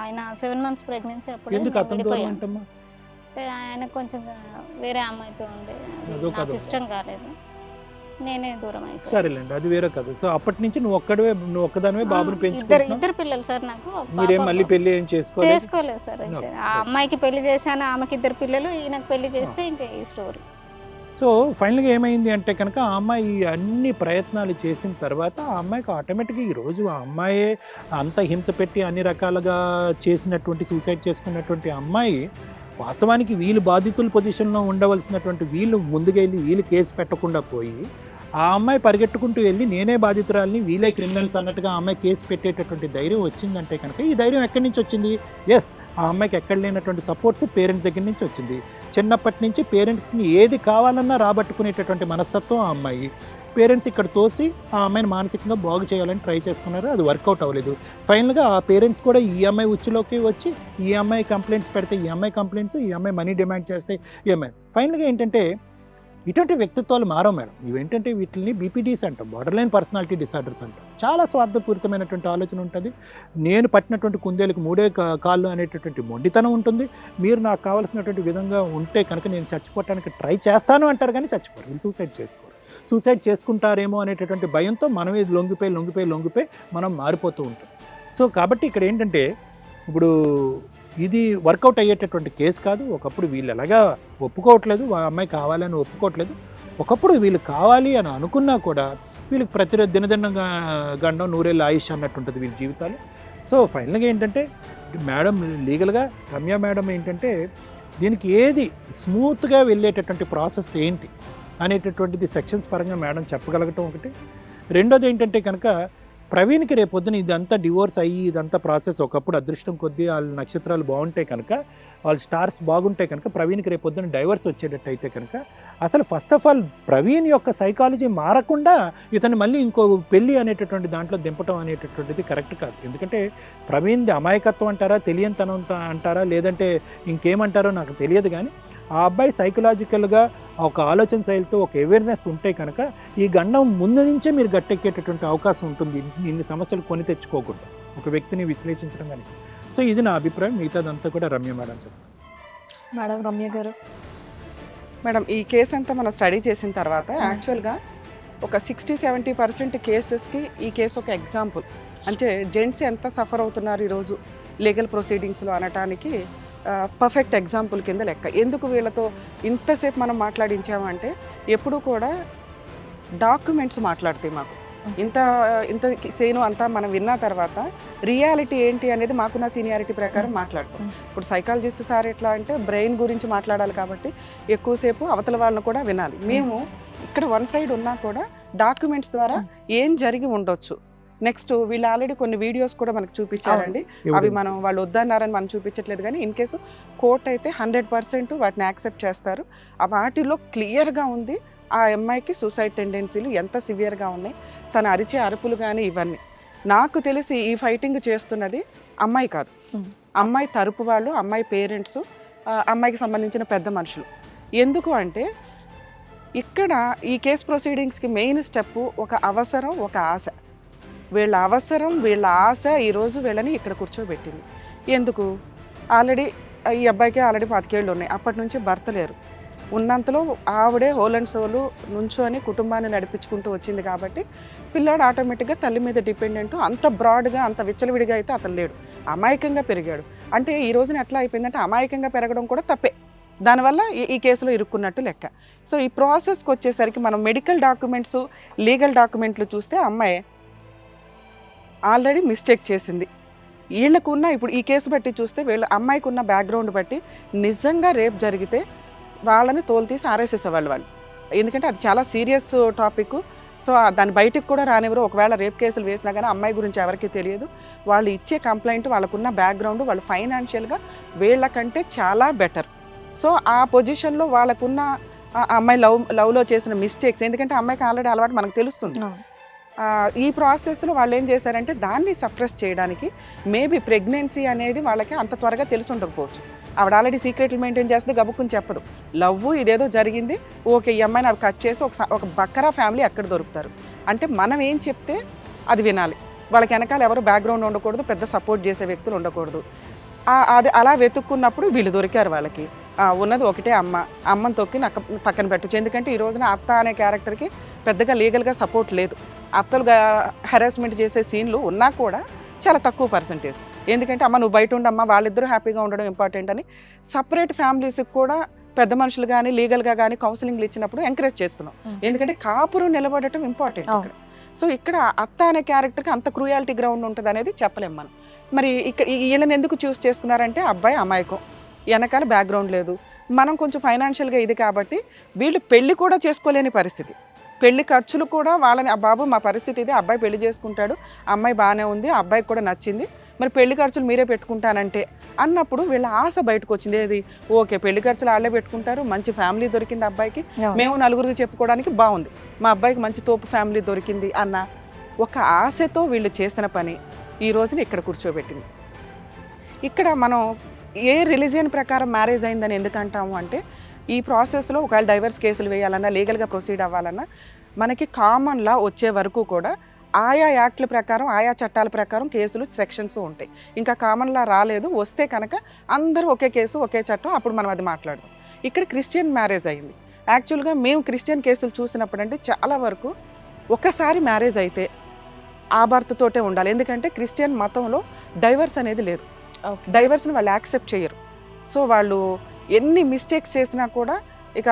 ఆయన 7 months ప్రెగ్నెన్సీ అప్పుడు ఎందుకు అతను దూరం ఉంటమ్మా? ఆయన కొంచెం వేరే అమ్మాయితో ఉండే, నాకు ఇష్టం కాలేదు, నేనే దూరం అయిపోయాను. సరేలేండి, అది వేరే కదా. సో అప్పటి నుంచి నువ్వు ఒక్కదానివే బాబుని పెంచుకుంటున్నావు. ఇద్దరు పిల్లలు సార్ నాకు. మీరేం మళ్ళీ పెళ్లి ఏం చేసుకోలేదు సార్. ఆ అమ్మాయికి పెళ్లి చేశాను, ఆమెకి 2 పిల్లలు, ఈయనకు పెళ్లి చేస్తే ఇంకా ఈ స్టోరీ. సో ఫైనల్గా ఏమైంది అంటే కనుక ఆ అమ్మాయి అన్ని ప్రయత్నాలు చేసిన తర్వాత ఆ అమ్మాయికి ఆటోమేటిక్గా ఈరోజు ఆ అమ్మాయే అంత హింస పెట్టి అన్ని రకాలుగా చేసినటువంటి సూసైడ్ చేసుకున్నటువంటి అమ్మాయి వాస్తవానికి వీళ్ళు బాధితుల పొజిషన్లో ఉండవలసినటువంటి వీళ్ళు ముందుకెళ్ళి వీళ్ళు కేసు పెట్టకుండా పోయి ఆ అమ్మాయి పరిగెట్టుకుంటూ వెళ్ళి నేనే బాధితురాలని, వీళ్ళే క్రిమినల్స్ అన్నట్టుగా ఆ అమ్మాయి కేసు పెట్టేటటువంటి ధైర్యం వచ్చిందంటే కనుక ఈ ధైర్యం ఎక్కడి నుంచి వచ్చింది? ఎస్, ఆ అమ్మాయికి ఎక్కడ లేనటువంటి సపోర్ట్స్ పేరెంట్స్ దగ్గర నుంచి వచ్చింది. చిన్నప్పటి నుంచి పేరెంట్స్ని ఏది కావాలన్నా రాబట్టుకునేటటువంటి మనస్తత్వం ఆ అమ్మాయి. పేరెంట్స్ ఇక్కడ తోసి ఆ అమ్మాయిని మానసికంగా బాగు చేయాలని ట్రై చేసుకున్నారు, అది వర్కౌట్ అవ్వలేదు. ఫైనల్గా ఆ పేరెంట్స్ కూడా ఈ అమ్మాయి ఉచ్చులోకి వచ్చి ఈ అమ్మాయి కంప్లైంట్స్ పెడితే ఈ అమ్మాయి కంప్లైంట్స్, ఈ అమ్మాయి మనీ డిమాండ్ చేస్తే ఈ అమ్మాయి. ఫైనల్గా ఏంటంటే ఇటువంటి వ్యక్తిత్వాలు మారవు మేడం. ఇవేంటంటే వీటిని బీపీడీస్ అంటాం, బార్డర్ లైన్ పర్సనాలిటీ డిసార్డర్స్ అంటాం. చాలా స్వార్థపూరితమైనటువంటి ఆలోచన ఉంటుంది. నేను పట్టినటువంటి కుందేలకు 3 కాళ్ళు అనేటటువంటి మొండితనం ఉంటుంది. మీరు నాకు కావాల్సినటువంటి విధంగా ఉంటే కనుక నేను చచ్చిపోవటానికి ట్రై చేస్తాను అంటారు, కానీ చచ్చిపోరు. వీళ్ళు సూసైడ్ చేసుకోరు. సూసైడ్ చేసుకుంటారేమో అనేటటువంటి భయంతో మనమే లొంగిపోయి మనం మారిపోతూ ఉంటాం. సో కాబట్టి ఇక్కడ ఏంటంటే ఇప్పుడు ఇది వర్కౌట్ అయ్యేటటువంటి కేసు కాదు. ఒకప్పుడు వీళ్ళు ఎలాగా ఒప్పుకోవట్లేదు, ఆ అమ్మాయి కావాలని ఒప్పుకోవట్లేదు. ఒకప్పుడు వీళ్ళు కావాలి అని అనుకున్నా కూడా వీళ్ళకి ప్రతిరోజు దినదినంగా గండం 100 ఏళ్ళ ఆయుష్ అన్నట్టు ఉంటుంది వీళ్ళ జీవితాలు. సో ఫైనల్గా ఏంటంటే మేడం లీగల్గా రమ్య మేడం ఏంటంటే దీనికి ఏది స్మూత్గా వెళ్ళేటటువంటి ప్రాసెస్ ఏంటి అనేటటువంటిది సెక్షన్స్ పరంగా మేడం చెప్పగలగటం ఒకటి. రెండోది ఏంటంటే కనుక ప్రవీణ్కి రేపొద్దున ఇదంతా డివోర్స్ అయ్యి ఇదంతా ప్రాసెస్ ఒకప్పుడు అదృష్టం కొద్దీ వాళ్ళ నక్షత్రాలు బాగుంటాయి కనుక, వాళ్ళ స్టార్స్ బాగుంటాయి కనుక ప్రవీణ్కి రేపొద్దున డైవర్స్ వచ్చేటట్టు అయితే కనుక అసలు ఫస్ట్ ఆఫ్ ఆల్ ప్రవీణ్ యొక్క సైకాలజీ మారకుండా ఇతను మళ్ళీ ఇంకో పెళ్ళి అనేటటువంటి దాంట్లో దింపటం అనేటటువంటిది కరెక్ట్ కాదు. ఎందుకంటే ప్రవీణ్ది అమాయకత్వం అంటారా, తెలియనితనం అంటారా, లేదంటే ఇంకేమంటారో నాకు తెలియదు, కానీ ఆ అబ్బాయి సైకలాజికల్గా ఒక ఆలోచన శైలితో ఒక అవేర్నెస్ ఉంటే కనుక ఈ గండం ముందు నుంచే మీరు గట్టెక్కేటటువంటి అవకాశం ఉంటుంది, ఇన్ని సమస్యలు కొని తెచ్చుకోకుండా ఒక వ్యక్తిని విశ్లేషించడం కానీ. సో ఇది నా అభిప్రాయం. మిగతాదంతా కూడా రమ్య మేడం చెప్తాను. మేడం రమ్య గారు. మేడం ఈ కేసు అంతా మనం స్టడీ చేసిన తర్వాత యాక్చువల్గా ఒక 60-70% కేసెస్కి ఈ కేసు ఒక ఎగ్జాంపుల్. అంటే జెంట్స్ ఎంత సఫర్ అవుతున్నారు ఈరోజు లీగల్ ప్రొసీడింగ్స్లో అనటానికి పర్ఫెక్ట్ ఎగ్జాంపుల్ కింద లెక్క. ఎందుకు వీళ్ళతో ఇంతసేపు మనం మాట్లాడించామంటే ఎప్పుడు కూడా డాక్యుమెంట్స్ మాట్లాడతాయి మాకు. ఇంత ఇంత సేను అంతా మనం విన్న తర్వాత రియాలిటీ ఏంటి అనేది మాకున్న సీనియారిటీ ప్రకారం మాట్లాడతాం. ఇప్పుడు సైకాలజిస్ట్ సార్ ఎట్లా అంటే బ్రెయిన్ గురించి మాట్లాడాలి కాబట్టి ఎక్కువసేపు అవతల వాళ్ళని కూడా వినాలి. మేము ఇక్కడ వన్ సైడ్ ఉన్నా కూడా డాక్యుమెంట్స్ ద్వారా ఏం జరిగి ఉండొచ్చు. నెక్స్ట్ వీళ్ళు ఆల్రెడీ కొన్ని వీడియోస్ కూడా మనకు చూపించారండి. అవి మనం వాళ్ళు వద్దన్నారని మనం చూపించట్లేదు, కానీ ఇన్ కేసు కోర్ట్ అయితే 100% వాటిని యాక్సెప్ట్ చేస్తారు. ఆ వాటిలో క్లియర్గా ఉంది ఆ అమ్మాయికి సూసైడ్ టెండెన్సీలు ఎంత సివియర్గా ఉన్నాయి, తను అరిచే అరుపులు కానీ ఇవన్నీ. నాకు తెలిసి ఈ ఫైటింగ్ చేస్తున్నది అమ్మాయి కాదు, అమ్మాయి తరపు వాళ్ళు, అమ్మాయి పేరెంట్స్, అమ్మాయికి సంబంధించిన పెద్ద మనుషులు. ఎందుకు అంటే ఇక్కడ ఈ కేసు ప్రొసీడింగ్స్కి మెయిన్ స్టెప్ ఒక అవసరం, ఒక ఆశ. వీళ్ళ అవసరం, వీళ్ళ ఆశ ఈరోజు వీళ్ళని ఇక్కడ కూర్చోబెట్టింది. ఎందుకు? ఆల్రెడీ ఈ అబ్బాయికి ఆల్రెడీ 25 ఏళ్ళు ఉన్నాయి, అప్పటి నుంచి భర్త లేరు. ఉన్నంతలో ఆవిడే హోల్ అండ్ సోలు నుంచొని కుటుంబాన్ని నడిపించుకుంటూ వచ్చింది కాబట్టి పిల్లాడు ఆటోమేటిక్గా తల్లి మీద డిపెండెంట్. అంత బ్రాడ్గా అంత విచ్చలవిడిగా అయితే అతను లేడు, అమాయకంగా పెరిగాడు. అంటే ఈ రోజున ఎట్లా అయిపోయిందంటే అమాయకంగా పెరగడం కూడా తప్పే, దానివల్ల ఈ కేసులో ఇరుక్కున్నట్టు లెక్క. సో ఈ ప్రాసెస్కి వచ్చేసరికి మనం మెడికల్ డాక్యుమెంట్స్, లీగల్ డాక్యుమెంట్లు చూస్తే అమ్మాయి ఆల్రెడీ మిస్టేక్ చేసింది. వీళ్ళకున్న ఇప్పుడు ఈ కేసు బట్టి చూస్తే వీళ్ళ అమ్మాయికి ఉన్న బ్యాక్గ్రౌండ్ బట్టి నిజంగా రేప్ జరిగితే వాళ్ళని తోలుతీసి ఆరేసేసేవాళ్ళు వాళ్ళు. ఎందుకంటే అది చాలా సీరియస్ టాపిక్. సో దాన్ని బయటికి కూడా రానివ్వరు. ఒకవేళ రేప్ కేసులు వేసినా కానీ అమ్మాయి గురించి ఎవరికి తెలియదు. వాళ్ళు ఇచ్చే కంప్లైంట్, వాళ్ళకున్న బ్యాక్గ్రౌండ్, వాళ్ళు ఫైనాన్షియల్గా వీళ్ళకంటే చాలా బెటర్. సో ఆ పొజిషన్లో వాళ్ళకున్న అమ్మాయి లవ్లో చేసిన మిస్టేక్స్, ఎందుకంటే అమ్మాయికి ఆల్రెడీ అలవాటు మనకు తెలుస్తుంది. ఈ ప్రాసెస్లో వాళ్ళు ఏం చేశారంటే దాన్ని సప్రెస్ చేయడానికి మేబీ ప్రెగ్నెన్సీ అనేది వాళ్ళకి అంత త్వరగా తెలిసి ఉండకపోవచ్చు. ఆవిడ ఆల్రెడీ సీక్రెట్లు మెయింటైన్ చేస్తే గబుక్కుని చెప్పదు. లవ్ ఇదేదో జరిగింది, ఓకే ఈ అమ్మాయిని అవి కట్ చేసి ఒక బక్కరా ఫ్యామిలీ అక్కడ దొరుకుతారు. అంటే మనం ఏం చెప్తే అది వినాలి. వాళ్ళకి వెనకాల ఎవరు బ్యాక్గ్రౌండ్ ఉండకూడదు, పెద్ద సపోర్ట్ చేసే వ్యక్తులు ఉండకూడదు. అది అలా వెతుక్కున్నప్పుడు వీళ్ళు దొరికారు. వాళ్ళకి ఉన్నది ఒకటే అమ్మని తొక్కి పక్కన పెట్టచ్చు. ఎందుకంటే ఈ రోజున అత్త అనే క్యారెక్టర్కి పెద్దగా లీగల్గా సపోర్ట్ లేదు. అత్తలుగా హెరాస్మెంట్ చేసే సీన్లు ఉన్నా కూడా చాలా తక్కువ పర్సంటేజ్. ఎందుకంటే అమ్మ నువ్వు బయట ఉండమ్మా, వాళ్ళిద్దరూ హ్యాపీగా ఉండడం ఇంపార్టెంట్ అని సపరేట్ ఫ్యామిలీస్కి కూడా పెద్ద మనుషులు కానీ లీగల్గా కానీ కౌన్సిలింగ్లు ఇచ్చినప్పుడు ఎంకరేజ్ చేస్తున్నాం. ఎందుకంటే కాపురం నిలబడటం ఇంపార్టెంట్ ఇక్కడ. సో ఇక్కడ అత్త అనే క్యారెక్టర్కి అంత క్రూయాలిటీ గ్రౌండ్ ఉంటుంది అనేది చెప్పలేం మనం. మరి ఇక్కడ వీళ్ళని ఎందుకు చూస్ చేసుకున్నారంటే అబ్బాయి అమాయకం, వెనకాల బ్యాక్గ్రౌండ్ లేదు, మనం కొంచెం ఫైనాన్షియల్గా ఇది కాబట్టి వీళ్ళు పెళ్లి కూడా చేసుకోలేని పరిస్థితి. పెళ్లి ఖర్చులు కూడా వాళ్ళని, ఆ బాబు మా పరిస్థితి ఇది, అబ్బాయి పెళ్లి చేసుకుంటాడు, అమ్మాయి బాగానే ఉంది, ఆ అబ్బాయికి కూడా నచ్చింది, మరి పెళ్లి ఖర్చులు మీరే పెట్టుకుంటానంటే అన్నప్పుడు వీళ్ళ ఆశ బయటకు వచ్చింది. ఏది ఓకే పెళ్లి ఖర్చులు వాళ్ళే పెట్టుకుంటారు, మంచి ఫ్యామిలీ దొరికింది అబ్బాయికి, మేము నలుగురికి చెప్పుకోవడానికి బాగుంది, మా అబ్బాయికి మంచి తోపు ఫ్యామిలీ దొరికింది అన్న ఒక ఆశతో వీళ్ళు చేసిన పని ఈ రోజున ఇక్కడ కూర్చోబెట్టింది. ఇక్కడ మనం ఏ రిలీజియన్ ప్రకారం మ్యారేజ్ అయిందని ఎందుకంటాము అంటే ఈ ప్రాసెస్లో ఒకవేళ డైవర్స్ కేసులు వేయాలన్నా, లీగల్గా ప్రొసీడ్ అవ్వాలన్నా మనకి కామన్ లా వచ్చే వరకు కూడా ఆయా యాక్ట్ల ప్రకారం, ఆయా చట్టాల ప్రకారం కేసులు, సెక్షన్స్ ఉంటాయి. ఇంకా కామన్ లా రాలేదు, వస్తే కనుక అందరూ ఒకే కేసు, ఒకే చట్టం, అప్పుడు మనం అది మాట్లాడదాం. ఇక్కడ క్రిస్టియన్ మ్యారేజ్ అయింది. యాక్చువల్గా మేము క్రిస్టియన్ కేసులు చూసినప్పుడు అంటే చాలా వరకు ఒకసారి మ్యారేజ్ అయితే ఆ భర్తతోటే ఉండాలి. ఎందుకంటే క్రిస్టియన్ మతంలో డైవర్స్ అనేది లేదు, డైవర్స్ని వాళ్ళు యాక్సెప్ట్ చేయరు. సో వాళ్ళు ఎన్ని మిస్టేక్స్ చేసినా కూడా ఇక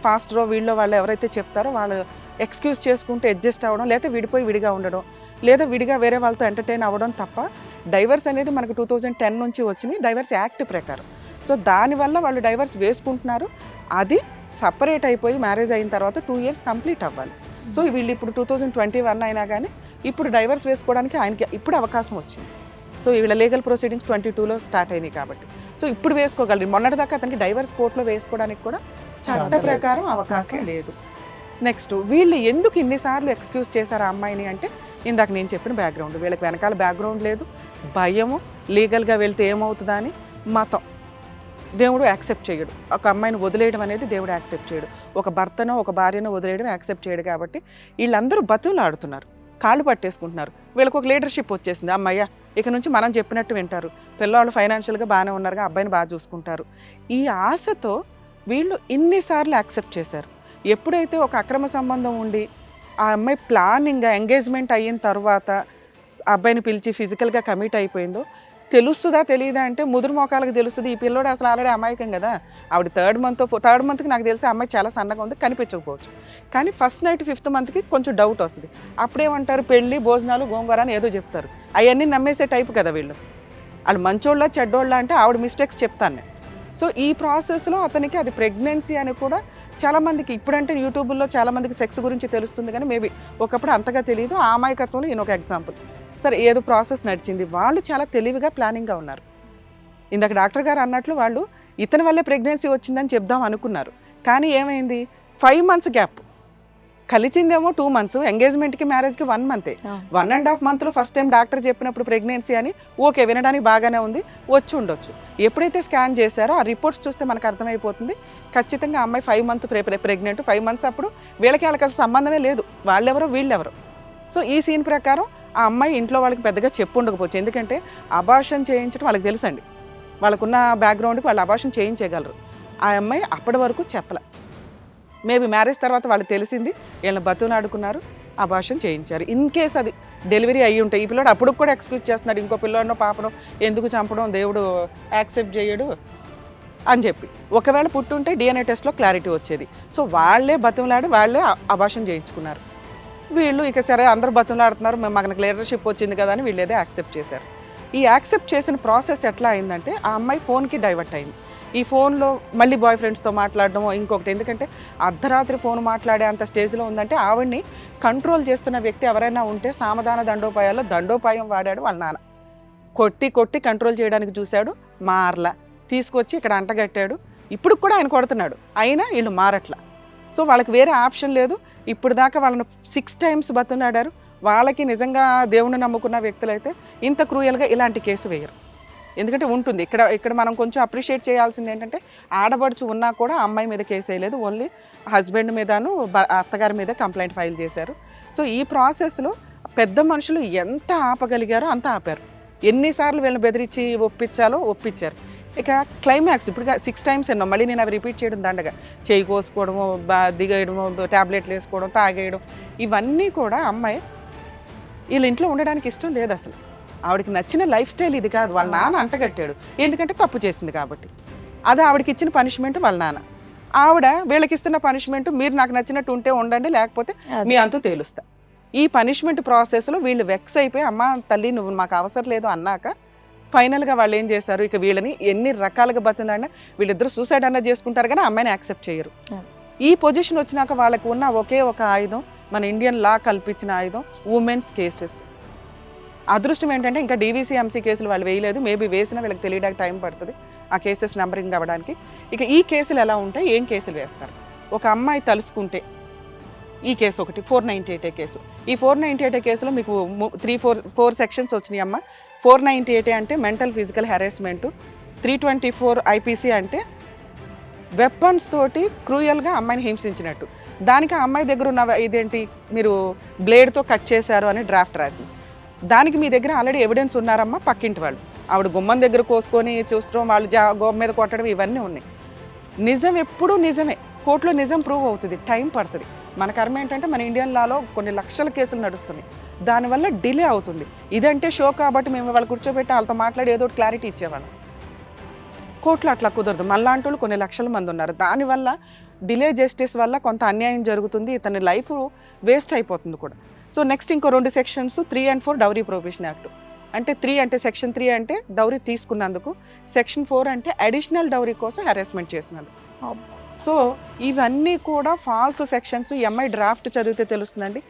ఫాస్ట్లో వీళ్ళు వాళ్ళు ఎవరైతే చెప్తారో వాళ్ళు ఎక్స్క్యూజ్ చేసుకుంటూ అడ్జస్ట్ అవ్వడం, లేదా విడిపోయి విడిగా ఉండడం, లేదా విడిగా వేరే వాళ్ళతో ఎంటర్టైన్ అవ్వడం తప్ప డైవర్స్ అనేది మనకు 2010 నుంచి వచ్చింది డైవర్స్ యాక్ట్ ప్రకారం. సో దానివల్ల వాళ్ళు డైవర్స్ వేసుకుంటున్నారు. అది సపరేట్ అయిపోయి మ్యారేజ్ అయిన తర్వాత 2 years కంప్లీట్ అవ్వాలి. సో వీళ్ళు ఇప్పుడు 2021 అయినా కానీ ఇప్పుడు డైవర్స్ వేసుకోవడానికి ఆయనకి ఇప్పుడు అవకాశం వచ్చింది. సో వీళ్ళ లీగల్ ప్రొసీడింగ్స్ 22లో స్టార్ట్ అయినాయి కాబట్టి సో ఇప్పుడు వేసుకోగలరు. మొన్నటిదాకా అతనికి డైవర్స్ కోర్టులో వేసుకోవడానికి కూడా చట్ట ప్రకారం అవకాశం లేదు. నెక్స్ట్ వీళ్ళు ఎందుకు ఇన్నిసార్లు ఎక్స్క్యూజ్ చేశారు ఆ అమ్మాయిని అంటే ఇందాక నేను చెప్పిన బ్యాక్గ్రౌండ్, వీళ్ళకి వెనకాల బ్యాక్గ్రౌండ్ లేదు, భయము, లీగల్గా వెళ్తే ఏమవుతుందా అని మతం. దేవుడు యాక్సెప్ట్ చేయడు, ఒక అమ్మాయిని వదిలేయడం అనేది దేవుడు యాక్సెప్ట్ చేయడు, ఒక భర్తనో ఒక భార్యనో వదిలేయడం యాక్సెప్ట్ చేయడు. కాబట్టి వీళ్ళందరూ బతులాడుతున్నారు, కాళ్ళు పట్టేసుకుంటున్నారు. వీళ్ళకి ఒక లీడర్షిప్ వచ్చేసింది, అమ్మయ్య ఇక నుంచి మనం చెప్పినట్టు వింటారు, పిల్లవాళ్ళు ఫైనాన్షియల్గా బాగానే ఉన్నారుగా, అబ్బాయిని బాగా చూసుకుంటారు. ఈ ఆశతో వీళ్ళు ఇన్నిసార్లు యాక్సెప్ట్ చేశారు. ఎప్పుడైతే ఒక అక్రమ సంబంధం ఉండి ఆ అమ్మాయి ప్లానింగ్గా ఎంగేజ్మెంట్ అయిన తర్వాత అబ్బాయిని పిలిచి ఫిజికల్గా కమిట్ అయిపోయిందో తెలుస్తుందా తెలియదా అంటే ముదురు మోకాలకు తెలుస్తుంది. ఈ పిల్లోడు అసలు ఆల్రెడీ అమాయకం కదా. ఆవిడ థర్డ్ మంత్కి నాకు తెలిసి అమ్మాయి చాలా సన్నగా ఉంది, కనిపించకపోవచ్చు. కానీ ఫస్ట్ నైట్ 5th మంత్కి కొంచెం డౌట్ వస్తుంది. అప్పుడేమంటారు, పెళ్ళి భోజనాలు గోంగూర అని ఏదో చెప్తారు. అవన్నీ నమ్మేసే టైపు కదా వీళ్ళు. వాళ్ళు మంచోళ్ళ చెడ్డోళ్ళ అంటే ఆవిడ మిస్టేక్స్ చెప్తాను నేను. సో ఈ ప్రాసెస్లో అతనికి అది ప్రెగ్నెన్సీ అని కూడా చాలామందికి ఇప్పుడంటే యూట్యూబ్లో చాలామందికి సెక్స్ గురించి తెలుస్తుంది, కానీ మేబీ ఒకప్పుడు అంతగా తెలియదు. ఆ అమాయకత్వంలో ఈయన ఒక ఎగ్జాంపుల్. సరే ఏదో ప్రాసెస్ నడిచింది, వాళ్ళు చాలా తెలివిగా ప్లానింగ్గా ఉన్నారు. ఇందాక డాక్టర్ గారు అన్నట్లు వాళ్ళు ఇతని వల్లే ప్రెగ్నెన్సీ వచ్చిందని చెప్దాం అనుకున్నారు. కానీ ఏమైంది, 5 months గ్యాప్, కలిసిందేమో 2 months, ఎంగేజ్మెంట్కి మ్యారేజ్కి 1 month, 1.5 monthలో ఫస్ట్ టైం డాక్టర్ చెప్పినప్పుడు ప్రెగ్నెన్సీ అని ఓకే వినడానికి బాగానే ఉంది, వచ్చి ఉండొచ్చు. ఎప్పుడైతే స్కాన్ చేశారో ఆ రిపోర్ట్స్ చూస్తే మనకు అర్థమైపోతుంది ఖచ్చితంగా అమ్మాయి 5 months ప్రెగ్నెంట్. 5 months అప్పుడు వాళ్ళకి అసలు సంబంధమే లేదు, వాళ్ళెవరో వీళ్ళెవరో. సో ఈ సీన్ ప్రకారం ఆ అమ్మాయి ఇంట్లో వాళ్ళకి పెద్దగా చెప్పు ఉండకపోవచ్చు, ఎందుకంటే అబార్షన్ చేయించడం వాళ్ళకి తెలుసండి, వాళ్ళకున్న బ్యాక్గ్రౌండ్కి వాళ్ళు అబార్షన్ చేయించగలరు. ఆ అమ్మాయి అప్పటి వరకు చెప్పలే. మేబీ మ్యారేజ్ తర్వాత వాళ్ళు తెలిసింది, వీళ్ళని బతునాడుకున్నారు, అబార్షన్ చేయించారు. ఇన్ కేస్ అది డెలివరీ అయ్యి ఉంటాయి, ఈ పిల్లోడు అప్పుడు కూడా ఎక్స్క్యూజ్ చేస్తున్నాడు, ఇంకో పిల్లోడనో పాపనో ఎందుకు చంపడం, దేవుడు యాక్సెప్ట్ చేయడు అని చెప్పి. ఒకవేళ పుట్టుంటే DNA టెస్ట్లో క్లారిటీ వచ్చేది. సో వాళ్ళే బతులాడి వాళ్ళే అబార్షన్ చేయించుకున్నారు. వీళ్ళు ఇక సరే అందరూ బతులాడుతున్నారు, మనకు లీడర్షిప్ వచ్చింది కదా అని వీళ్ళు ఏదో యాక్సెప్ట్ చేశారు. ఈ యాక్సెప్ట్ చేసిన ప్రాసెస్ ఎట్లా అయిందంటే ఆ అమ్మాయి ఫోన్కి డైవర్ట్ అయింది. ఈ ఫోన్లో మళ్ళీ బాయ్ ఫ్రెండ్స్తో మాట్లాడడమో ఇంకొకటి, ఎందుకంటే అర్ధరాత్రి ఫోన్ మాట్లాడే అంత స్టేజ్లో ఉందంటే ఆవిడ్ని కంట్రోల్ చేస్తున్న వ్యక్తి ఎవరైనా ఉంటే సామధాన దండోపాయాల్లో దండోపాయం వాడాడు వాళ్ళ నాన్న. కొట్టి కొట్టి కంట్రోల్ చేయడానికి చూశాడు, మారలా, తీసుకొచ్చి ఇక్కడ అంటగట్టాడు. ఇప్పుడు కూడా ఆయన కొడుతున్నాడు, అయినా వీళ్ళు మారట్లా. సో వాళ్ళకి వేరే ఆప్షన్ లేదు. ఇప్పుడు దాకా వాళ్ళని 6 times బతులాడారు. వాళ్ళకి నిజంగా దేవుని నమ్ముకున్న వ్యక్తులైతే ఇంత క్రూయల్గా ఇలాంటి కేసు వేయరు. ఎందుకంటే ఉంటుంది ఇక్కడ మనం కొంచెం అప్రిషియేట్ చేయాల్సింది ఏంటంటే ఆడబడుచు ఉన్నా కూడా అమ్మాయి మీద కేసు వేయలేదు, ఓన్లీ హస్బెండ్ మీదను అత్తగారి మీద కంప్లైంట్ ఫైల్ చేశారు. సో ఈ ప్రాసెస్లో పెద్ద మనుషులు ఎంత ఆపగలిగారో అంత ఆపారు. ఎన్నిసార్లు వీళ్ళని బెదిరించి ఒప్పించాలో ఒప్పించారు. ఇక క్లైమాక్స్ ఇప్పుడు 6 times ఎన్నో, మళ్ళీ నేను అవి రిపీట్ చేయడం దండగా, చేయి కోసుకోవడము, దిగేయడము, ట్యాబ్లెట్లు వేసుకోవడం, తాగేయడం, ఇవన్నీ కూడా అమ్మాయి వీళ్ళ ఇంట్లో ఉండడానికి ఇష్టం లేదు అసలు. ఆవిడకి నచ్చిన లైఫ్ స్టైల్ ఇది కాదు, వాళ్ళ నాన్న అంటగట్టాడు, ఎందుకంటే తప్పు చేసింది కాబట్టి. అది ఆవిడకి ఇచ్చిన పనిష్మెంట్ వాళ్ళ నాన్న. ఆవిడ వీళ్ళకి ఇస్తున్న పనిష్మెంట్, మీరు నాకు నచ్చినట్టు ఉంటే ఉండండి, లేకపోతే మీ అంతు తేలుస్తా. ఈ పనిష్మెంట్ ప్రాసెస్లో వీళ్ళు వెక్స్ అయిపోయి, అమ్మ తల్లి నువ్వు మాకు అవసరం లేదు అన్నాక ఫైనల్గా వాళ్ళు ఏం చేశారు, ఇక వీళ్ళని ఎన్ని రకాలుగా బతున్నా వీళ్ళిద్దరూ సూసైడ్ అన్నా చేసుకుంటారు కానీ అమ్మాయిని యాక్సెప్ట్ చేయరు. ఈ పొజిషన్ వచ్చినాక వాళ్ళకు ఉన్న ఒకే ఒక ఆయుధం, మన ఇండియన్ లా కల్పించిన ఆయుధం, ఉమెన్స్ కేసెస్. అదృష్టం ఏంటంటే ఇంకా DVC-MC కేసులు వాళ్ళు వేయలేదు, మేబీ వేసినా వీళ్ళకి తెలియడానికి టైం పడుతుంది ఆ కేసెస్ నెంబరింగ్ అవ్వడానికి. ఇక ఈ కేసులు ఎలా ఉంటాయి, ఏం కేసులు వేస్తారు, ఒక అమ్మాయి తలుసుకుంటే ఈ కేసు ఒకటి 498A కేసు. ఈ 498A కేసులో మీకు 4 sections వచ్చినాయి అమ్మ. 498A అంటే మెంటల్ ఫిజికల్ హెరాస్మెంటు, 324 IPC అంటే వెపన్స్ తోటి క్రూయల్గా అమ్మాయిని హింసించినట్టు. దానికి ఆ అమ్మాయి దగ్గర ఉన్న ఇదేంటి, మీరు బ్లేడ్తో కట్ చేశారు అని డ్రాఫ్ట్ రాసింది. దానికి మీ దగ్గర ఆల్రెడీ ఎవిడెన్స్ ఉన్నారమ్మా, పక్కింటి వాళ్ళు ఆవిడ గుమ్మం దగ్గర కోసుకొని చూస్తడం, వాళ్ళు గోమ మీద కొట్టడం, ఇవన్నీ ఉన్నాయి. నిజం ఎప్పుడూ నిజమే, కోర్టులో నిజం ప్రూవ్ అవుతుంది, టైం పడుతుంది. మన కర్మ ఏంటంటే మన ఇండియన్ లాలో కొన్ని లక్షల కేసులు నడుస్తున్నాయి, దానివల్ల డిలే అవుతుంది. ఇదంటే షో కాబట్టి మేము వాళ్ళు కూర్చోబెట్టి వాళ్ళతో మాట్లాడి ఏదో క్లారిటీ ఇచ్చేవాళ్ళం. కోర్టులో అట్లా కుదరదు, మళ్ళాంటి వాళ్ళు కొన్ని లక్షల మంది ఉన్నారు. దానివల్ల డిలే జస్టిస్ వల్ల కొంత అన్యాయం జరుగుతుంది, ఇతని లైఫ్ వేస్ట్ అయిపోతుంది కూడా. సో నెక్స్ట్ ఇంకో 2 sections 3 and 4 dowry prohibition act. అంటే 3 అంటే Section 3 అంటే డౌరీ తీసుకున్నందుకు, Section 4 అంటే అడిషనల్ డౌరీ కోసం హెరాస్మెంట్ చేసినందుకు. సో ఇవన్నీ కూడా ఫాల్స్ సెక్షన్స్. ఈ అమ్మాయి డ్రాఫ్ట్ చదివితే తెలుస్తుందండి.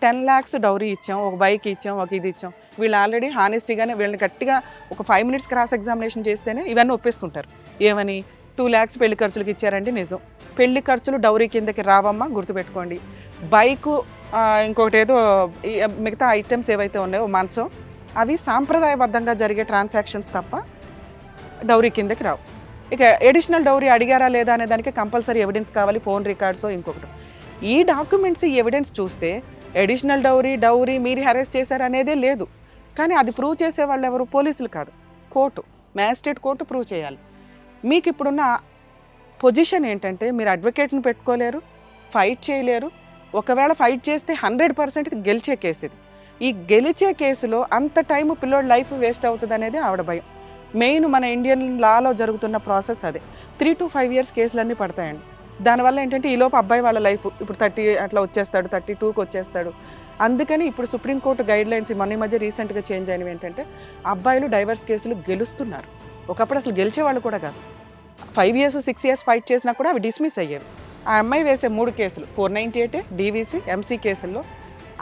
10 lakhs డౌరీ ఇచ్చాం, ఒక బైక్ ఇచ్చాం, ఒక ఇది ఇచ్చాం. వీళ్ళు ఆల్రెడీ హానెస్టీగానే వీళ్ళని గట్టిగా ఒక 5 minutes క్రాస్ ఎగ్జామినేషన్ చేస్తేనే ఇవన్నీ ఒప్పేసుకుంటారు. ఏమని 2 lakhs పెళ్లి ఖర్చులకు ఇచ్చారండి, నిజం. పెళ్లి ఖర్చులు డౌరీ కిందకి రావమ్మా, గుర్తుపెట్టుకోండి. బైకు, ఇంకొకటి ఏదో మిగతా ఐటమ్స్ ఏవైతే ఉన్నాయో మంచం, అవి సాంప్రదాయబద్ధంగా జరిగే ట్రాన్సాక్షన్స్ తప్ప డౌరీ కిందకి రావు. ఇక ఎడిషనల్ డౌరీ అడిగారా లేదా అనే దానికి కంపల్సరీ ఎవిడెన్స్ కావాలి, ఫోన్ రికార్డ్స్ ఇంకొకటి. ఈ డాక్యుమెంట్స్, ఈ ఎవిడెన్స్ చూస్తే ఎడిషనల్ డౌరీ మీరు హెరెస్ట్ చేశారు అనేదే లేదు. కానీ అది ప్రూవ్ చేసే వాళ్ళు ఎవరు? పోలీసులు కాదు, కోర్టు, మ్యాజిస్ట్రేట్ కోర్టు ప్రూవ్ చేయాలి. మీకు ఇప్పుడున్న పొజిషన్ ఏంటంటే మీరు అడ్వకేట్ని పెట్టుకోలేరు, ఫైట్ చేయలేరు. ఒకవేళ ఫైట్ చేస్తే 100% గెలిచే కేసు ఇది. ఈ గెలిచే కేసులో అంత టైము పిల్లోడి లైఫ్ వేస్ట్ అవుతుంది అనేది ఆవిడ భయం. మెయిన్ మన ఇండియన్ లాలో జరుగుతున్న ప్రాసెస్ అదే. 3 to 5 years కేసులన్నీ పడతాయండి. దానివల్ల ఏంటంటే ఈలోపు అబ్బాయి వాళ్ళ లైఫ్ ఇప్పుడు 30 అట్లా వచ్చేస్తాడు, 32కి వచ్చేస్తాడు. అందుకని ఇప్పుడు సుప్రీంకోర్టు గైడ్ లైన్స్ ఈ మధ్య రీసెంట్గా చేంజ్ అయినవి ఏంటంటే అబ్బాయిలు డైవర్స్ కేసులు గెలుస్తున్నారు. ఒకప్పుడు అసలు గెలిచేవాళ్ళు కూడా కాదు. 5 years 6 years ఫైట్ చేసినా కూడా అవి డిస్మిస్ అయ్యేవి. ఆ అమ్మాయి వేసే 3 కేసులు 498, DVC, MC కేసుల్లో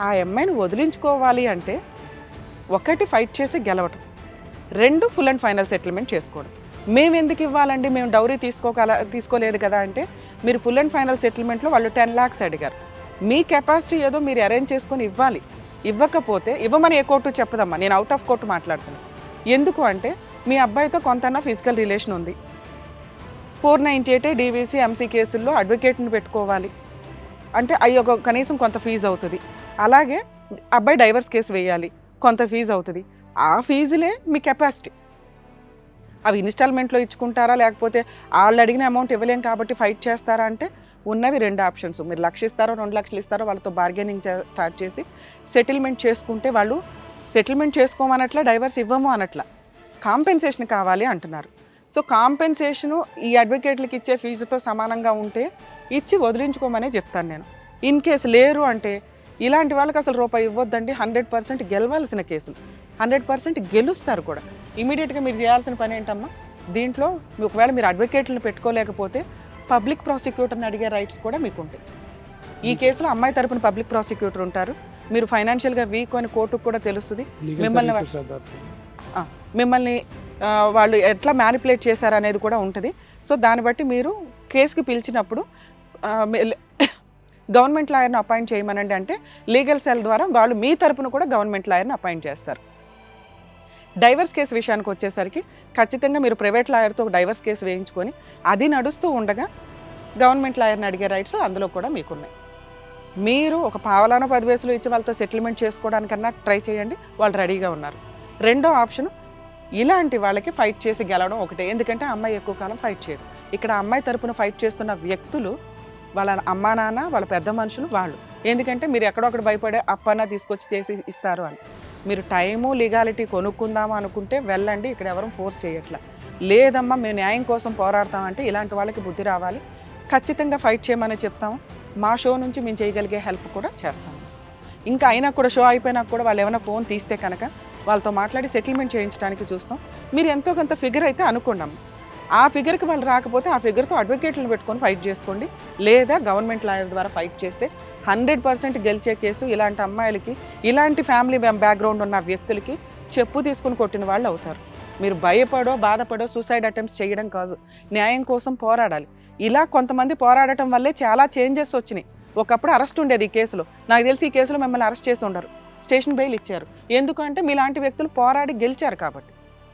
ఆ అమ్మాయిని వదిలించుకోవాలి అంటే 1 ఫైట్ చేసి గెలవటం, 2 ఫుల్ అండ్ ఫైనల్ సెటిల్మెంట్ చేసుకోవడం. మేము ఎందుకు ఇవ్వాలండి, మేము డౌరీ తీసుకోలేదు కదా అంటే, మీరు ఫుల్ అండ్ ఫైనల్ సెటిల్మెంట్లో వాళ్ళు 10 lakhs అడిగారు. మీ కెపాసిటీ ఏదో మీరు అరేంజ్ చేసుకొని ఇవ్వాలి. ఇవ్వకపోతే ఇవ్వమని ఏ కోర్టు చెప్పదమ్మా, నేను అవుట్ ఆఫ్ కోర్టు మాట్లాడుతున్నాను. ఎందుకు అంటే మీ అబ్బాయితో కొంతన్నా ఫిజికల్ రిలేషన్ ఉంది. 498 DVC, MC కేసుల్లో అడ్వకేట్ని పెట్టుకోవాలి అంటే అవి ఒక కనీసం కొంత ఫీజు అవుతుంది. అలాగే అబ్బాయి డైవర్స్ కేసు వేయాలి, కొంత ఫీజు అవుతుంది. ఆ ఫీజులే మీ కెపాసిటీ. అవి ఇన్స్టాల్మెంట్లో ఇచ్చుకుంటారా, లేకపోతే వాళ్ళు అడిగిన అమౌంట్ ఇవ్వలేం కాబట్టి ఫైట్ చేస్తారా అంటే ఉన్నవి 2 ఆప్షన్స్. మీరు 1 లక్ష ఇస్తారో 2 లక్షలు ఇస్తారో వాళ్ళతో బార్గెనింగ్ స్టార్ట్ చేసి సెటిల్మెంట్ చేసుకుంటే, వాళ్ళు సెటిల్మెంట్ చేసుకోమనట్లా, డైవర్స్ ఇవ్వము అనట్లా, కాంపెన్సేషన్ కావాలి అంటున్నారు. సో కాంపెన్సేషను ఈ అడ్వకేట్లకి ఇచ్చే ఫీజుతో సమానంగా ఉంటే ఇచ్చి వదిలించుకోమనే చెప్తాను నేను. ఇన్ కేసు లేరు అంటే ఇలాంటి వాళ్ళకి అసలు రూపాయి ఇవ్వద్దండి. 100% గెలవాల్సిన కేసులు, 100% గెలుస్తారు కూడా. ఇమీడియట్గా మీరు చేయాల్సిన పని ఏంటమ్మా, దీంట్లో ఒకవేళ మీరు అడ్వకేట్లను పెట్టుకోలేకపోతే పబ్లిక్ ప్రాసిక్యూటర్ని అడిగే రైట్స్ కూడా మీకు ఉంటాయి. ఈ కేసులో అమ్మాయి తరపున పబ్లిక్ ప్రాసిక్యూటర్ ఉంటారు. మీరు ఫైనాన్షియల్గా వీక్ అని కోర్టుకు కూడా తెలుస్తుంది. మిమ్మల్ని వాళ్ళు ఎట్లా మ్యానిపులేట్ చేశారు అనేది కూడా ఉంటుంది. సో దాన్ని బట్టి మీరు కేసుకి పిలిచినప్పుడు గవర్నమెంట్ లాయర్ని అపాయింట్ చేయమనండి అంటే లీగల్ సెల్ ద్వారా వాళ్ళు మీ తరపున కూడా గవర్నమెంట్ లాయర్ని అపాయింట్ చేస్తారు. డైవర్స్ కేసు విషయానికి వచ్చేసరికి ఖచ్చితంగా మీరు ప్రైవేట్ లాయర్తో డైవర్స్ కేసు వేయించుకొని అది నడుస్తూ ఉండగా గవర్నమెంట్ లాయర్ని అడిగే రైట్స్ అందులో కూడా మీకున్నాయి. మీరు ఒక పావలానో 10 పైసలు ఇచ్చి వాళ్ళతో సెటిల్మెంట్ చేసుకోవడానికన్నా ట్రై చేయండి, వాళ్ళు రెడీగా ఉన్నారు. రెండో ఆప్షన్, ఇలాంటి వాళ్ళకి ఫైట్ చేసి గెలవడం ఒకటే. ఎందుకంటే అమ్మాయి ఎక్కువ కాలం ఫైట్ చేయదు. ఇక్కడ అమ్మాయి తరపున ఫైట్ చేస్తున్న వ్యక్తులు వాళ్ళ అమ్మా నాన్న, వాళ్ళ పెద్ద మనుషులు వాళ్ళు. ఎందుకంటే మీరు ఎక్కడొక్కడ భయపడే అప్పన్న తీసుకొచ్చి చేసి ఇస్తారు అని. మీరు టైము లీగాలిటీ కొనుక్కుందాము అనుకుంటే వెళ్ళండి, ఇక్కడ ఎవరు ఫోర్స్ చేయట్లా. లేదమ్మా మేము న్యాయం కోసం పోరాడతామంటే ఇలాంటి వాళ్ళకి బుద్ధి రావాలి. ఖచ్చితంగా ఫైట్ చేయమని చెప్తాము. మా షో నుంచి మేము చేయగలిగే హెల్ప్ కూడా చేస్తాము. ఇంకా అయినా కూడా షో అయిపోయినా కూడా వాళ్ళు ఏమైనా ఫోన్ తీస్తే కనుక వాళ్ళతో మాట్లాడి సెటిల్మెంట్ చేయించడానికి చూస్తాం. మీరు ఎంతో కొంత ఫిగర్ అయితే అనుకున్నాం. ఆ ఫిగర్కి వాళ్ళు రాకపోతే ఆ ఫిగర్తో అడ్వకేట్లను పెట్టుకొని ఫైట్ చేసుకోండి, లేదా గవర్నమెంట్ లాయర్ ద్వారా ఫైట్ చేస్తే 100% గెలిచే కేసు. ఇలాంటి అమ్మాయిలకి, ఇలాంటి ఫ్యామిలీ బ్యాక్గ్రౌండ్ ఉన్న వ్యక్తులకి చెప్పు తీసుకుని కొట్టిన వాళ్ళు అవుతారు. మీరు భయపడో బాధపడో సూసైడ్ అటెంప్ట్స్ చేయడం కాదు, న్యాయం కోసం పోరాడాలి. ఇలా కొంతమంది పోరాడటం వల్లే చాలా చేంజెస్ వచ్చినాయి. ఒకప్పుడు అరెస్ట్ ఉండేది ఈ కేసులో. నాకు తెలిసి ఈ కేసులో మిమ్మల్ని అరెస్ట్ చేసి ఉండరు, స్టేషన్ బెయిల్ ఇచ్చారు. ఎందుకంటే మీలాంటి వ్యక్తులు పోరాడి గెలిచారు కాబట్టి.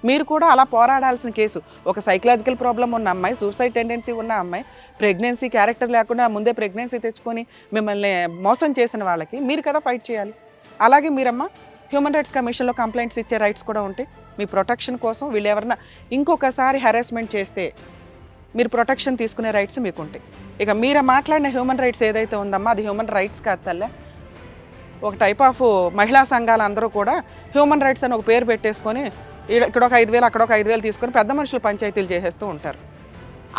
మీరు కూడా అలా పోరాడాల్సిన కేసు. ఒక సైకలాజికల్ ప్రాబ్లం ఉన్న అమ్మాయి, సూసైడ్ టెండెన్సీ ఉన్న అమ్మాయి, ప్రెగ్నెన్సీ క్యారెక్టర్ లేకుండా ముందే ప్రెగ్నెన్సీ తెచ్చుకొని మిమ్మల్ని మోసం చేసిన వాళ్ళకి మీరు కదా ఫైట్ చేయాలి. అలాగే మీరమ్మా హ్యూమన్ రైట్స్ కమిషన్లో కంప్లైంట్స్ ఇచ్చే రైట్స్ కూడా ఉంటాయి. మీ ప్రొటెక్షన్ కోసం వీళ్ళు ఎవరన్నా ఇంకొకసారి హెరాస్మెంట్ చేస్తే మీరు ప్రొటెక్షన్ తీసుకునే రైట్స్ మీకు ఉంటాయి. ఇక మీరు మాట్లాడిన హ్యూమన్ రైట్స్ ఏదైతే ఉందమ్మా అది హ్యూమన్ రైట్స్ కాదు తల్లే. ఒక టైప్ ఆఫ్ మహిళా సంఘాలు అందరూ కూడా హ్యూమన్ రైట్స్ అని ఒక పేరు పెట్టేసుకొని ఇక్కడ ఒక 5,000 అక్కడ ఒక 5,000 తీసుకొని పెద్ద మనుషులు పంచాయతీలు చేసేస్తూ ఉంటారు.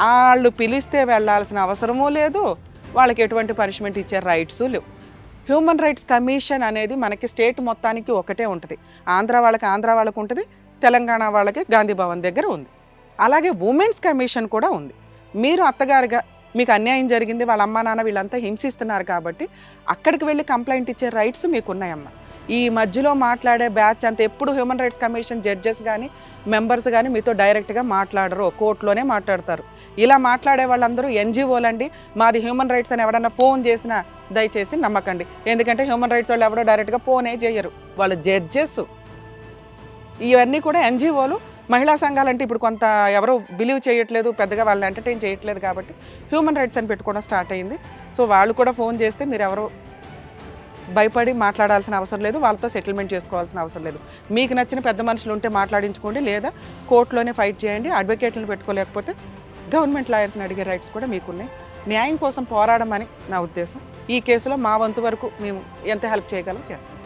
వాళ్ళు పిలిస్తే వెళ్ళాల్సిన అవసరమూ లేదు, వాళ్ళకి ఎటువంటి పనిష్మెంట్ ఇచ్చే రైట్స్ లేవు. హ్యూమన్ రైట్స్ కమిషన్ అనేది మనకి స్టేట్ మొత్తానికి ఒకటే ఉంటుంది. ఆంధ్ర వాళ్ళకి ఉంటుంది, తెలంగాణ వాళ్ళకి గాంధీ భవన్ దగ్గర ఉంది. అలాగే ఉమెన్స్ కమిషన్ కూడా ఉంది. మీరు అత్తగారిగా మీకు అన్యాయం జరిగింది, వాళ్ళ అమ్మా నాన్న వీళ్ళంతా హింసిస్తున్నారు కాబట్టి అక్కడికి వెళ్ళి కంప్లైంట్ ఇచ్చే రైట్స్ మీకు ఉన్నాయమ్మా. ఈ మధ్యలో మాట్లాడే బ్యాచ్ అంతా ఎప్పుడు హ్యూమన్ రైట్స్ కమిషన్ జడ్జెస్ కానీ మెంబర్స్ కానీ మీతో డైరెక్ట్గా మాట్లాడరు, కోర్టులోనే మాట్లాడతారు. ఇలా మాట్లాడే వాళ్ళందరూ ఎన్జిఓలండి. మాది హ్యూమన్ రైట్స్ అని ఎవడన్నా ఫోన్ చేసినా దయచేసి నమ్మకండి. ఎందుకంటే హ్యూమన్ రైట్స్ వాళ్ళు ఎవరో డైరెక్ట్గా ఫోనే చేయరు, వాళ్ళు జడ్జెస్. ఇవన్నీ కూడా ఎన్జిఓలు. మహిళా సంఘాలంటే ఇప్పుడు కొంత ఎవరో బిలీవ్ చేయట్లేదు, పెద్దగా వాళ్ళని ఎంటర్టైన్ చేయట్లేదు కాబట్టి హ్యూమన్ రైట్స్ అని పెట్టుకోవడం స్టార్ట్ అయింది. సో వాళ్ళు కూడా ఫోన్ చేస్తే మీరు ఎవరో భయపడి మాట్లాడాల్సిన అవసరం లేదు, వాళ్ళతో సెటిల్మెంట్ చేసుకోవాల్సిన అవసరం లేదు. మీకు నచ్చిన పెద్ద మనుషులు ఉంటే మాట్లాడించుకోండి, లేదా కోర్టులోనే ఫైట్ చేయండి. అడ్వకేట్లను పెట్టుకోలేకపోతే గవర్నమెంట్ లాయర్స్ని అడిగే రైట్స్ కూడా మీకున్నాయి. న్యాయం కోసం పోరాడమని నా ఉద్దేశం. ఈ కేసులో మా వంతు వరకు మేము ఎంత హెల్ప్ చేయగలం చేస్తాం.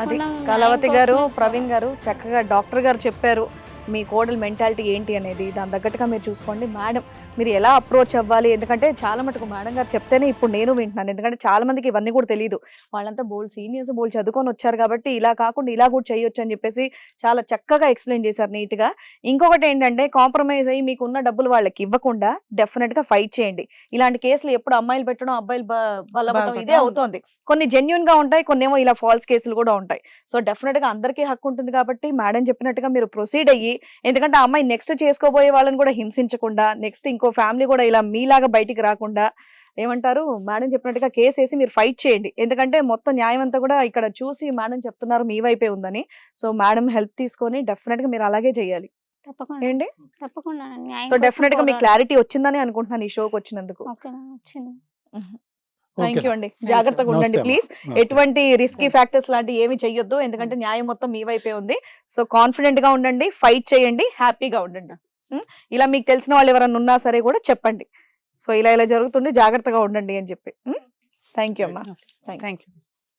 అది కళావతి గారు, ప్రవీణ్ గారు చక్కగా డాక్టర్ గారు చెప్పారు మీ కోడలు మెంటాలిటీ ఏంటి అనేది. దాని తగ్గట్టుగా మీరు చూసుకోండి. మేడం మీరు ఎలా అప్రోచ్ అవ్వాలి, ఎందుకంటే చాలా మటుకు మేడం గారు చెప్తేనే ఇప్పుడు నేను వింటున్నాను. ఎందుకంటే చాలా మందికి ఇవన్నీ కూడా తెలియదు. వాళ్ళంతా బోల్డ్ సీనియర్స్, బోల్డ్ చదువుకొని వచ్చారు కాబట్టి ఇలా కాకుండా ఇలా కూడా చేయొచ్చు అని చెప్పేసి చాలా చక్కగా ఎక్స్ప్లెయిన్ చేశారు నీట్గా. ఇంకొకటి ఏంటంటే కాంప్రమైజ్ అయ్యి మీకున్న డబ్బులు వాళ్ళకి ఇవ్వకుండా డెఫినెట్ గా ఫైట్ చేయండి. ఇలాంటి కేసులు ఎప్పుడు అమ్మాయిలు పెట్టడం, అబ్బాయిలు బలపడడం ఇదే అవుతోంది. కొన్ని జెన్యున్ గా ఉంటాయి, కొన్ని ఏమో ఇలా ఫాల్స్ కేసులు కూడా ఉంటాయి. సో డెఫినెట్ గా అందరికీ హక్కు ఉంటుంది కాబట్టి మేడం చెప్పినట్టుగా మీరు ప్రొసీడ్ అయ్యి, ఎందుకంటే ఆ అమ్మాయి నెక్స్ట్ చేసుకోబోయే వాళ్ళని కూడా హింసించకుండా, నెక్స్ట్ ఇంకో ఫ్యామిలీ కూడా ఇలా మీలాగా బయటికి రాకుండా, ఏమంటారు మేడం చెప్పినట్టుగా కేసు వేసి మీరు ఫైట్ చేయండి. ఎందుకంటే మొత్తం న్యాయం అంతా కూడా ఇక్కడ చూసి మేడం చెప్తున్నారు మీ వైపే ఉందని. సో మేడం హెల్ప్ తీసుకొని డెఫినెట్ గా మీరు అలాగే చేయాలి. తప్పకుండా ఏంటి? తప్పకుండా న్యాయం సో కోసం డెఫినెట్ గా మీకు పోరాడాలి. క్లారిటీ వచ్చిందని అనుకుంటున్నాను ఈ షోకి వచ్చినందుకు. ఓకేనా, వచ్చింది. థ్యాంక్ యూ అండి. జాగ్రత్తగా ఉండండి ప్లీజ్. ఎటువంటి రిస్కీ ఫ్యాక్టర్స్ లాంటివి ఏమి చెయ్యొద్దు, ఎందుకంటే న్యాయం మొత్తం మీ వైపే ఉంది. సో కాన్ఫిడెంట్ గా ఉండండి, ఫైట్ చేయండి, హ్యాపీగా ఉండండి. ఇలా మీకు తెలిసిన వాళ్ళు ఎవరైనా ఉన్నా సరే కూడా చెప్పండి. సో ఇలా ఇలా జరుగుతుంది, జాగ్రత్తగా ఉండండి అని చెప్పి. థ్యాంక్ యూ అమ్మా. Thank you.